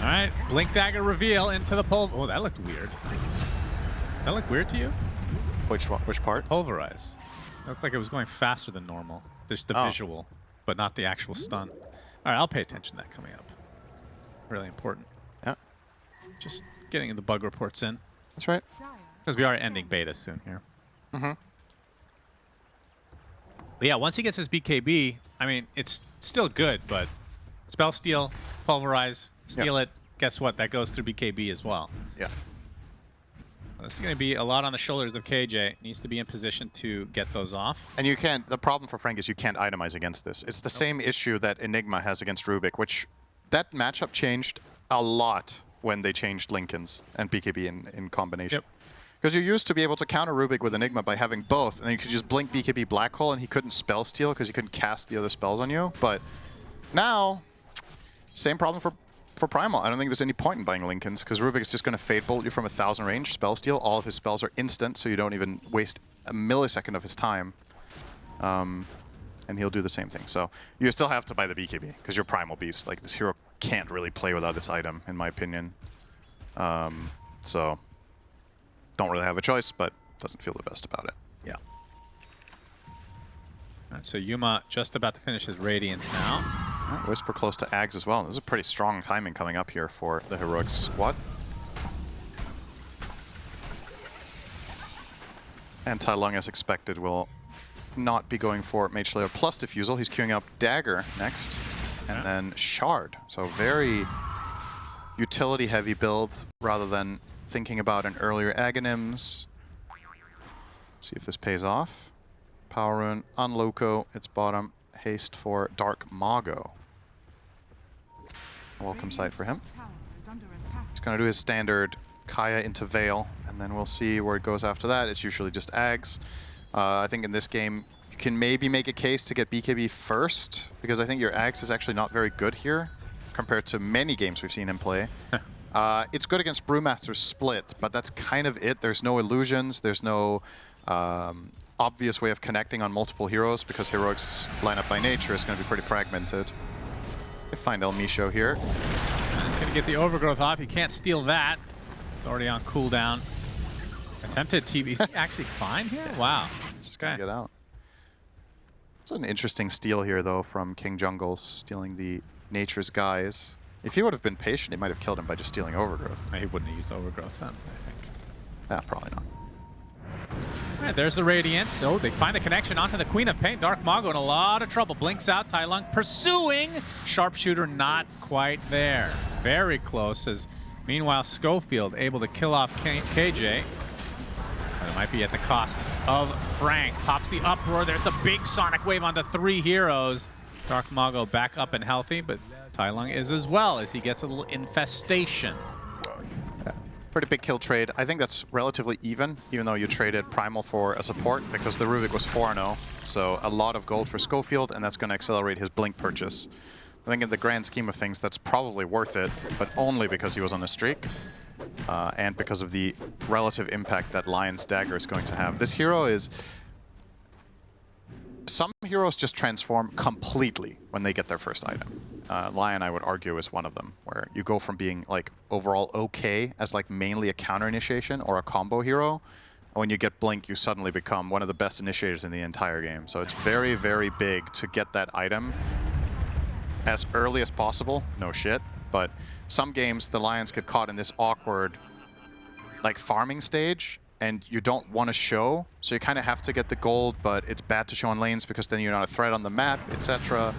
all right. Blink Dagger reveal into the pulver. Oh, that looked weird. That looked weird to you? Which one? Which part? Pulverize. It looked like it was going faster than normal. Just the Oh. visual, but not the actual stun. All right, I'll pay attention to that coming up. Really important. Yeah, Just getting the bug reports in. that's right. Dire Because we are ending beta soon here. Mm-hmm. But yeah, once he gets his BKB, I mean, it's still good, but spell steal, pulverize, steal it. Guess what? That goes through BKB as well. Yeah. This is going to be a lot on the shoulders of KJ. Needs to be in position to get those off. And you can't, the problem for Frank is you can't itemize against this. It's the same issue that Enigma has against Rubik, which that matchup changed a lot when they changed Lincolns and BKB in combination. Yep. Because you used to be able to counter Rubik with Enigma by having both, and then you could just blink BKB Black Hole and he couldn't spell steal because he couldn't cast the other spells on you. But now, same problem for Primal. I don't think there's any point in buying Lincolns because Rubik is just going to Fade Bolt you from 1,000 range, spell steal. All of his spells are instant, so you don't even waste a millisecond of his time. And he'll do the same thing. So you still have to buy the BKB because you're Primal Beast. Like, this hero can't really play without this item, in my opinion. So don't really have a choice, but doesn't feel the best about it. Yeah. All right, so Yuma just about to finish his Radiance now. Whisper close to Ags as well. This is a pretty strong timing coming up here for the Heroics squad. And Tai Lung, as expected, will not be going for Mage Slayer plus Diffusal. He's queuing up Dagger next, and then Shard. So very utility-heavy build rather than thinking about an earlier Aghanims. See if this pays off. Power Rune, Unloco, its bottom. Haste for Dark Mago. Welcome sight for him. tower is under attack. He's going to do his standard Kaya into Veil, and then we'll see where it goes after that. It's usually just Ags. I think in this game, you can maybe make a case to get BKB first, because I think your Ags is actually not very good here, compared to many games we've seen him play. It's good against Brewmaster's Split, but that's kind of it. There's no illusions, there's no obvious way of connecting on multiple heroes, because Heroics lineup by nature is going to be pretty fragmented. They find El Misho here. And he's going to get the Overgrowth off. He can't steal that. It's already on cooldown. Attempted TV. Is he actually fine here? Wow. Just gonna get out. It's an interesting steal here, though, from King Jungles, stealing the Nature's Guise. If he would have been patient, he might have killed him by just stealing Overgrowth. He wouldn't have used Overgrowth then, I think. Yeah, probably not. All right, there's the Radiance. So they find the connection onto the Queen of Pain. Dark Mago in a lot of trouble. Blinks out. Tai Lung pursuing. Sharpshooter not quite there. Very close. As meanwhile, Schofield able to kill off KJ. But it might be at the cost of Frank. Pops the Uproar. There's a big Sonic Wave onto 3 heroes. Dark Mago back up and healthy, but Tai Lung is as well as he gets a little infestation. Pretty big kill trade. I think that's relatively even though you traded Primal for a support, because the Rubik was 4-0. So a lot of gold for Schofield, and that's going to accelerate his Blink purchase. I think in the grand scheme of things, that's probably worth it, but only because he was on a streak. And because of the relative impact that Lion's Dagger is going to have. This hero is... Some heroes just transform completely when they get their first item. Lion, I would argue, is one of them, where you go from being like overall okay as like mainly a counter initiation or a combo hero, and when you get Blink, you suddenly become one of the best initiators in the entire game. So it's very, very big to get that item as early as possible. No shit. But some games, the Lions get caught in this awkward like farming stage, and you don't want to show, so you kind of have to get the gold, but it's bad to show on lanes because then you're not a threat on the map, etc.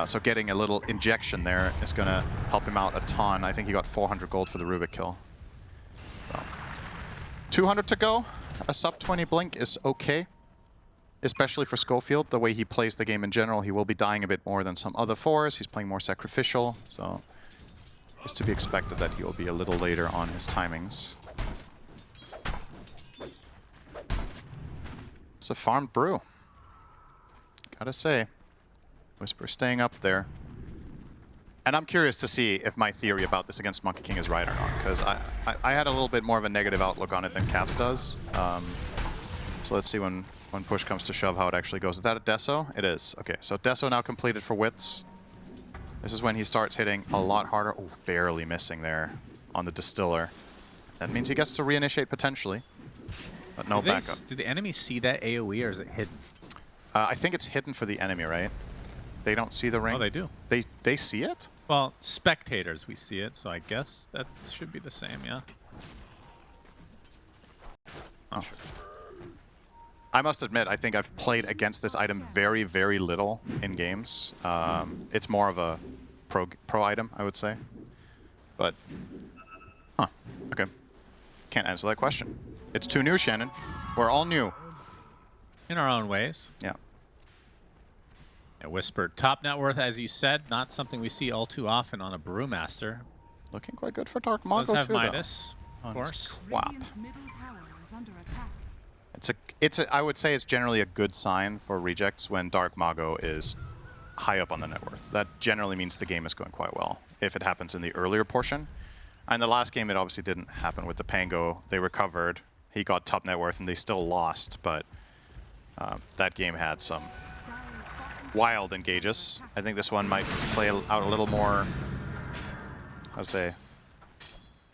So getting a little injection there is going to help him out a ton. I think he got 400 gold for the Rubik kill. So, 200 to go. A sub 20 Blink is okay, especially for Schofield. The way he plays the game in general, he will be dying a bit more than some other 4s. He's playing more sacrificial, so it's to be expected that he will be a little later on his timings. It's a farmed brew. Gotta say. Whisper staying up there. And I'm curious to see if my theory about this against Monkey King is right or not, because I had a little bit more of a negative outlook on it than Caps does. So let's see when push comes to shove how it actually goes. Is that a Deso? It is. Okay, so Deso now completed for Wits. This is when he starts hitting a lot harder. Ooh, barely missing there on the Distiller. That means he gets to reinitiate potentially. But no backup. Did the enemy see that AoE, or is it hidden? I think it's hidden for the enemy, right? They don't see the ring? Oh, they do. They see it? Well, spectators, we see it, so I guess that should be the same, yeah. Oh. I must admit, I think I've played against this item very, very little in games. It's more of a pro item, I would say. But, huh, okay. Can't answer that question. It's too new, Shannon. We're all new. In our own ways. Yeah. Yeah, Whisper. Top net worth, as you said, not something we see all too often on a Brewmaster. Looking quite good for Dark Mongo, Does have too, Midas, though. of course. Wap. Radiant's middle tower is under attack. I would say it's generally a good sign for rejects when Dark Mago is high up on the net worth. That generally means the game is going quite well, if it happens in the earlier portion. And the last game, it obviously didn't happen with the Pango. They recovered, he got top net worth, and they still lost, but that game had some wild engages. I think this one might play out a little more, how to say,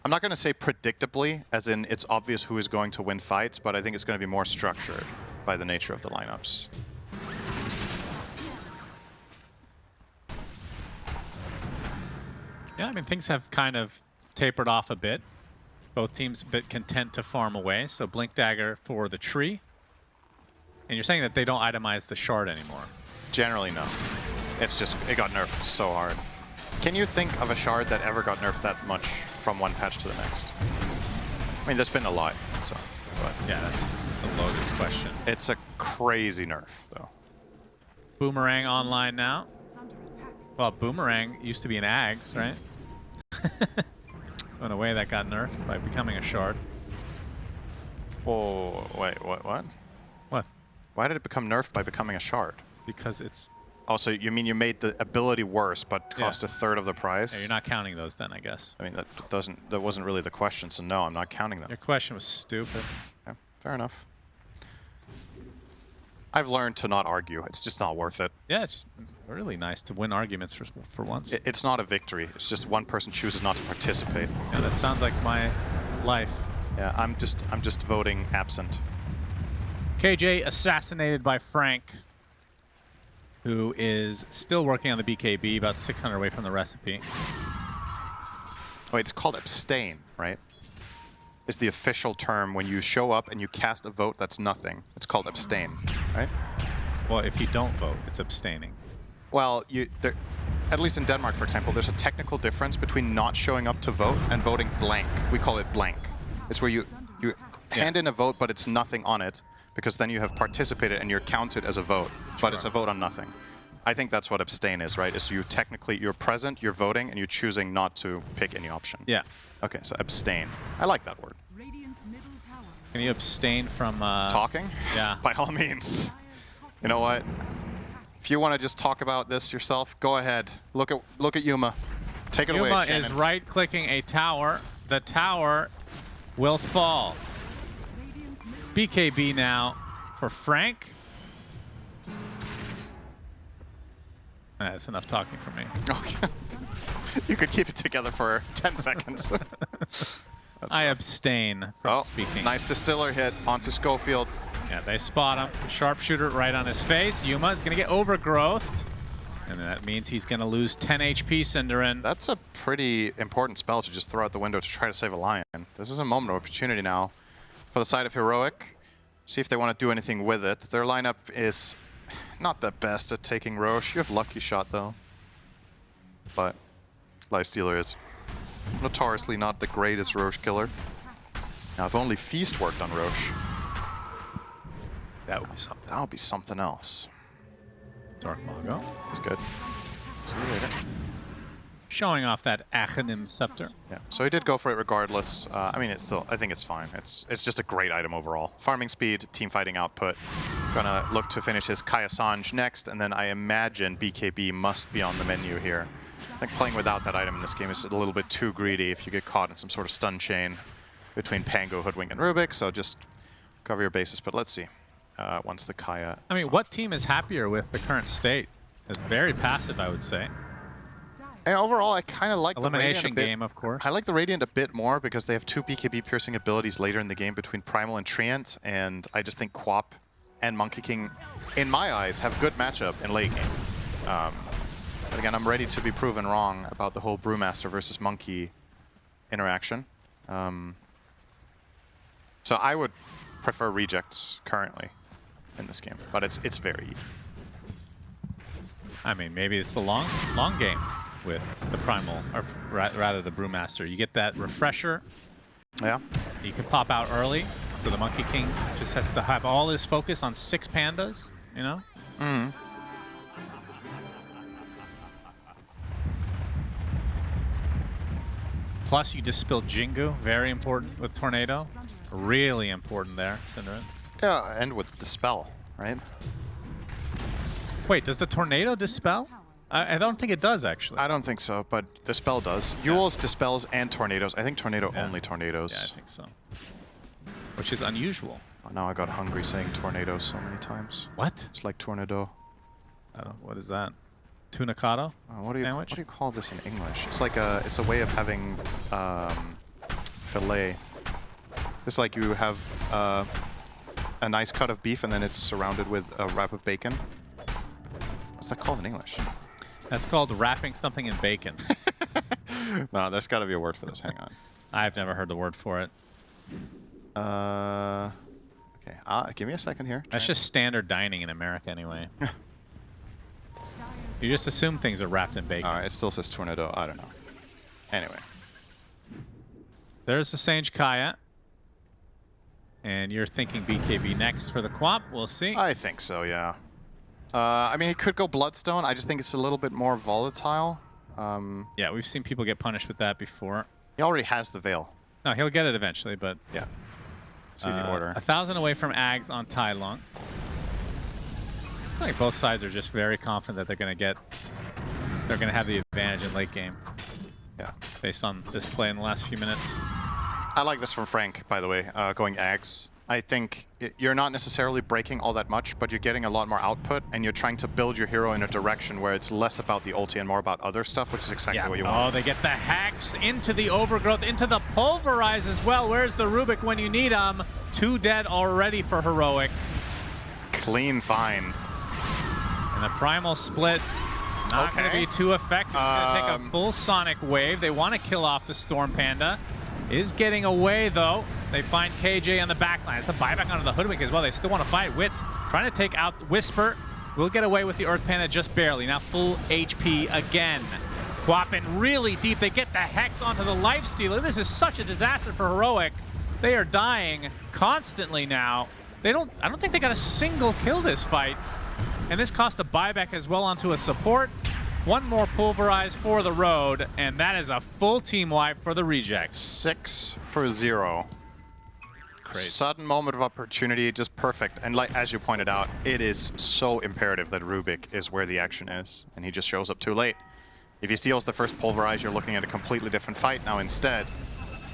I'm not going to say predictably, as in it's obvious who is going to win fights, but I think it's going to be more structured by the nature of the lineups. Yeah, I mean, things have kind of tapered off a bit. Both teams a bit content to farm away, so Blink Dagger for the tree. And you're saying that they don't itemize the shard anymore? Generally, no. It's just, it got nerfed so hard. Can you think of a shard that ever got nerfed that much from one patch to the next? I mean, there's been a lot, so. But Yeah, that's a loaded question. it's a crazy nerf, though. Boomerang online now. Is under attack. Well, Boomerang used to be an Ags, right? So in a way that got nerfed by becoming a shard. Oh, wait, what? What? Why did it become nerfed by becoming a shard? Because it's... Oh, so you mean you made the ability worse, but cost a third of the price? Yeah, you're not counting those then, I guess. I mean, that wasn't really the question, so no, I'm not counting them. Your question was stupid. Okay, fair enough. I've learned to not argue. It's just not worth it. Yeah, it's really nice to win arguments for once. It's not a victory. It's just one person chooses not to participate. Yeah, that sounds like my life. Yeah, I'm just voting absent. KJ assassinated by Frank, who is still working on the BKB, about 600 away from the recipe. Wait, it's called abstain, right? Is the official term when you show up and you cast a vote that's nothing. It's called abstain, right? Well, if you don't vote, it's abstaining. Well, at least in Denmark, for example, there's a technical difference between not showing up to vote and voting blank. We call it blank. It's where you hand in a vote, but it's nothing on it, because then you have participated and you're counted as a vote, but it's a vote on nothing. I think that's what abstain is, right? Is you're present, you're voting, and you're choosing not to pick any option. Yeah. Okay, so abstain. I like that word. Radiant's middle tower. Can you abstain from... Talking? Yeah. By all means. You know what? If you want to just talk about this yourself, go ahead. Look at Yuma. Take it away, Yuma Shannon. is right-clicking a tower. The tower will fall. Radiant's middle BKB now for Frank. That's enough talking for me. You could keep it together for 10 seconds. I abstain from Oh, speaking. nice distiller hit onto Schofield. Yeah, they spot him. Sharpshooter right on his face. Yuma is going to get overgrowthed. And that means he's going to lose 10 HP, Cinderin. That's a pretty important spell to just throw out the window to try to save a lion. This is a moment of opportunity now for the side of Heroic. See if they want to do anything with it. Their lineup is not the best at taking Roche. You have Lucky Shot, though. But Lifestealer is notoriously not the greatest Roche killer. Now, if only Feast worked on Roche, That would be something. that would be something else. Dark Mago. It's good. See you later. Showing off that Achenim Scepter. Yeah, so he did go for it regardless. I mean, I think it's fine. It's just a great item overall. Farming speed, team fighting output. Gonna look to finish his Kai Assange next, and then I imagine BKB must be on the menu here. I think playing without that item in this game is a little bit too greedy if you get caught in some sort of stun chain between Pango, Hoodwink, and Rubik, so just cover your bases. But let's see. Once the Kaya... I mean, what team is happier with the current state? It's very passive, I would say. And overall, I kind of like the Radiant Elimination a bit. game, of course. I like the Radiant a bit more because they have 2 BKB piercing abilities later in the game between Primal and Treant, and I just think Quap and Monkey King, in my eyes, have good matchup in late game. But again, I'm ready to be proven wrong about the whole Brewmaster versus Monkey interaction. So I would prefer rejects currently in this game, but it's very even. I mean, maybe it's the long game with the Primal, or rather the Brewmaster. You get that refresher. Yeah. You can pop out early, so the Monkey King just has to have all his focus on 6 pandas, you know? Mm. Plus, you dispel Jingu, very important with Tornado. Really important there, Cinderin. Yeah, and with Dispel, right? Wait, does the Tornado dispel? I don't think it does, actually. I don't think so, but Dispel does. Yule's dispels and tornadoes. I think Tornado only tornadoes. Yeah, I think so. Which is unusual. Oh, now I got hungry saying tornado so many times. What? It's like tornado. I don't. What is that? Tunicado? What do you Sandwich? what do you call this in English? It's like it's a way of having fillet. It's like you have a nice cut of beef and then it's surrounded with a wrap of bacon. What's that called in English? That's called wrapping something in bacon. No, there's got to be a word for this. Hang on. I've never heard the word for it. Okay. Give me a second here. That's just standard dining in America, anyway. You just assume things are wrapped in bacon. All right. It still says tornado. I don't know. Anyway. There's the Sage Kaya. And you're thinking BKB next for the Quap. We'll see. I think so, yeah. I mean, he could go Bloodstone. I just think it's a little bit more volatile. Yeah, we've seen people get punished with that before. He already has the Veil. No, he'll get it eventually, but... Yeah. See the order. 1,000 away from Ags on Tai Long. I think both sides are just very confident that they're going to have the advantage in late game. Yeah. Based on this play in the last few minutes. I like this from Frank, by the way, going Ags. I think you're not necessarily breaking all that much, but you're getting a lot more output, and you're trying to build your hero in a direction where it's less about the ulti and more about other stuff, which is exactly what you want. Oh, they get the hacks into the overgrowth, into the pulverize as well. Where's the Rubik when you need him? 2 dead already for Heroic. Clean find. And the Primal split, not going to be too effective. Going to take a full Sonic wave. They want to kill off the Storm Panda. Is getting away, though. They find KJ on the backline. It's a buyback onto the Hoodwink as well. They still want to fight. Wits trying to take out Whisper. Will get away with the Earth Panda just barely. Now full HP again. Quapping really deep. They get the Hex onto the Lifestealer. This is such a disaster for Heroic. They are dying constantly now. I don't think they got a single kill this fight. And this cost a buyback as well onto a support. 1 more pulverize for the road, and that is a full team wipe for the Rejects. 6 for 0. Crazy. Sudden moment of opportunity, just perfect. And like as you pointed out, it is so imperative that Rubik is where the action is, and he just shows up too late. If he steals the first pulverize, you're looking at a completely different fight. Now instead,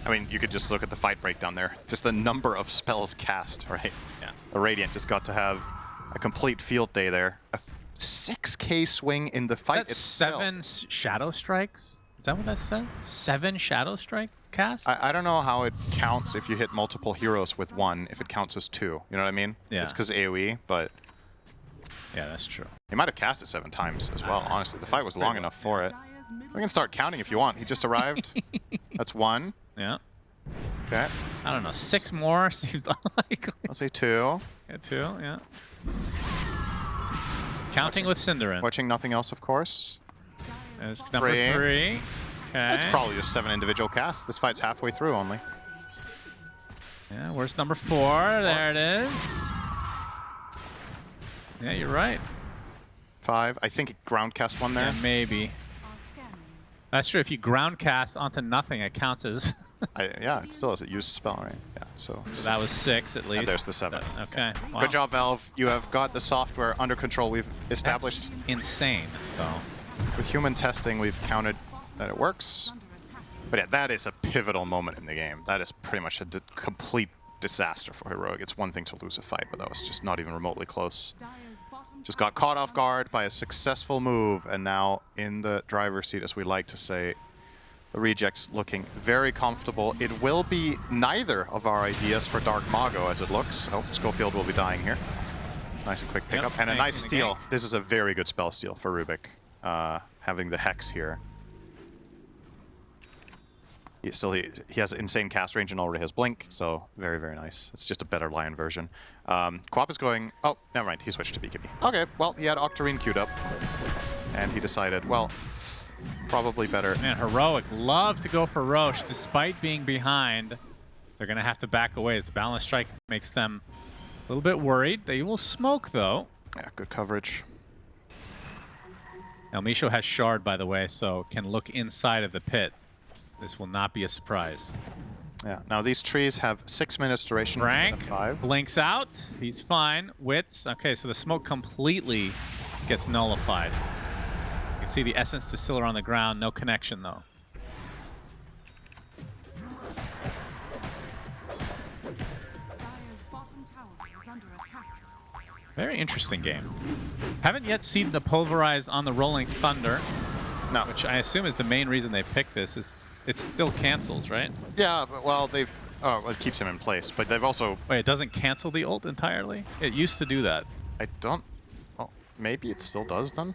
I mean, you could just look at the fight breakdown there. Just the number of spells cast, right? Yeah. A Radiant just got to have a complete field day there. A 6k swing in the fight That's itself. 7 Shadow Strikes? Is that what that said? 7 Shadow Strike cast? I don't know how it counts if you hit multiple heroes with 1, if it counts as 2. You know what I mean? Yeah. It's because AoE, but Yeah, that's true. he might have cast it 7 times as well, honestly. The fight was long enough for it. We can start counting if you want. He just arrived. That's 1. Yeah. Okay. I don't know. 6 more seems unlikely. I'll say 2. Yeah, 2, yeah. Counting with Cinderin. Watching nothing else, of course. There's number 3. 3. Okay. That's probably just 7 individual casts. This fight's halfway through only. Yeah, where's number 4? There it is. Yeah, you're right. 5. I think it ground cast 1 there. Yeah, maybe. That's true. If you ground cast onto nothing, it counts as... Yeah, it still has a used spell, right? Yeah, so that was 6 at least. and there's the 7. Okay. Wow. Good job, Valve. You have got the software under control. We've established That's insane, though. with human testing, we've counted that it works. But yeah, that is a pivotal moment in the game. That is pretty much a complete disaster for Heroic. It's one thing to lose a fight, but that was just not even remotely close. Just got caught off guard by a successful move, and now in the driver's seat, as we like to say, the Rejects looking very comfortable. It will be neither of our ideas for Dark Mago, as it looks. Oh, Schofield will be dying here. Nice and quick pickup. Yep, And a nice nice in the steal. game. This is a very good spell steal for Rubik. Having the Hex here. He has insane cast range and already has Blink, so very, very nice. It's just a better Lion version. Quap is going... Oh, never mind. He switched to BKB. Okay, well, he had Octarine queued up. And he decided, well, probably better. Man, Heroic love to go for Roche despite being behind. They're going to have to back away as the balance strike makes them a little bit worried. They will smoke, though. Yeah, good coverage. Now, Misho has Shard, by the way, so can look inside of the pit. This will not be a surprise. Yeah, now these trees have 6 minutes duration Frank instead of 5. blinks out. He's fine. Wits. Okay, so the smoke completely gets nullified. You can see the Essence Distiller on the ground. No connection, though. Dire's bottom tower is under attack. Very interesting game. Haven't yet seen the Pulverize on the Rolling Thunder, No. which I assume is the main reason they picked this. Is it still cancels, right? Yeah, but, well, they've... Oh, well, it keeps him in place, but they've also... Wait, it doesn't cancel the ult entirely? It used to do that. I don't... Well, maybe it still does then?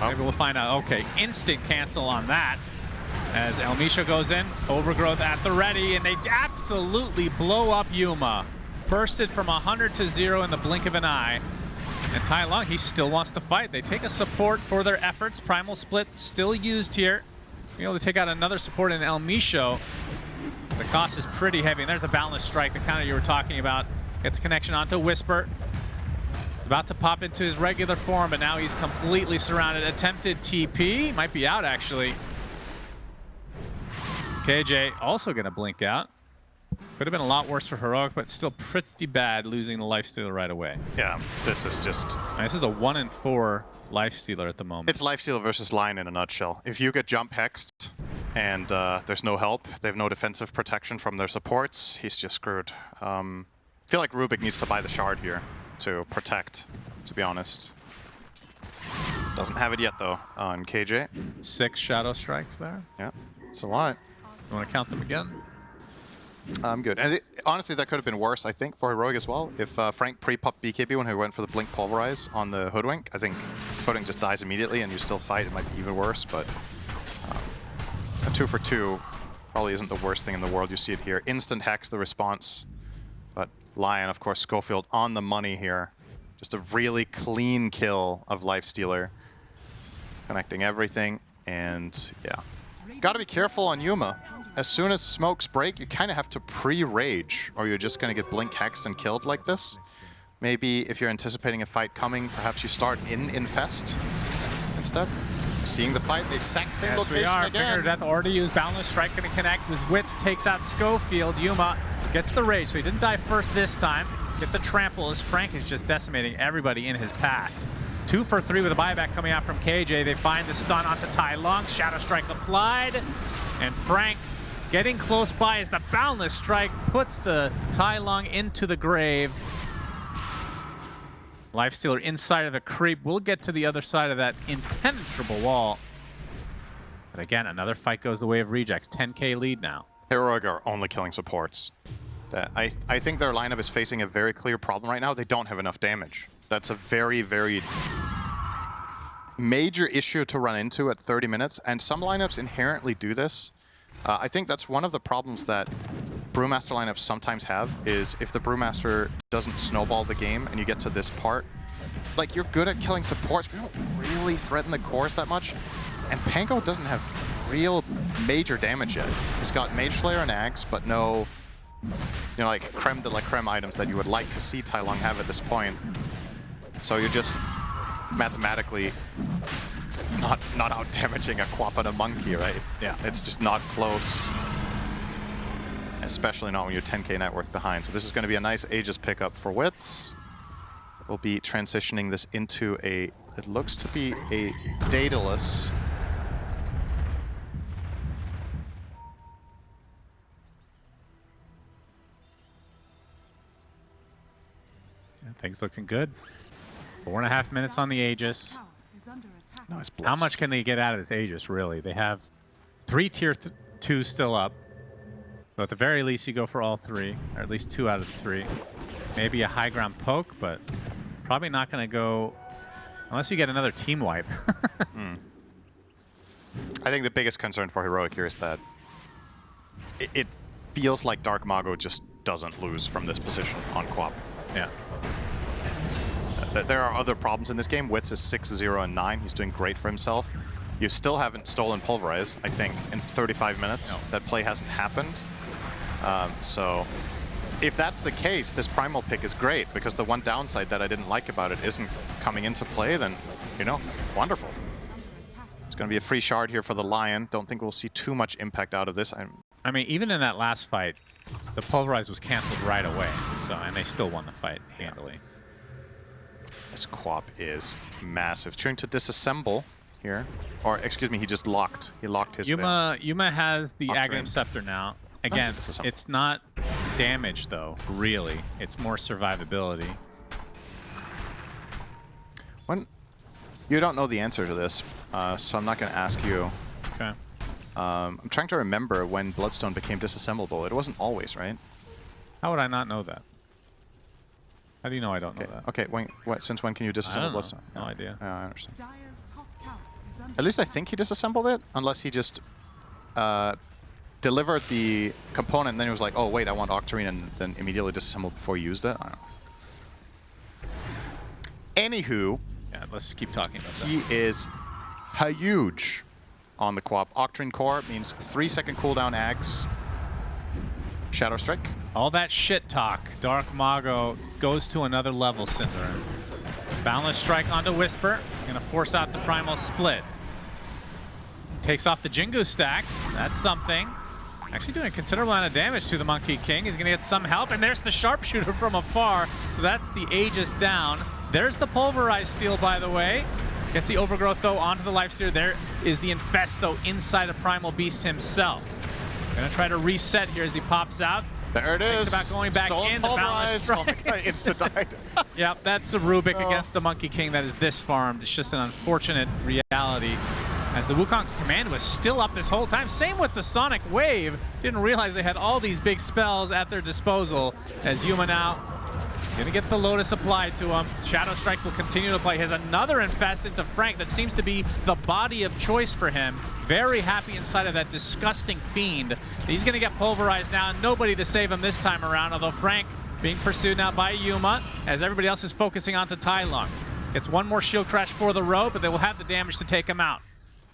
Maybe we'll find out. Okay, instant cancel on that. As El Misho goes in, Overgrowth at the ready, and they absolutely blow up Yuma. Bursted from 100 to 0 in the blink of an eye. And Tai Lung, he still wants to fight. They take a support for their efforts. Primal Split still used here. Being able to take out another support in El Misho. The cost is pretty heavy. And there's a Boundless Strike, the counter you were talking about. Get the connection onto Whisper. About to pop into his regular form, but now he's completely surrounded. Attempted TP. Might be out, actually. It's KJ also going to blink out. Could have been a lot worse for Heroic, but still pretty bad losing the Lifestealer right away. Yeah, this is just... And this is a 1-in-4 Lifestealer at the moment. It's Lifesteal versus Lion in a nutshell. If you get jump hexed and there's no help, they have no defensive protection from their supports, he's just screwed. I feel like Rubik needs to buy the Shard here to protect, to be honest. Doesn't have it yet, though, on KJ. 6 Shadow Strikes there. Yeah, it's a lot. You want to count them again? I'm good. And honestly, that could have been worse, I think, for Heroic as well. If Frank pre-popped BKB when he went for the Blink Pulverize on the Hoodwink, I think Hoodwink just dies immediately and you still fight. It might be even worse, but a 2 for 2 probably isn't the worst thing in the world. You see it here. Instant Hex, the response. But Lion, of course, Schofield on the money here. Just a really clean kill of Lifestealer. Connecting everything, and yeah. Gotta be careful on Yuma. As soon as smokes break, you kind of have to pre-rage, or you're just going to get blink hexed and killed like this. Maybe if you're anticipating a fight coming, perhaps you start in Infest instead. Seeing the fight, the exact same Yes, location we are. again. Finger Death already used Boundless Strike, going to connect. His Wits takes out Schofield. Yuma gets the rage, so he didn't die first this time. Get the trample as Frank is just decimating everybody in his path. 2 for 3 with a buyback coming out from KJ. They find the stun onto Tai Lung. Shadow Strike applied. And Frank getting close by as the Boundless Strike puts the Tai Lung into the grave. Lifestealer inside of the creep. We'll get to the other side of that impenetrable wall. But again, another fight goes the way of Rejects. 10k lead now. Heroic are only killing supports. I think their lineup is facing a very clear problem right now. They don't have enough damage. That's a very, very major issue to run into at 30 minutes, and some lineups inherently do this. I think that's one of the problems that Brewmaster lineups sometimes have, is if the Brewmaster doesn't snowball the game and you get to this part, like, you're good at killing supports, but you don't really threaten the cores that much. And Pango doesn't have real major damage yet. He's got Mage Slayer and Axe, but no, you know, like, creme de la creme items that you would like to see Tai Lung have at this point. So you're just mathematically not out-damaging a Quap and a Monkey, right? Yeah, it's just not close. Especially not when you're 10k net worth behind. So this is going to be a nice Aegis pickup for Wits. We'll be transitioning this into a, it looks to be a Daedalus. Yeah, things looking good. 4.5 minutes on the Aegis. Tower is under attack. Nice How much can they get out of this Aegis, really? They have 3 tier 2 still up. So at the very least, you go for all 3, or at least 2 out of the 3. maybe a high ground poke, but probably not going to go unless you get another team wipe. I think the biggest concern for Heroic here is that it feels like Dark Mago just doesn't lose from this position on Quap. Yeah. There are other problems in this game. Wits is 6-0 and 9. He's doing great for himself. You still haven't stolen Pulverize, I think, in 35 minutes. No. That play hasn't happened. So if that's the case, this Primal pick is great, because the one downside that I didn't like about it isn't coming into play, then, you know, wonderful. It's going to be a free shard here for the Lion. Don't think we'll see too much impact out of this. I mean, even in that last fight, the Pulverize was canceled right away. So, and they still won the fight handily. This Quap is massive. Trying to disassemble here. Or, excuse me, he just locked. He locked his Yuma has the Octarine. Aghanim Scepter now. Again, it's not damage, though, really. It's more survivability. When you don't know the answer to this, so I'm not going to ask you. Okay. I'm trying to remember when Bloodstone became disassemblable. It wasn't always, right? How would I not know that? How do you know I don't know that? Okay, since when can you I disassemble don't know. Bloodstone? No idea. Yeah, I understand. Dire's top tower is under At least I think he disassembled it, unless he just delivered the component and then he was like, oh wait, I want Octarine, and then immediately disassembled before he used it. I don't know. Anywho, Yeah, let's keep talking about that. he is huge on the Quap. Octarine Core means 3-second cooldown Ags. Shadow Strike. All that shit talk. Dark Mago goes to another level, Syndra. Boundless Strike onto Whisper. Gonna force out the Primal Split. Takes off the Jingu stacks. That's something. Actually doing a considerable amount of damage to the Monkey King. He's gonna get some help, and there's the Sharpshooter from afar. So that's the Aegis down. There's the Pulverized Steel, by the way. Gets the Overgrowth, though, onto the Lifesteal. There is the Infest, though, inside of Primal Beast himself. Gonna try to reset here as he pops out. There it is. Thinks about going back Stolen in the Boundless Pulverize. Oh my Strike. god, insta-died. Yep, that's a Rubik against the Monkey King that is this farmed. It's just an unfortunate reality. As the Wukong's command was still up this whole time. Same with the Sonic Wave. Didn't realize they had all these big spells at their disposal. As Yuma now gonna get the Lotus applied to him. Shadow Strikes will continue to play. He has another Infest into Frank that seems to be the body of choice for him. Very happy inside of that disgusting Fiend. He's gonna get Pulverized now. Nobody to save him this time around, although Frank being pursued now by Yuma as everybody else is focusing onto Tai Lung. Gets one more shield crash for the road, but they will have the damage to take him out.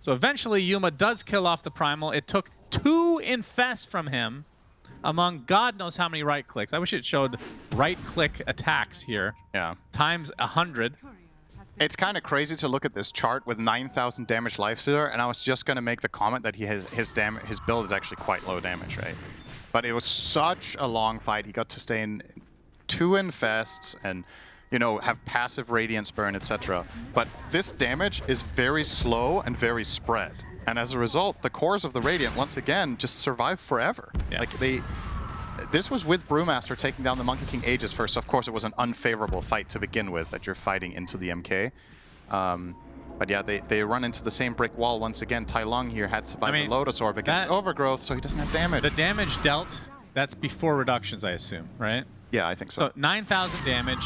So eventually Yuma does kill off the Primal. It took 2 Infest from him among God knows how many right clicks. I wish it showed right click attacks here. Yeah. Times 100. courier has been It's kind of crazy to look at this chart with 9,000 damage Lifestealer, and I was just going to make the comment that his build is actually quite low damage, right? But it was such a long fight. He got to stay in 2 Infests and, you know, have passive Radiance Burn, etc. But this damage is very slow and very spread. And as a result, the cores of the Radiant, once again, just survive forever. Yeah. Like, this was with Brewmaster taking down the Monkey King Aegis first. Of course, it was an unfavorable fight to begin with, that you're fighting into the MK. But yeah, they run into the same brick wall once again. Tai Lung here had to buy the Lotus Orb against Overgrowth, so he doesn't have damage. The damage dealt, that's before reductions, I assume, right? Yeah, I think so. So 9,000 damage.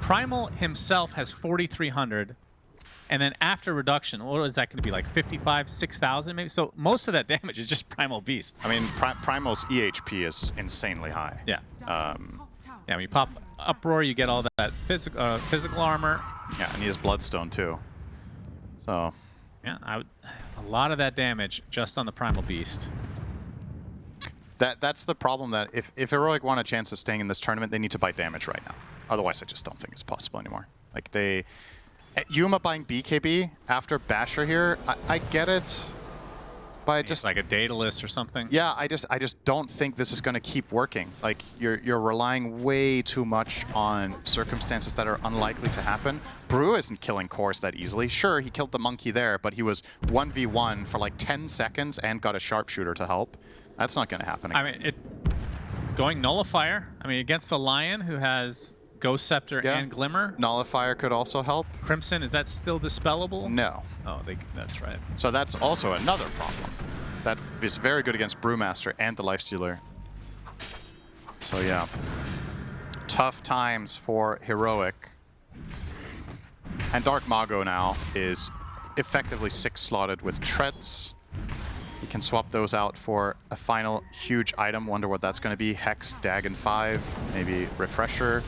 Primal himself has 4,300. And then after reduction, what is that going to be, like 55, 6,000 maybe? So most of that damage is just Primal Beast. I mean, Primal's EHP is insanely high. Yeah. Dire's top tower. Yeah, when you pop Uproar, you get all that physical armor. Yeah, and he has Bloodstone too. So, Yeah, a lot of that damage just on the Primal Beast. that's the problem, that if Heroic want a chance of staying in this tournament, they need to buy damage right now. Otherwise, I just don't think it's possible anymore. Like, Yuma buying BKB after Basher here, I get it, but I just, like a Daedalus or something. yeah, I just don't think this is going to keep working. Like, you're relying way too much on circumstances that are unlikely to happen. Brew isn't killing cores that easily. Sure, he killed the monkey there, but he was 1v1 for like 10 seconds and got a Sharpshooter to help. That's not going to happen again. I mean, going Nullifier. I mean, against the Lion, who has Ghost Scepter Yeah. and Glimmer. Nullifier could also help. Crimson, is that still dispellable? No. Oh, that's right. So that's also another problem. That is very good against Brewmaster and the Lifestealer. So yeah. tough times for Heroic. And Dark Mago now is effectively 6-slotted with treads. You can swap those out for a final huge item. Wonder what that's going to be. Hex, Dagon 5, maybe Refresher.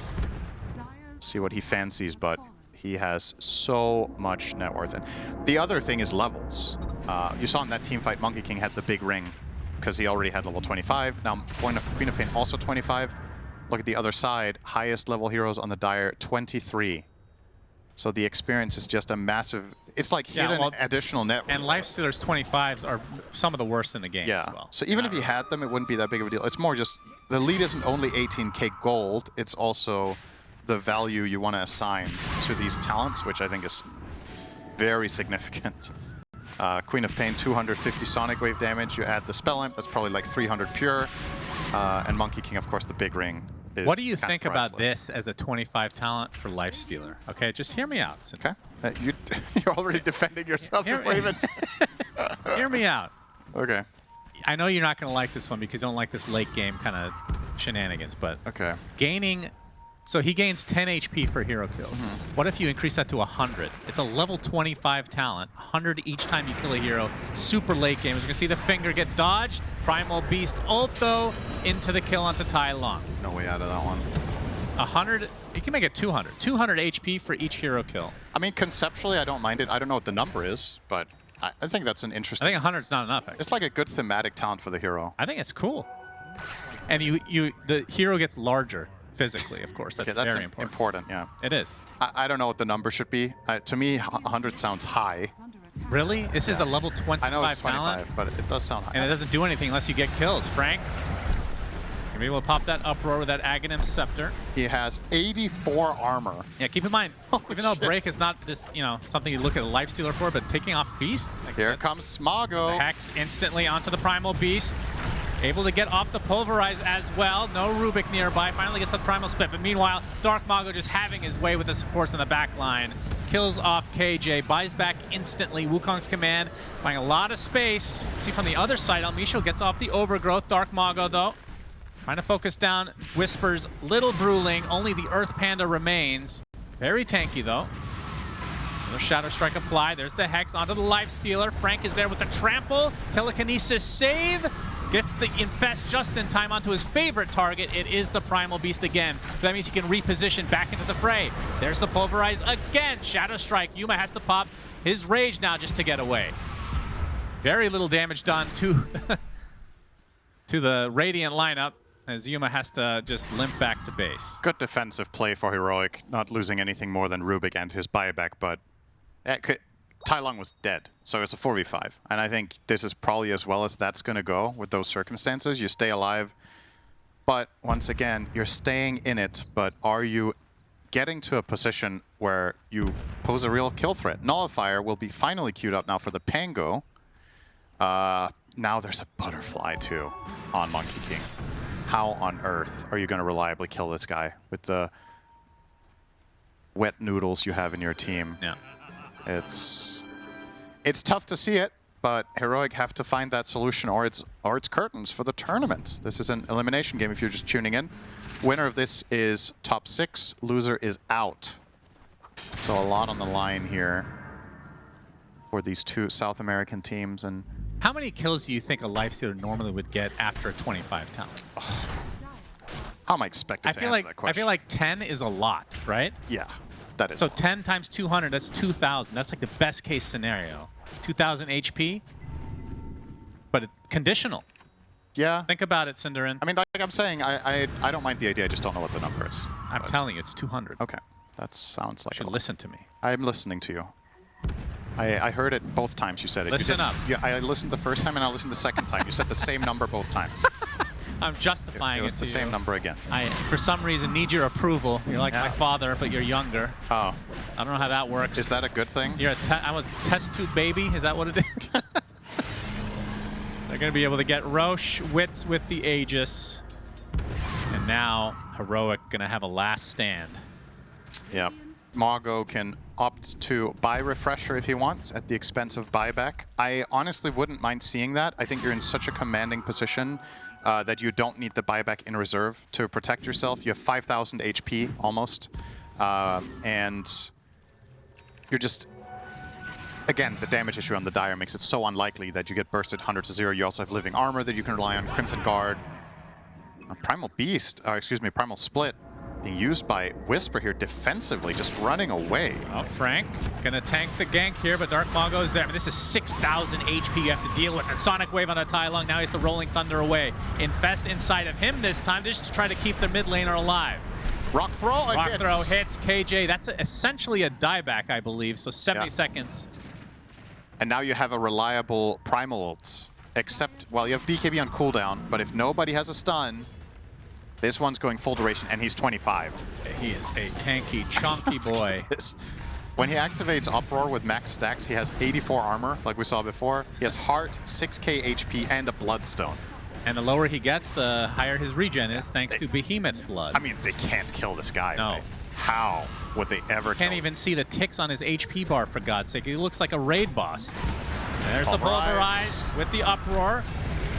See what he fancies, but he has so much net worth. And the other thing is levels. You saw in that team fight, Monkey King had the big ring because he already had level 25. Now, Queen of Pain also 25. Look at the other side. Highest level heroes on the Dire, 23. So the experience is just a massive... It's like hidden additional net worth. And Lifestealer's 25s are some of the worst in the game yeah. as well. So even if you had them, it wouldn't be that big of a deal. It's more just... The lead isn't only 18k gold, it's also the value you want to assign to these talents, which I think is very significant. Queen of Pain, 250 Sonic Wave damage. You add the Spell Imp, that's probably like 300 pure. And Monkey King, of course, the big ring. What do you think about this as a 25 talent for Lifestealer? Okay, just hear me out. Okay. You're already defending yourself before even... Hear me out. Okay. I know you're not going to like this one because you don't like this late game kind of shenanigans, but okay. Gaining... So he gains 10 HP for hero kills. What if you increase that to 100? It's a level 25 talent, 100 each time you kill a hero. Super late game. As you can see the finger get dodged. Primal Beast ult though into the kill onto Tai Long. No way out of that one. 100, you can make it 200. 200 HP for each hero kill. I mean, conceptually, I don't mind it. I don't know what the number is, but I think that's an interesting... I think 100 is not enough, actually. It's like a good thematic talent for the hero. I think it's cool. And the hero gets larger. Physically, of course. That's very important. Yeah. It is. I don't know what the number should be. To me, 100 sounds high. Really? This is a level 25 I know it's 25, talent? but it does sound high. And it doesn't do anything unless you get kills. Frank, you'll be able to pop that uproar with that Aghanim Scepter. He has 84 armor. Yeah, keep in mind, even though Break is not this, something you look at a Lifestealer for, but taking off Feast. Like Here comes Smago. The Hex instantly onto the Primal Beast. Able to get off the Pulverize as well. No Rubik nearby. Finally gets the Primal Split. But meanwhile, Dark Mago just having his way with the supports in the back line. Kills off KJ. Buys back instantly. Wukong's command. Buying a lot of space. See from the other side, Elmisho gets off the Overgrowth. Dark Mago, though, trying to focus down Whispers. Little Bruling. Only the Earth Panda remains. Very tanky, though. Another Shadow Strike apply. There's the Hex onto the Lifestealer. Frank is there with the Trample. Telekinesis save. Gets the Infest just in time onto his favorite target. It is the Primal Beast again. That means he can reposition back into the fray. There's the Pulverize again. Shadow Strike. Yuma has to pop his Rage now just to get away. Very little damage done to, to the Radiant lineup as Yuma has to just limp back to base. Good defensive play for Heroic. Not losing anything more than Rubik and his buyback, but Tai Long was dead, so it's a 4v5. And I think this is probably as well as that's going to go with those circumstances. You stay alive, but once again, you're staying in it, but are you getting to a position where you pose a real kill threat? Nullifier will be finally queued up now for the Pango. Now there's a Butterfly, too, on Monkey King. How on earth are you going to reliably kill this guy with the wet noodles you have in your team? Yeah. It's tough to see it, but Heroic have to find that solution or it's curtains for the tournament. This is an elimination game if you're just tuning in. Winner of this is top 6, loser is out. So a lot on the line here for these two South American teams. And how many kills do you think a Lifestealer normally would get after a 25 talent? How am I expected to answer that question? I feel like 10 is a lot, right? Yeah. That is so 10 times 200, that's 2,000. That's like the best case scenario. 2,000 HP, but conditional. Yeah. Think about it, Cinderin. I mean, like I'm saying, I don't mind the idea. I just don't know what the number is. I'm telling you, it's 200. Okay. That sounds like you should listen to me. I'm listening to you. I heard it both times you said it. Listen up. I listened the first time and I listened the second time. You said the same number both times. I'm justifying it. It was the same number again. I, for some reason, need your approval. You're like my father, but you're younger. Oh. I don't know how that works. Is that a good thing? I'm a test tube baby. Is that what it is? They're going to be able to get Roche, Wits with the Aegis. And now, Heroic going to have a last stand. Yep. Margot can opt to buy Refresher if he wants at the expense of buyback. I honestly wouldn't mind seeing that. I think you're in such a commanding position that you don't need the buyback in reserve to protect yourself. You have 5,000 HP almost. And you're just... Again, the damage issue on the Dire makes it so unlikely that you get bursted 100 to 0. You also have living armor that you can rely on, Crimson Guard. Primal Beast, Primal Split being used by Whisper here defensively, just running away. Oh, Frank gonna tank the gank here, but Dark Maw goes there. I mean, this is 6,000 HP you have to deal with. And Sonic Wave on a Tai Lung, now he's the Rolling Thunder away. Infest inside of him this time just to try to keep their mid laner alive. Rock Throw, Rock Throw hits KJ. That's essentially a dieback, I believe, so 70 seconds. And now you have a reliable Primal ult. Except, well, you have BKB on cooldown, but if nobody has a stun, this one's going full duration, and he's 25. He is a tanky, chunky boy. When he activates Uproar with max stacks, he has 84 armor, like we saw before. He has Heart, 6k HP, and a Bloodstone. And the lower he gets, the higher his regen is, thanks to Behemoth's blood. I mean, they can't kill this guy. No. Right? How would they ever kill Can't even see the ticks on his HP bar, for God's sake. He looks like a raid boss. There's the Pulverize with the Uproar.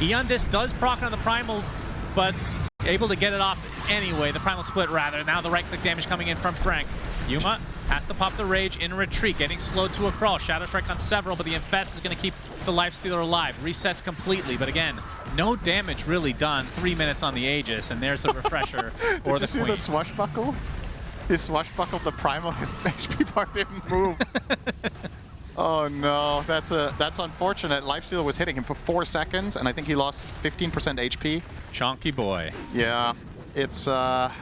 Eondis does proc on the Primal, but able to get it off anyway. The Primal Split, rather. Now the right-click damage coming in from Frank. Yuma has to pop the Rage in retreat, getting slowed to a crawl. Shadow Strike on several, but the Infest is going to keep the Lifestealer alive. Resets completely, but again, no damage really done. 3 minutes on the Aegis, and there's the Refresher for the Queen. Did you see the swashbuckle? He swashbuckled the Primal, his HP bar didn't move. Oh no, that's unfortunate. Lifestealer was hitting him for 4 seconds, and I think he lost 15% HP. Chonky boy. Yeah, it's... All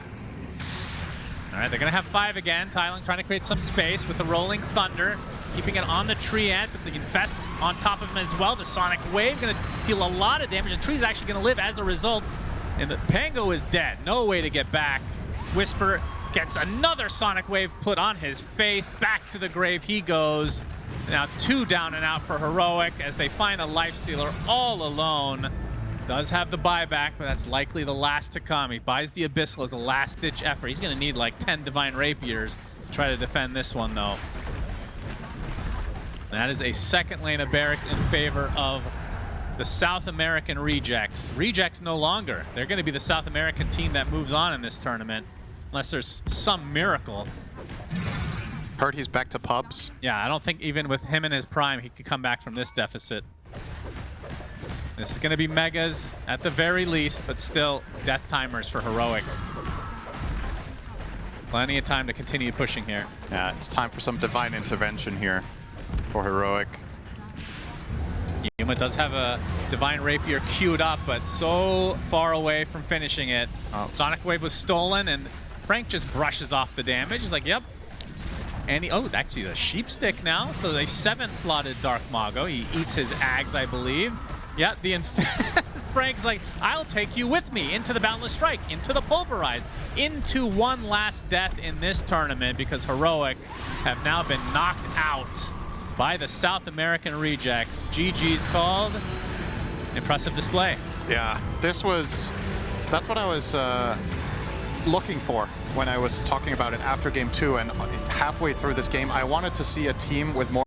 right, they're going to have 5 again. Tai Lung trying to create some space with the Rolling Thunder, keeping it on the tree end, but the Infest on top of him as well. The Sonic Wave going to deal a lot of damage. The tree's actually going to live as a result, and the Pango is dead. No way to get back. Whisper gets another Sonic Wave put on his face. Back to the grave he goes. Now 2 down and out for Heroic as they find a Lifestealer all alone. Does have the buyback, but that's likely the last to come. He buys the Abyssal as a last-ditch effort. He's going to need like 10 Divine Rapiers to try to defend this one, though. That is a second lane of barracks in favor of the South American Rejects. Rejects no longer. They're going to be the South American team that moves on in this tournament, unless there's some miracle. Heard he's back to pubs. Yeah, I don't think even with him in his prime, he could come back from this deficit. This is going to be Megas at the very least, but still death timers for Heroic. Plenty of time to continue pushing here. Yeah, it's time for some divine intervention here for Heroic. Yuma does have a Divine Rapier queued up, but so far away from finishing it. Oh. Sonic Wave was stolen, and Frank just brushes off the damage. He's like, yep. And he, oh, actually the Sheep Stick now. So they 7-slotted Dark Mago. He eats his Ags, I believe. Yeah, the Frank's like, I'll take you with me into the Boundless Strike, into the Pulverize, into one last death in this tournament, because Heroic have now been knocked out by the South American Rejects. GG's called. Impressive display. Yeah, that's what I was looking for when I was talking about it after game 2, and halfway through this game, I wanted to see a team with more